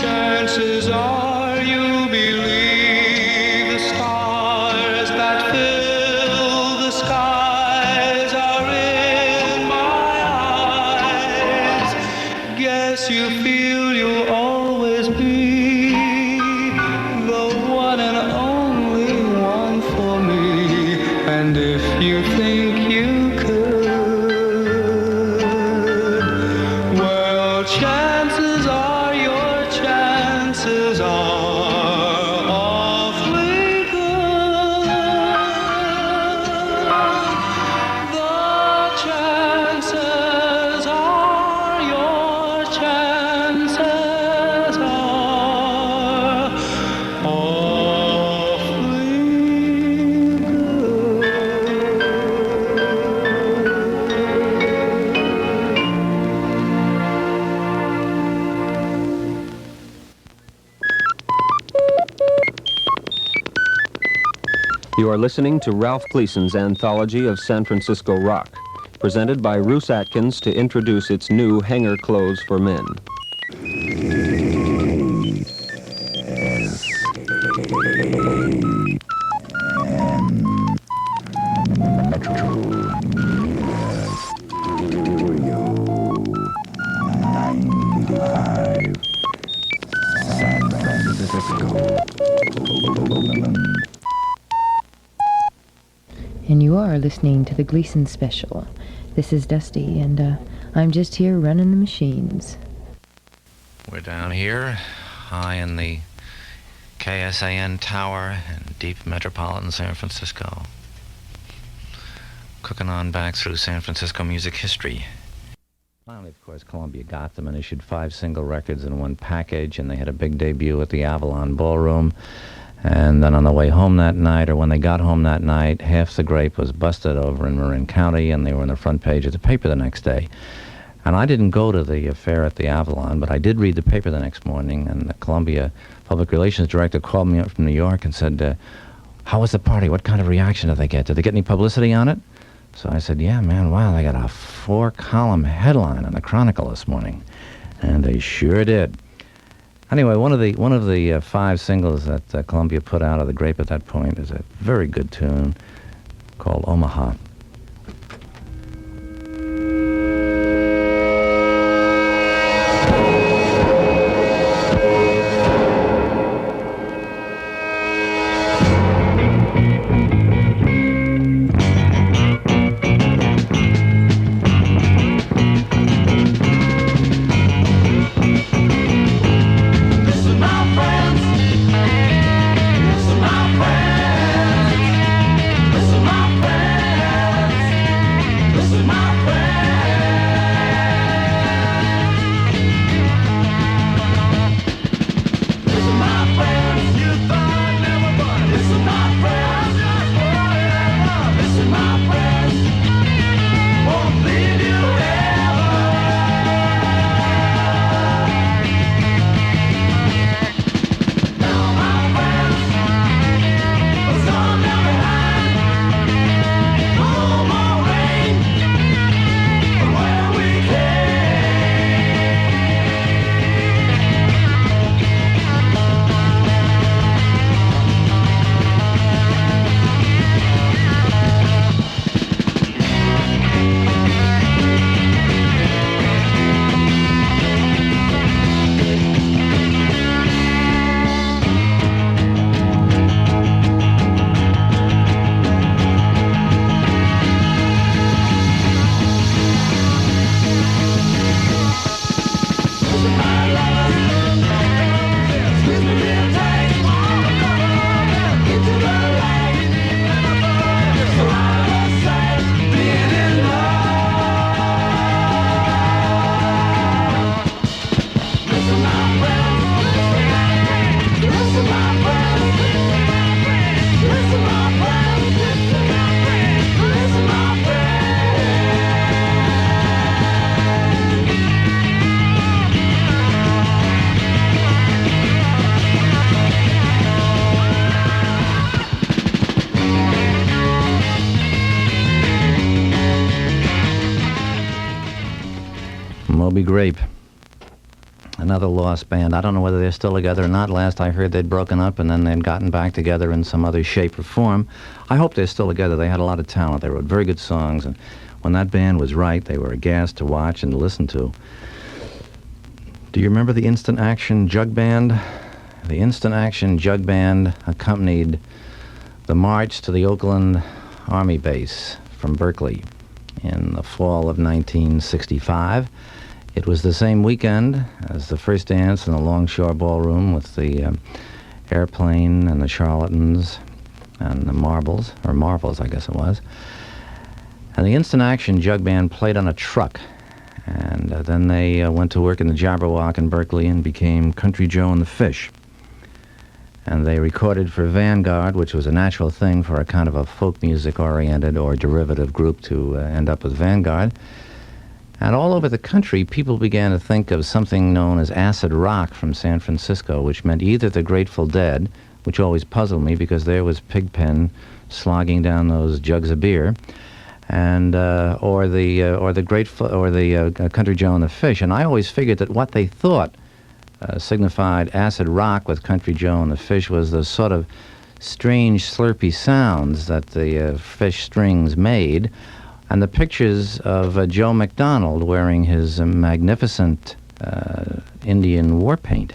A: Chances are you believe the stars that fill the skies are in my eyes. Guess you feel you'll always be the one and only one for me. And if you think you could, well, chances are your chances are awfully good. The chances are your chances are awfully
N: You are listening to Ralph Gleason's Anthology of San Francisco Rock, presented by Roos Atkins to introduce its new hanger clothes for men.
Q: San Francisco.
U: And you are listening to the Gleason Special. This is Dusty, and I'm just here running the machines.
B: We're down here, high in the KSAN tower in deep metropolitan San Francisco, cooking on back through San Francisco music history. Finally, of course, Columbia got them and issued 5 single records in one package, and they had a big debut at the Avalon Ballroom. And then on the way home that night, or when they got home that night, Half the Grape was busted over in Marin County, and they were on the front page of the paper the next day. And I didn't go to the affair at the Avalon, but I did read the paper the next morning, and the Columbia Public Relations Director called me up from New York and said, how was the party? What kind of reaction did they get? Did they get any publicity on it? So I said, yeah, man, wow, they got a 4-column headline on the Chronicle this morning. And they sure did. Anyway, one of the 5 singles that Columbia put out of the Grape at that point is a very good tune. called Omaha. Moby Grape, another lost band. I don't know whether they're still together or not. Last I heard, they'd broken up and then they'd gotten back together in some other shape or form. I hope they're still together. They had a lot of talent. They wrote very good songs, and when that band was right, they were a gas to watch and to listen to. Do you remember the Instant Action Jug Band? The Instant Action Jug Band accompanied the march to the Oakland Army Base from Berkeley in the fall of 1965. It was the same weekend as the first dance in the Longshore Ballroom with the Airplane and the Charlatans and the Marbles I guess it was. And the Instant Action Jug Band played on a truck, and then they went to work in the Jabberwock in Berkeley and became Country Joe and the Fish. And they recorded for Vanguard, which was a natural thing for a kind of a folk music-oriented or derivative group to end up with Vanguard. And all over the country, people began to think of something known as acid rock from San Francisco, which meant either the Grateful Dead, which always puzzled me because there was Pigpen slogging down those jugs of beer, and or the Country Joe and the Fish. And I always figured that what they thought signified acid rock with Country Joe and the Fish was the sort of strange slurpy sounds that the fish strings made. And the pictures of Joe McDonald wearing his magnificent Indian war paint.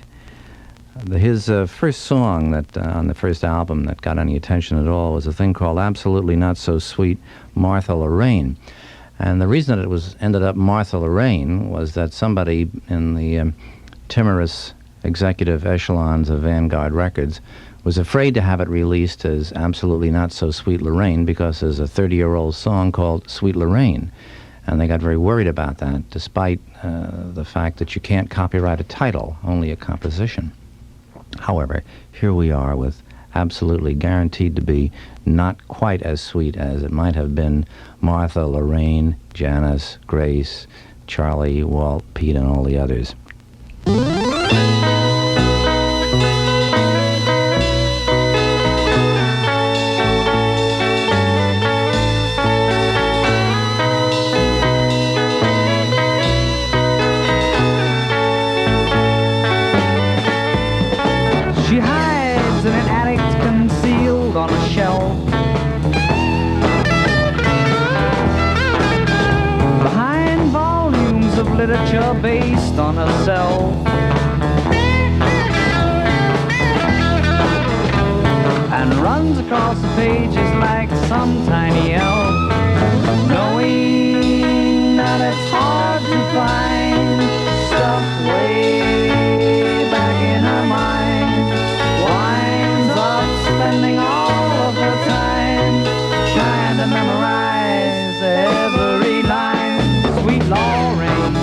B: His first song that on the first album that got any attention at all was a thing called Absolutely Not So Sweet, Martha Lorraine. And the reason that it ended up Martha Lorraine was that somebody in the timorous executive echelons of Vanguard Records was afraid to have it released as Absolutely Not So Sweet Lorraine because there's a 30-year-old song called Sweet Lorraine. And they got very worried about that, despite the fact that you can't copyright a title, only a composition. However, here we are with absolutely guaranteed to be not quite as sweet as it might have been Martha, Lorraine, Janice, Grace, Charlie, Walt, Pete, and all the others.
R: She hides in an attic concealed on a shelf. literature based on herself. And runs across the pages like some tiny elf, knowing that it's hard to find stuff way back in her mind. Winds up spending all of her time trying to memorize every line. Sweet Lorraine,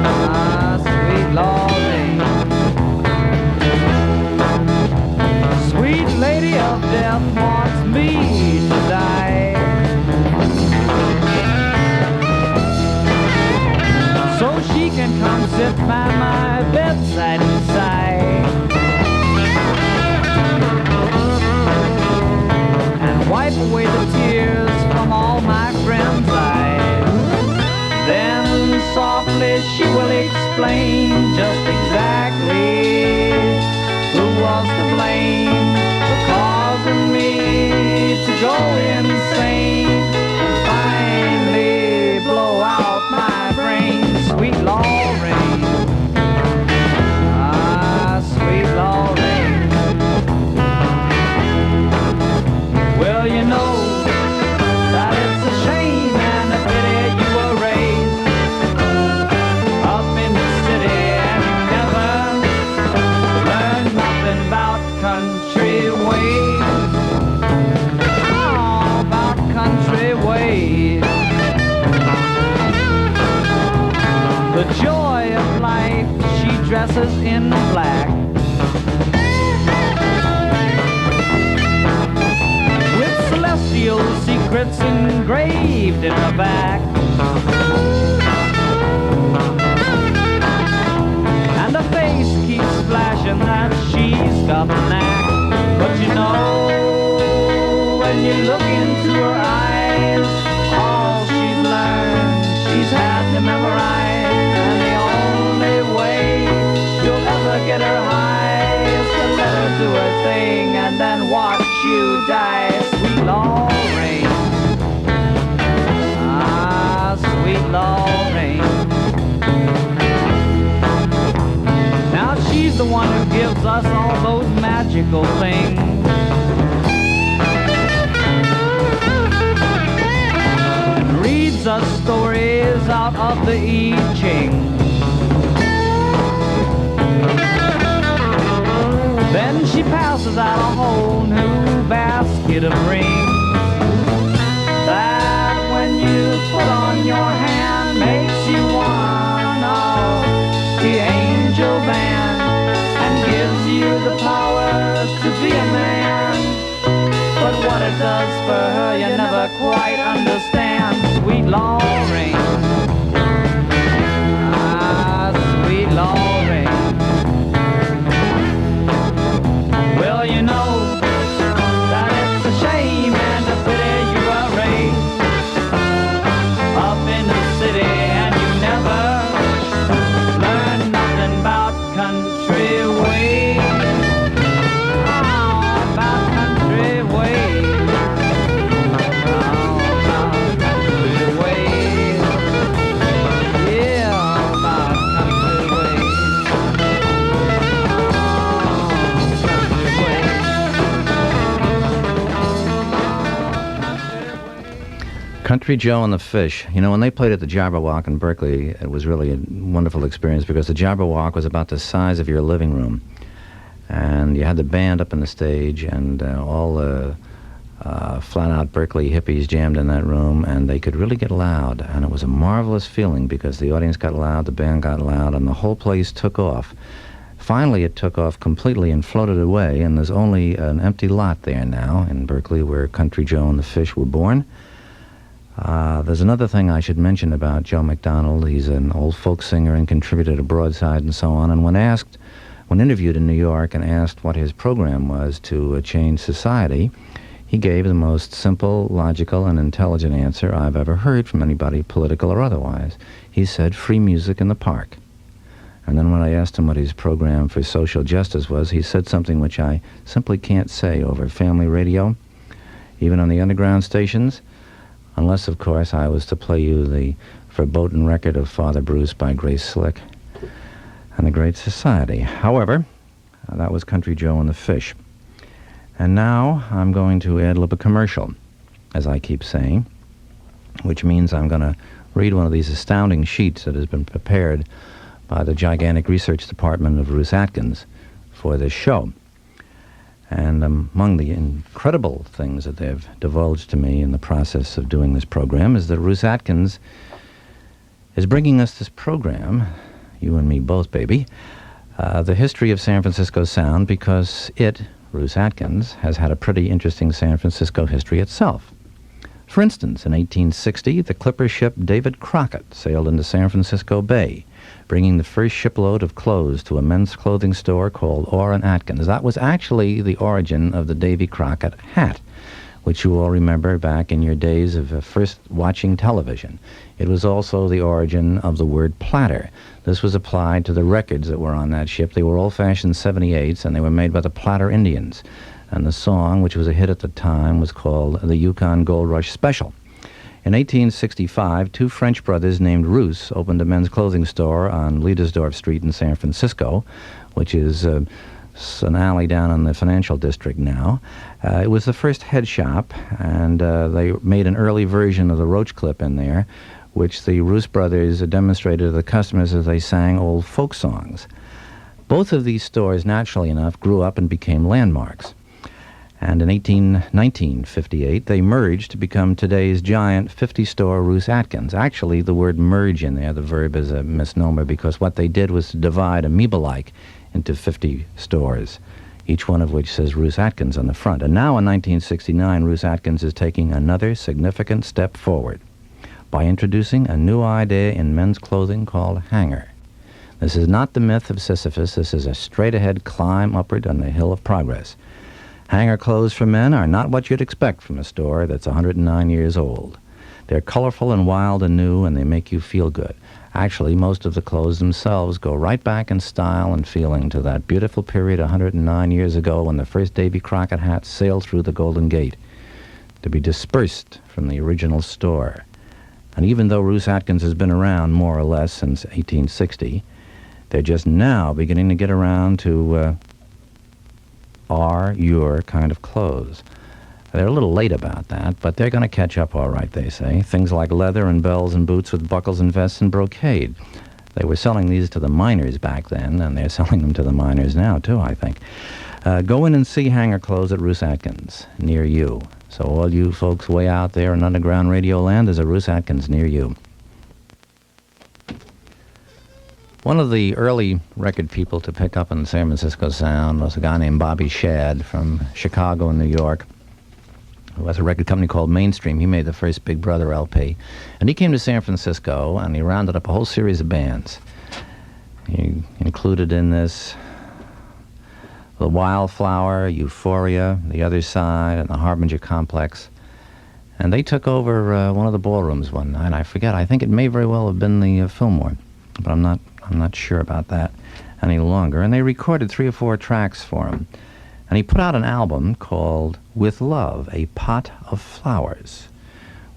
R: ah, sweet Lorraine, sweet lady of death wants me to die. So she can come sit by my bedside and sigh, and wipe away the tears from all my friends' eyes. Then softly she will explain just exactly who was to blame for causing me to go insane and finally blow out my brain. Sweet Lorraine, ah, sweet Lorraine. Well, you know that it's a shame and a pity you were raised up in the city and you never learned nothing about country ways. Oh, about country ways. The joy of life she dresses in black, with celestial secrets engraved in her back. And her face keeps flashing that she's got the knack. But you know, when you look into her eyes, all she's learned, she's had to memorize. And the only way you'll ever get her high is to let her do her thing and then watch you die. Sweet Lorraine, ah, sweet Lorraine. Now she's the one who gives us all those magical things, and reads us stories out of the I Ching. Then she passes out a whole new basket of rings that when you put on your hand makes you one of the angel band and gives you the power to be a man. But what it does for her you never quite understand. Sweet Lorraine, ah, sweet Lorraine. Well, you know that it's a shame and a pity you were raised up in the city and you never learned nothing about country ways. Oh, about country ways. Oh, about country ways. Yeah, about country ways.
B: Country Joe and the Fish. You know, when they played at the Jabberwock in Berkeley, it was really a wonderful experience because the Jabberwock was about the size of your living room. And you had the band up on the stage and all the flat-out Berkeley hippies jammed in that room, and they could really get loud. And it was a marvelous feeling because the audience got loud, the band got loud, and the whole place took off. Finally, it took off completely and floated away, and there's only an empty lot there now in Berkeley where Country Joe and the Fish were born. There's another thing I should mention about Joe McDonald. He's an old folk singer and contributed to Broadside and so on. And when interviewed in New York and asked what his program was to change society, he gave the most simple, logical, and intelligent answer I've ever heard from anybody, political or otherwise. He said, free music in the park. And then when I asked him what his program for social justice was, he said something which I simply can't say over family radio, even on the underground stations. Unless, of course, I was to play you the verboten record of Father Bruce by Grace Slick and the Great Society. However, that was Country Joe and the Fish. And now I'm going to ad-lib a commercial, as I keep saying, which means I'm going to read one of these astounding sheets that has been prepared by the gigantic research department of Ruth Atkins for this show. And among the incredible things that they've divulged to me in the process of doing this program is that Ruth Atkins is bringing us this program, you and me both, baby, the history of San Francisco sound, because it, Ruth Atkins, has had a pretty interesting San Francisco history itself. For instance, in 1860, the clipper ship David Crockett sailed into San Francisco Bay, bringing the first shipload of clothes to a men's clothing store called Orr & Atkins. That was actually the origin of the Davy Crockett hat, which you all remember back in your days of first watching television. It was also the origin of the word platter. This was applied to the records that were on that ship. They were old-fashioned 78s, and they were made by the Platter Indians. And the song, which was a hit at the time, was called the Yukon Gold Rush Special. In 1865, two French brothers named Roos opened a men's clothing store on Leidesdorff Street in San Francisco, which is an alley down in the financial district now. It was the first head shop, and they made an early version of the Roach Clip in there, which the Roos brothers demonstrated to the customers as they sang old folk songs. Both of these stores, naturally enough, grew up and became landmarks. And in 1958, they merged to become today's giant 50-store Ruth Atkins. Actually, the word merge in there, the verb, is a misnomer, because what they did was to divide amoeba-like into 50 stores, each one of which says Ruth Atkins on the front. And now in 1969, Ruth Atkins is taking another significant step forward by introducing a new idea in men's clothing called hanger. This is not the myth of Sisyphus. This is a straight-ahead climb upward on the hill of progress. Hanger clothes for men are not what you'd expect from a store that's 109 years old. They're colorful and wild and new, and they make you feel good. Actually, most of the clothes themselves go right back in style and feeling to that beautiful period 109 years ago when the first Davy Crockett hats sailed through the Golden Gate to be dispersed from the original store. And even though Ruth Atkins has been around more or less since 1860, they're just now beginning to get around to your kind of clothes. They're a little late about that, but they're going to catch up all right, they say. Things like leather and bells and boots with buckles and vests and brocade. They were selling these to the miners back then, and they're selling them to the miners now, too, I think. Go in and see hanger clothes at Ruth Atkins, near you. So all you folks way out there in underground radio land, there's a Ruth Atkins near you. One of the early record people to pick up on the San Francisco sound was a guy named Bobby Shad from Chicago and New York, who has a record company called Mainstream. He made the first Big Brother LP. And he came to San Francisco, and he rounded up a whole series of bands. He included in this the Wildflower, Euphoria, The Other Side, and the Harbinger Complex. And they took over one of the ballrooms one night. I forget. I think it may very well have been the Fillmore, but I'm not sure about that any longer. And they recorded 3 or 4 tracks for him. And he put out an album called With Love, A Pot of Flowers,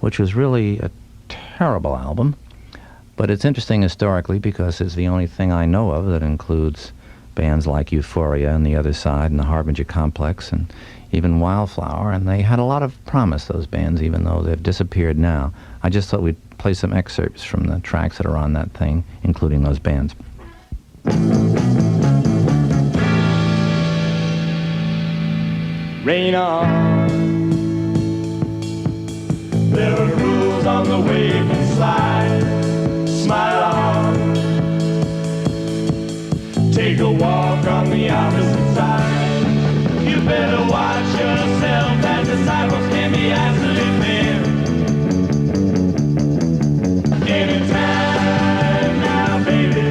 B: which was really a terrible album. But it's interesting historically because it's the only thing I know of that includes bands like Euphoria and The Other Side and the Harbinger Complex and even Wildflower. And they had a lot of promise, those bands, even though they've disappeared now. I just thought we'd play some excerpts from the tracks that are on that thing, including those bands.
A: Rain on. There are rules on the way you can slide. Smile on. Take a walk on the opposite side. You better watch yourself as the sidewalks can be absolutely thin. Anytime now, baby,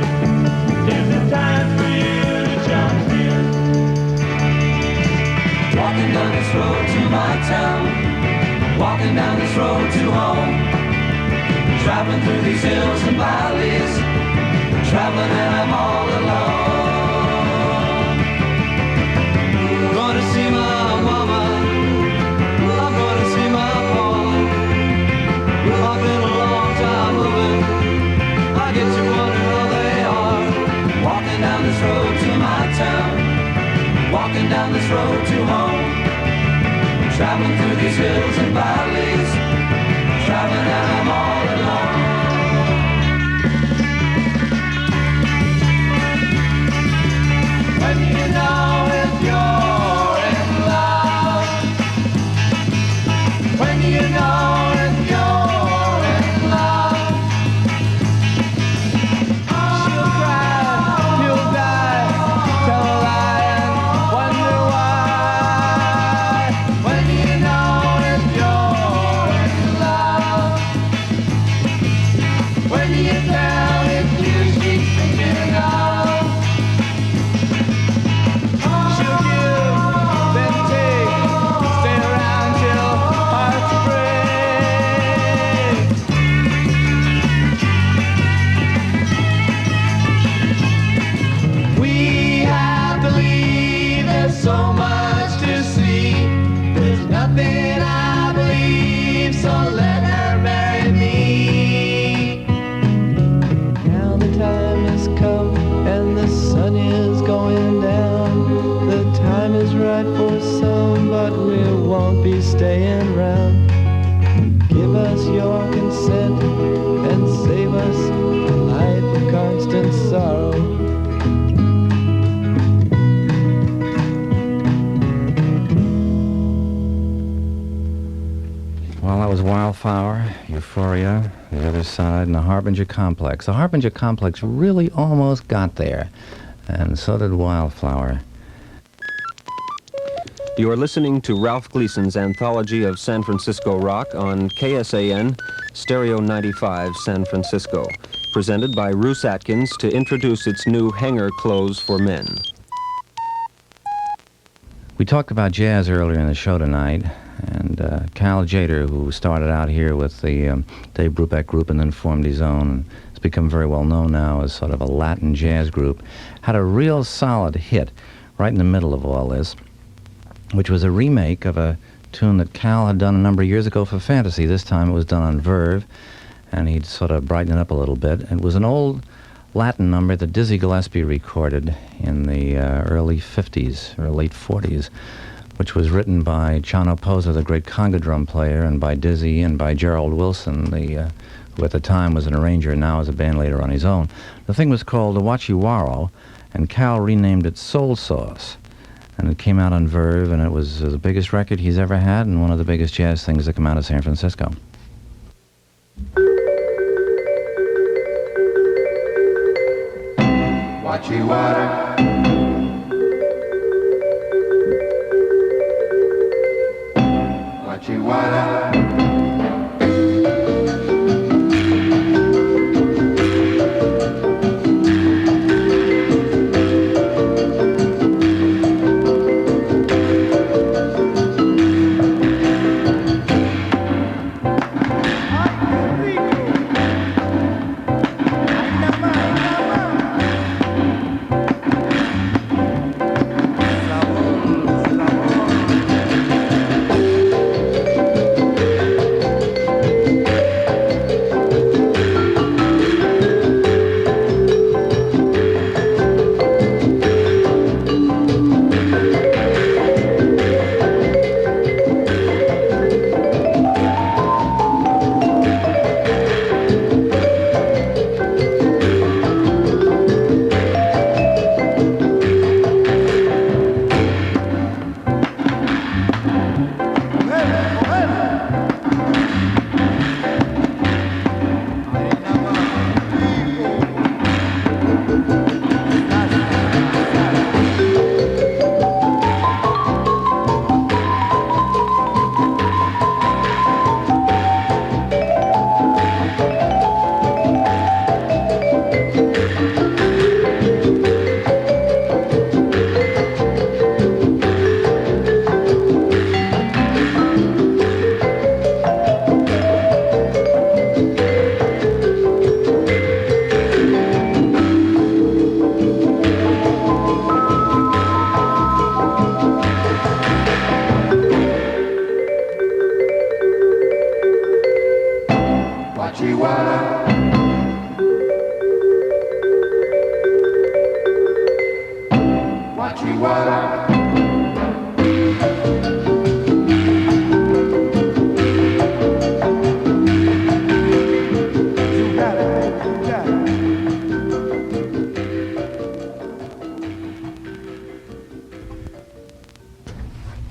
A: is the time for you to jump in. Walking down this road to my town, walking down this road to home, traveling through these hills and valleys, traveling and I'm all alone. Gonna see my mama, I'm gonna see my pa. I've been a long time moving, this road to home. Traveling through these hills and valleys, traveling and I'm all alone. When you know if you're in love, when you know if you're in love, she'll cry, you'll die, tell a lie and wonder why. When you know if you're in love, when you tell if you keep thinking of, she'll give, then take, stay around till hearts break. We have to leave, there's so much to see. There's nothing I believe, so let her marry me. Now the time has come and the sun is going down. The time is right for some, but we won't be staying round. Give us your consent and save us a life of constant sorrow.
B: Well, that was Wildflower, Euphoria, The Other Side, and the Harbinger Complex. The Harbinger Complex really almost got there, and so did Wildflower.
N: You are listening to Ralph Gleason's Anthology of San Francisco Rock on KSAN, Stereo 95, San Francisco, presented by Roos Atkins to introduce its new hanger clothes for men.
B: We talked about jazz earlier in the show tonight, and Cal Jader, who started out here with the Dave Brubeck group and then formed his own, and has become very well known now as sort of a Latin jazz group, had a real solid hit right in the middle of all this, which was a remake of a tune that Cal had done a number of years ago for Fantasy. This time it was done on Verve, and he'd sort of brightened it up a little bit. It was an old Latin number that Dizzy Gillespie recorded in the early 50s or late 40s, which was written by Chano Poza, the great conga drum player, and by Dizzy and by Gerald Wilson, who at the time was an arranger and now is a band leader on his own. The thing was called the Wachiwaro, and Cal renamed it Soul Sauce. And it came out on Verve, and it was the biggest record he's ever had and one of the biggest jazz things that come out of San Francisco.
A: Wachiwara. Wachiwara.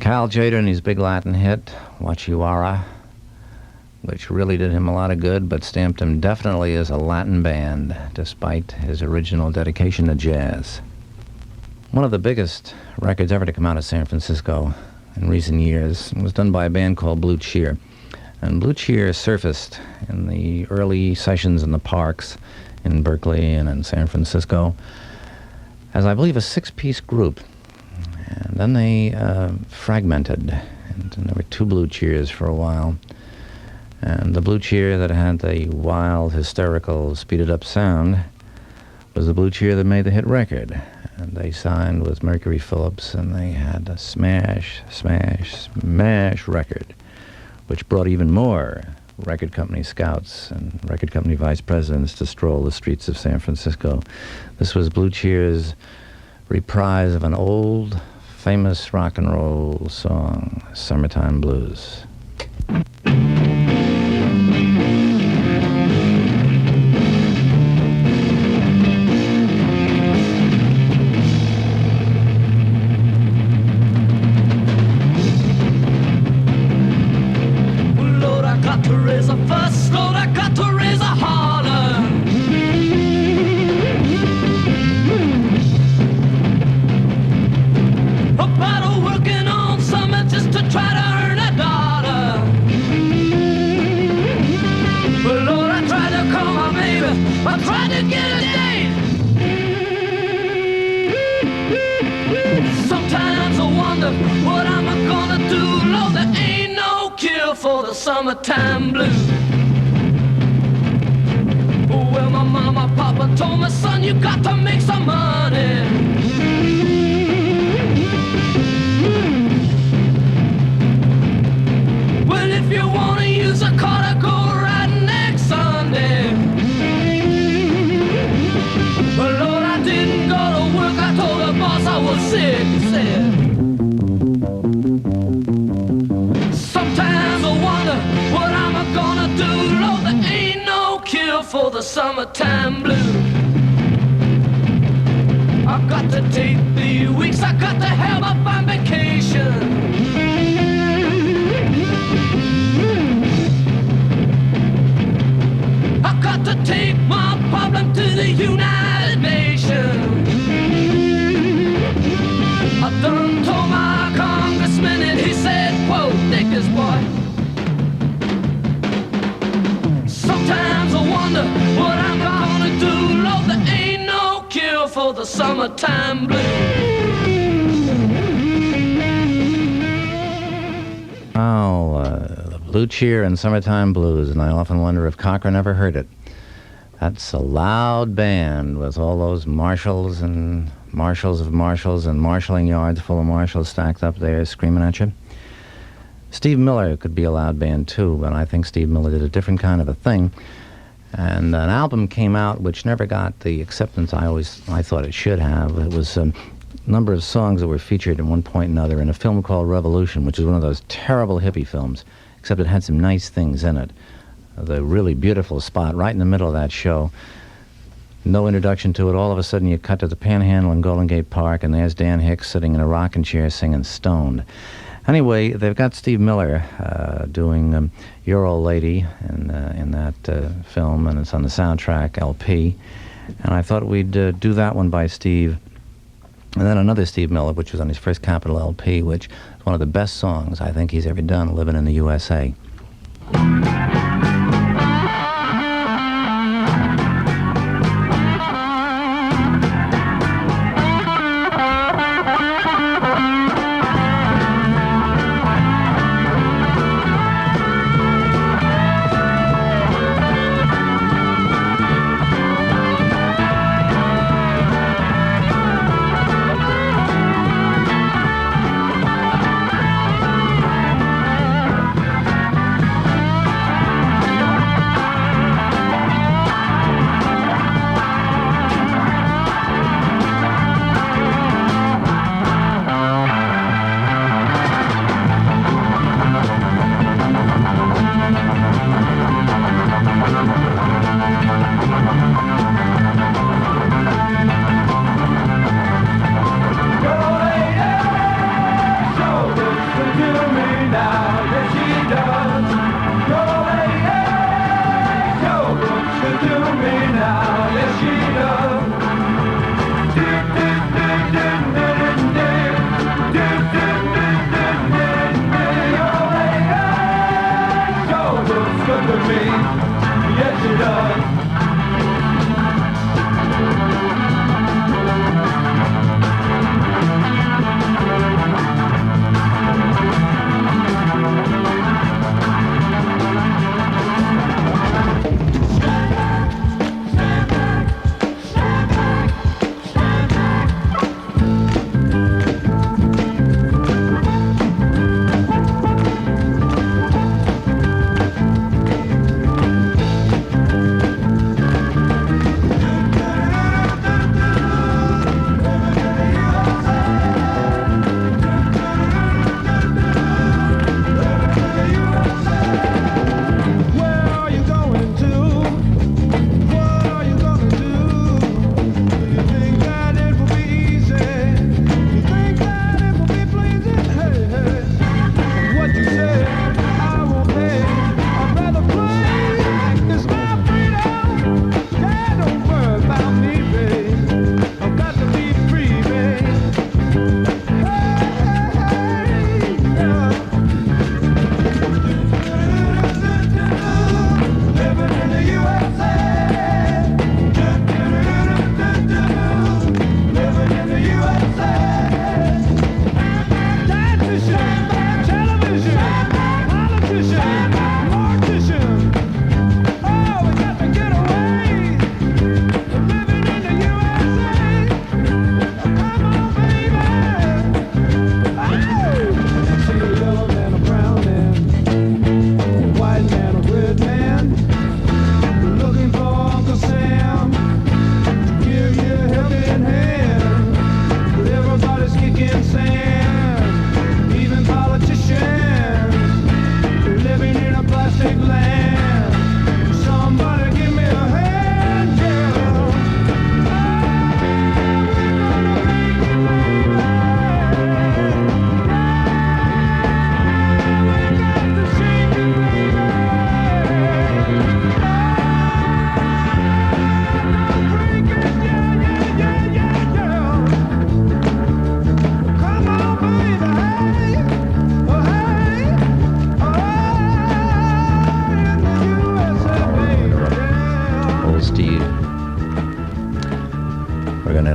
B: Cal Tjader and his big Latin hit, Wachiwara, which really did him a lot of good, but stamped him definitely as a Latin band, despite his original dedication to jazz. One of the biggest records ever to come out of San Francisco in recent years was done by a band called Blue Cheer. And Blue Cheer surfaced in the early sessions in the parks in Berkeley and in San Francisco as, I believe, a six-piece group. And then they fragmented, and there were two Blue Cheers for a while. And the Blue Cheer that had the wild, hysterical, speeded-up sound was the Blue Cheer that made the hit record. And they signed with Mercury Phillips, and they had a smash, smash, smash record, which brought even more record company scouts and record company vice presidents to stroll the streets of San Francisco. This was Blue Cheer's reprise of an old, famous rock and roll song, Summertime Blues.
O: Summertime blues. Well, my mama, papa told me, son, you got to make some money. Well, if you want to use a car to go riding next Sunday. Well, Lord, I didn't go to work. I told the boss I was sick. He said, sometimes I wonder what I'm gonna do. Lord, there ain't no cure for the summertime blues. I've got to take the weeks, I got to have a fine vacation. I've got to take my problem to the United Nations. I done told my congressman and he said, quote, take this boy. Sometimes I wonder what I'm gonna do. Lord, there ain't no cure for the summertime blues.
B: Oh, the Blue Cheer and Summertime Blues, and I often wonder if Cochran ever heard it. That's a loud band with all those marshals and marshals of marshals and marshalling yards full of marshals stacked up there screaming at you. Steve Miller could be a loud band too, but I think Steve Miller did a different kind of a thing. And an album came out which never got the acceptance I thought it should have. It was a number of songs that were featured at one point or another in a film called Revolution, which is one of those terrible hippie films, except it had some nice things in it. The really beautiful spot right in the middle of that show. No introduction to it. All of a sudden you cut to the Panhandle in Golden Gate Park, and there's Dan Hicks sitting in a rocking chair singing Stoned. Anyway, they've got Steve Miller doing Your Old Lady in that film, and it's on the soundtrack LP. And I thought we'd do that one by Steve. And then another Steve Miller, which was on his first Capitol LP, which is one of the best songs I think he's ever done, Living in the USA.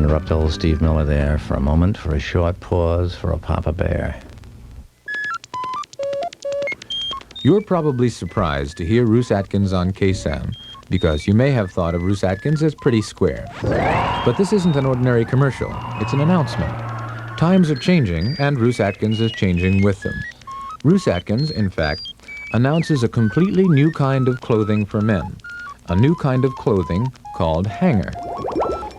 B: interrupt old Steve Miller there for a moment, for a short pause, for a Papa Bear.
J: You're probably surprised to hear Ruth Atkins on KSAN, because you may have thought of Ruth Atkins as pretty square. But this isn't an ordinary commercial. It's an announcement. Times are changing, and Ruth Atkins is changing with them. Ruth Atkins, in fact, announces a completely new kind of clothing for men. A new kind of clothing called hanger.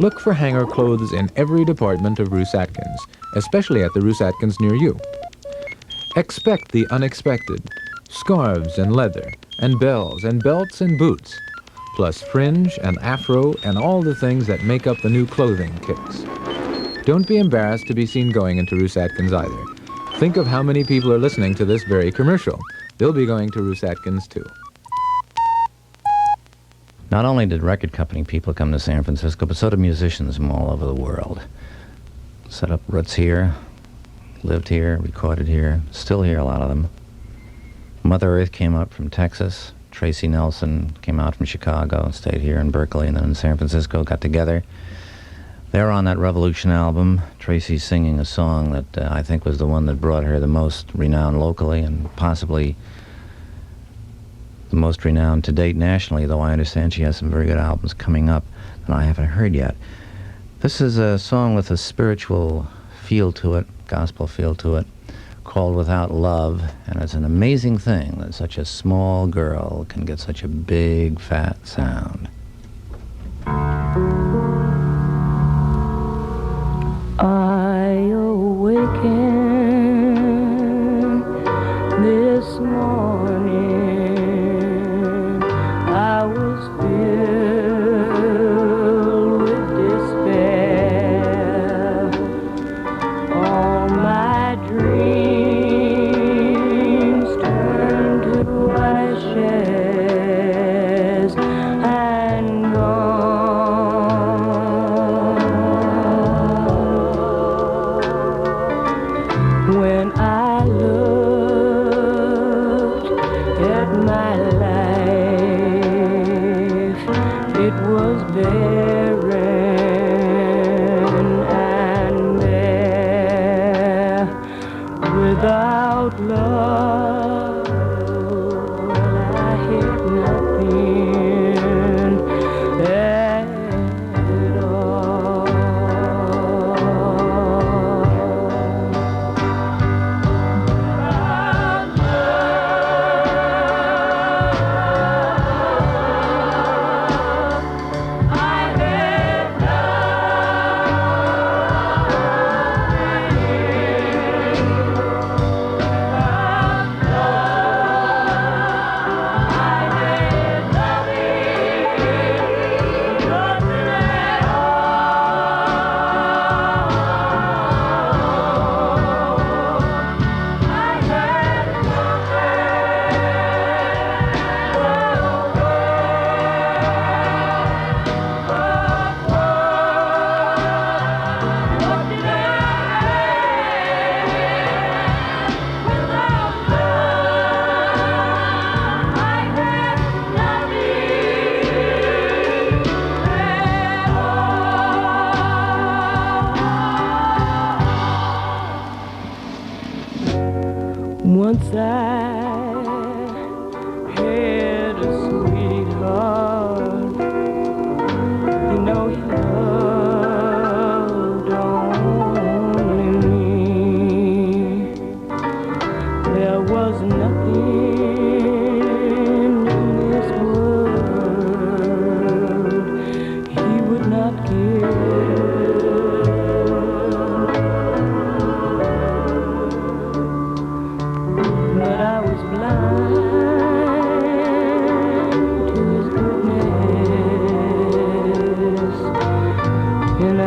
J: Look for hanger clothes in every department of Ruth Atkins, especially at the Ruth Atkins near you. Expect the unexpected. Scarves and leather, and bells and belts and boots, plus fringe and afro and all the things that make up the new clothing kicks. Don't be embarrassed to be seen going into Ruth Atkins either. Think of how many people are listening to this very commercial. They'll be going to Ruth Atkins too.
B: Not only did record company people come to San Francisco, but so did musicians from all over the world. Set up roots here, lived here, recorded here, still here, a lot of them. Mother Earth came up from Texas. Tracy Nelson came out from Chicago and stayed here in Berkeley and then in San Francisco, got together. They're on that Revolution album. Tracy's singing a song that I think was the one that brought her the most renown locally and possibly the most renowned to date nationally, though I understand she has some very good albums coming up that I haven't heard yet. This is a song with a spiritual feel to it, gospel feel to it, called Without Love, and it's an amazing thing that such a small girl can get such a big, fat sound.
R: I awaken this morning, I was filled with despair. All my dreams turned to ashes and gone. When I looked at my life, it was barren and bare. Without love, I had nothing at all. Once I had a sweetheart, you know he loved only me. There was nothing in this world he would not give. But I was blind to his goodness, and I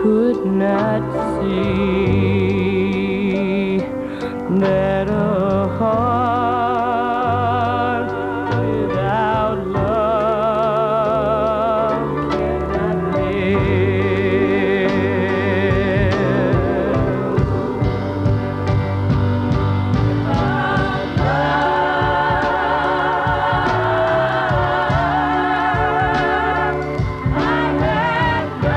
R: could not see that a heart without love cannot live. I had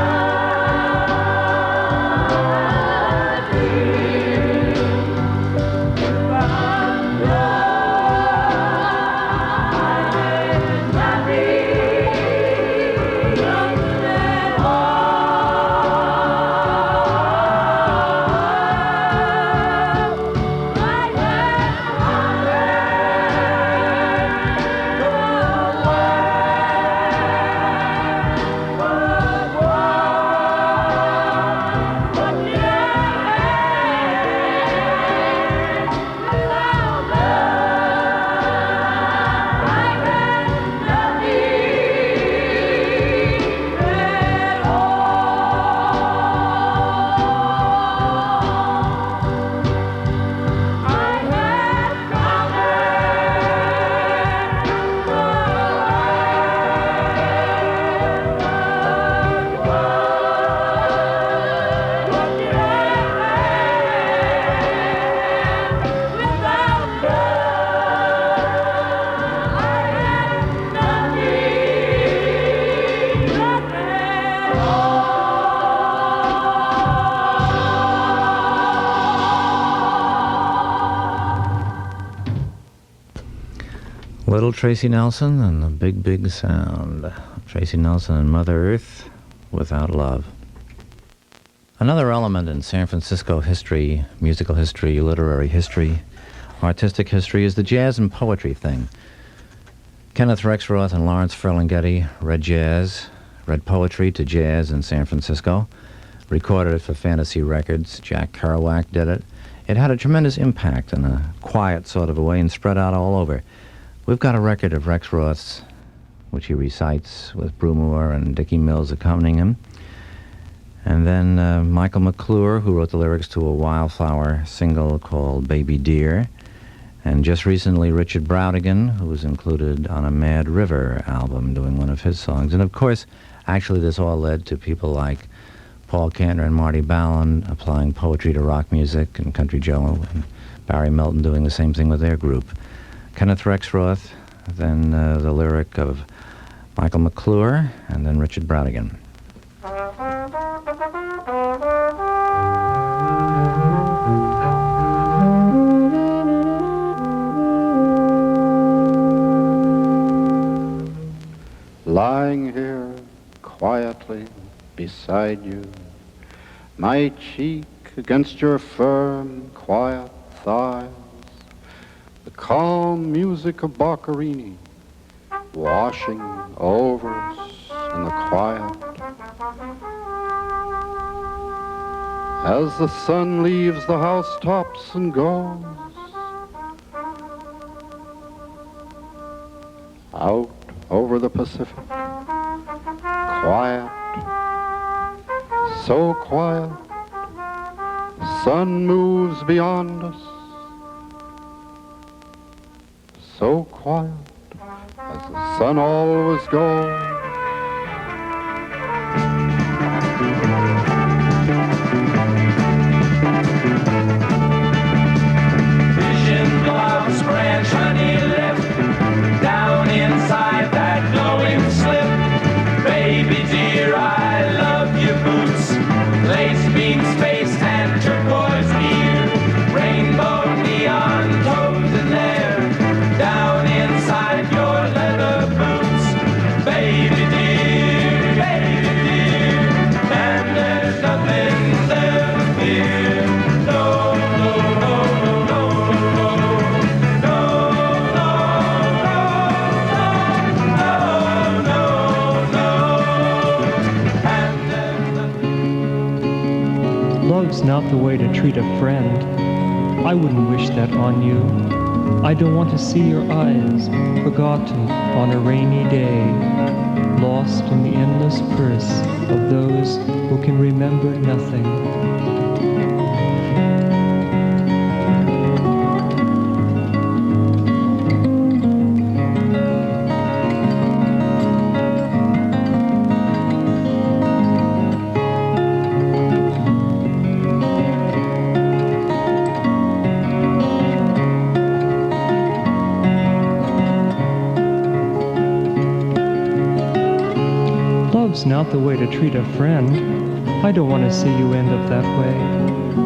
B: Little Tracy Nelson and the Big, Big Sound. Tracy Nelson and Mother Earth, Without Love. Another element in San Francisco history, musical history, literary history, artistic history, is the jazz and poetry thing. Kenneth Rexroth and Lawrence Ferlinghetti read jazz, read poetry to jazz in San Francisco, recorded it for Fantasy Records. Jack Kerouac did it. It had a tremendous impact in a quiet sort of a way and spread out all over. We've got a record of Rexroth's, which he recites with Brumore and Dickie Mills accompanying him. And then Michael McClure, who wrote the lyrics to a Wildflower single called Baby Dear. And just recently, Richard Browdigan, who was included on a Mad River album, doing one of his songs. And of course, actually this all led to people like Paul Kantner and Marty Ballin applying poetry to rock music, and Country Joe and Barry Melton doing the same thing with their group. Kenneth Rexroth, then the lyric of Michael McClure, and then Richard Browdigan.
C: Lying here quietly beside you, my cheek against your firm, quiet thighs, the calm music of Boccherini washing over us in the quiet. As the sun leaves the housetops and goes out over the Pacific, quiet, so quiet, the sun moves beyond us, so quiet as the sun always goes.
O: Vision blouse branch, honey lip, down inside that glowing slip. Baby dear, I love your boots, lace beam space and turquoise gear, rainbow neon toes in there, down inside your leather boots. Baby dear, and there's nothing there to fear. No, no, no, no, no,
V: Love's not the way to treat a friend. I wouldn't wish that on you. I don't want to see your eyes, forgotten on a rainy day, lost in the endless purse of those who can remember nothing. Love's not the way to treat a friend. I don't want to see you end up that way,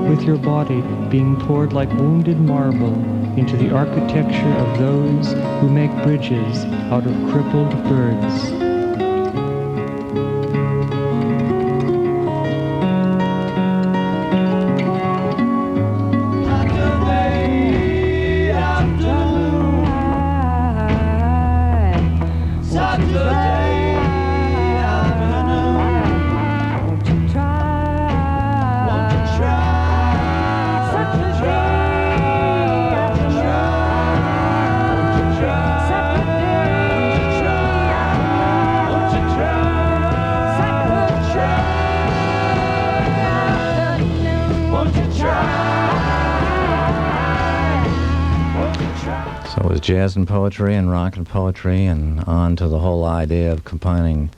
V: with your body being poured like wounded marble into the architecture of those who make bridges out of crippled birds.
B: So it was jazz and poetry and rock and poetry, and on to the whole idea of combining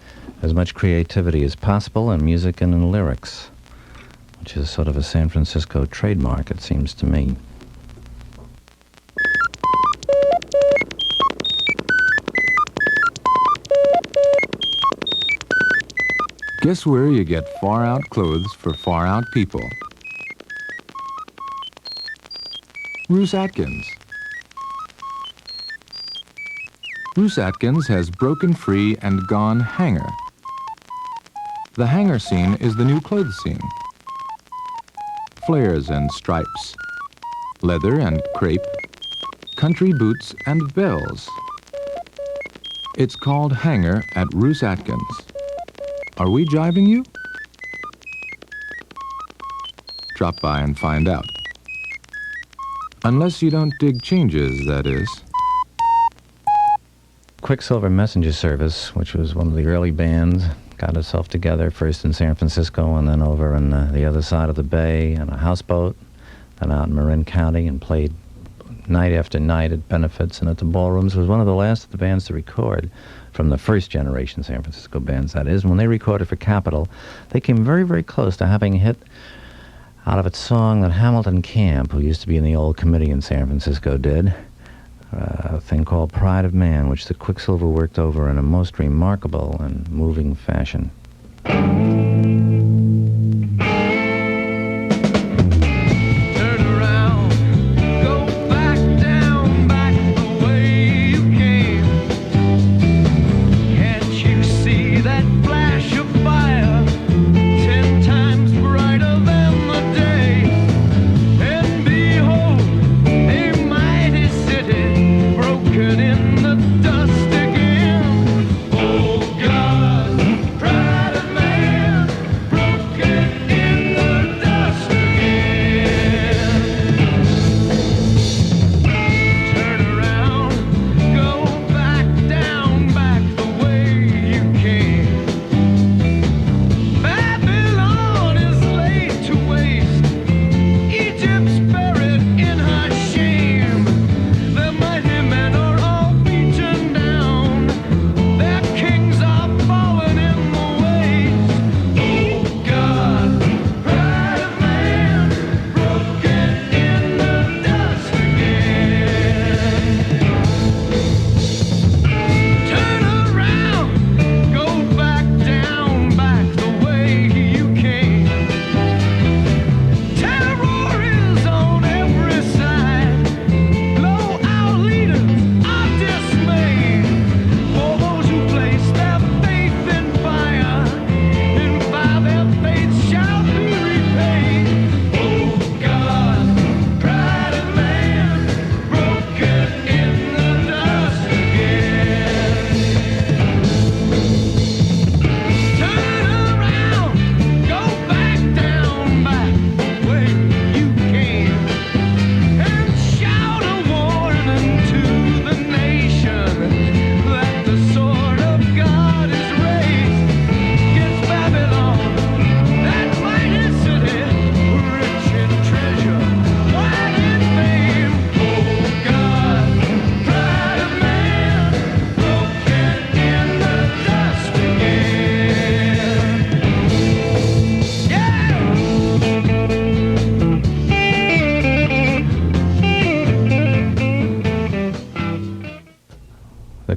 B: as much creativity as possible in music and in lyrics, which is sort of a San Francisco trademark, it seems to me.
J: Guess where you get far-out clothes for far-out people? Roos Atkins. Bruce Atkins has broken free and gone hanger. The hanger scene is the new clothes scene. Flares and stripes, leather and crepe, country boots and bells. It's called hanger at Bruce Atkins. Are we jiving you? Drop by and find out. Unless you don't dig changes, that is.
B: Quicksilver Messenger Service, which was one of the early bands, got itself together first in San Francisco and then over on the other side of the bay on a houseboat, and out in Marin County, and played night after night at benefits and at the ballrooms. It was one of the last of the bands to record from the first generation San Francisco bands, that is. When they recorded for Capitol, they came very, very close to having a hit out of its song that Hamilton Camp, who used to be in the old committee in San Francisco, did. A thing called Pride of Man, which the Quicksilver worked over in a most remarkable and moving fashion.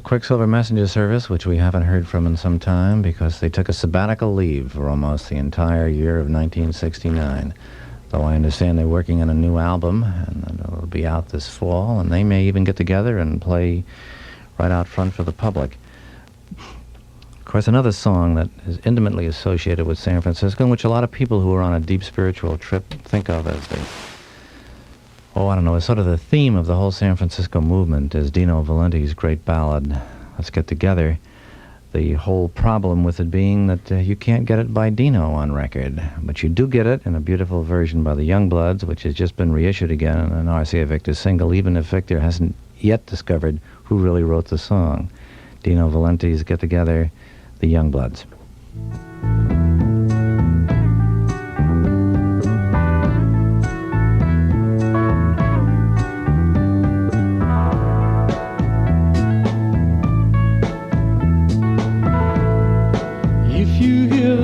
B: Quicksilver Messenger Service, which we haven't heard from in some time because they took a sabbatical leave for almost the entire year of 1969. Though I understand they're working on a new album, and it'll be out this fall, and they may even get together and play right out front for the public. Of course, another song that is intimately associated with San Francisco, and which a lot of people who are on a deep spiritual trip think of as the, it's sort of the theme of the whole San Francisco movement, is Dino Valenti's great ballad, Let's Get Together. The whole problem with it being that you can't get it by Dino on record, but you do get it in a beautiful version by the Youngbloods, which has just been reissued again in an RCA Victor single, even if Victor hasn't yet discovered who really wrote the song. Dino Valenti's Get Together, the Youngbloods.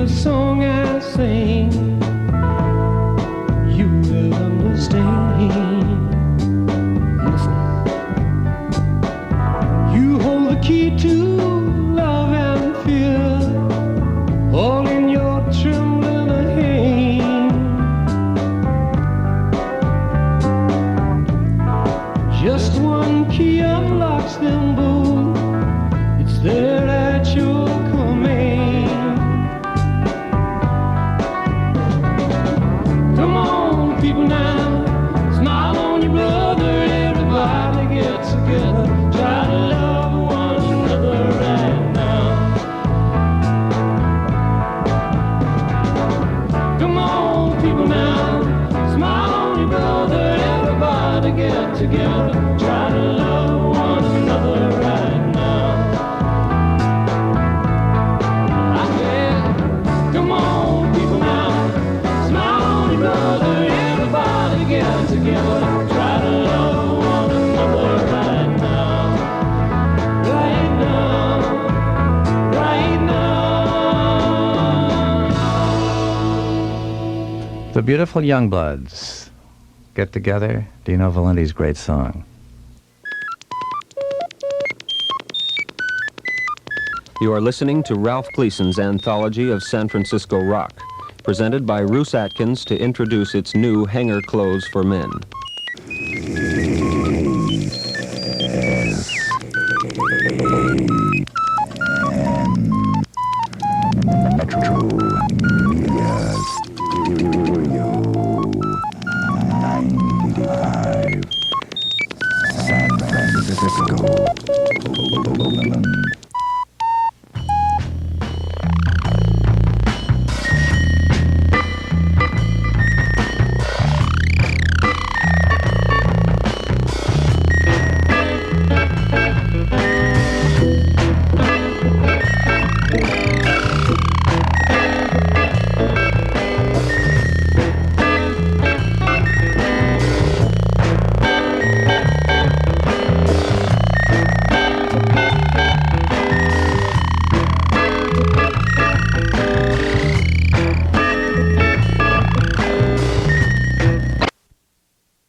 R: Song I sing, you will understand. Listen. You hold the key to love and fear.
B: The Beautiful Youngbloods get together. Dino Valenti's great song.
N: You are listening to Ralph Gleason's Anthology of San Francisco Rock, presented by Roos Atkins to introduce its new hanger clothes for men.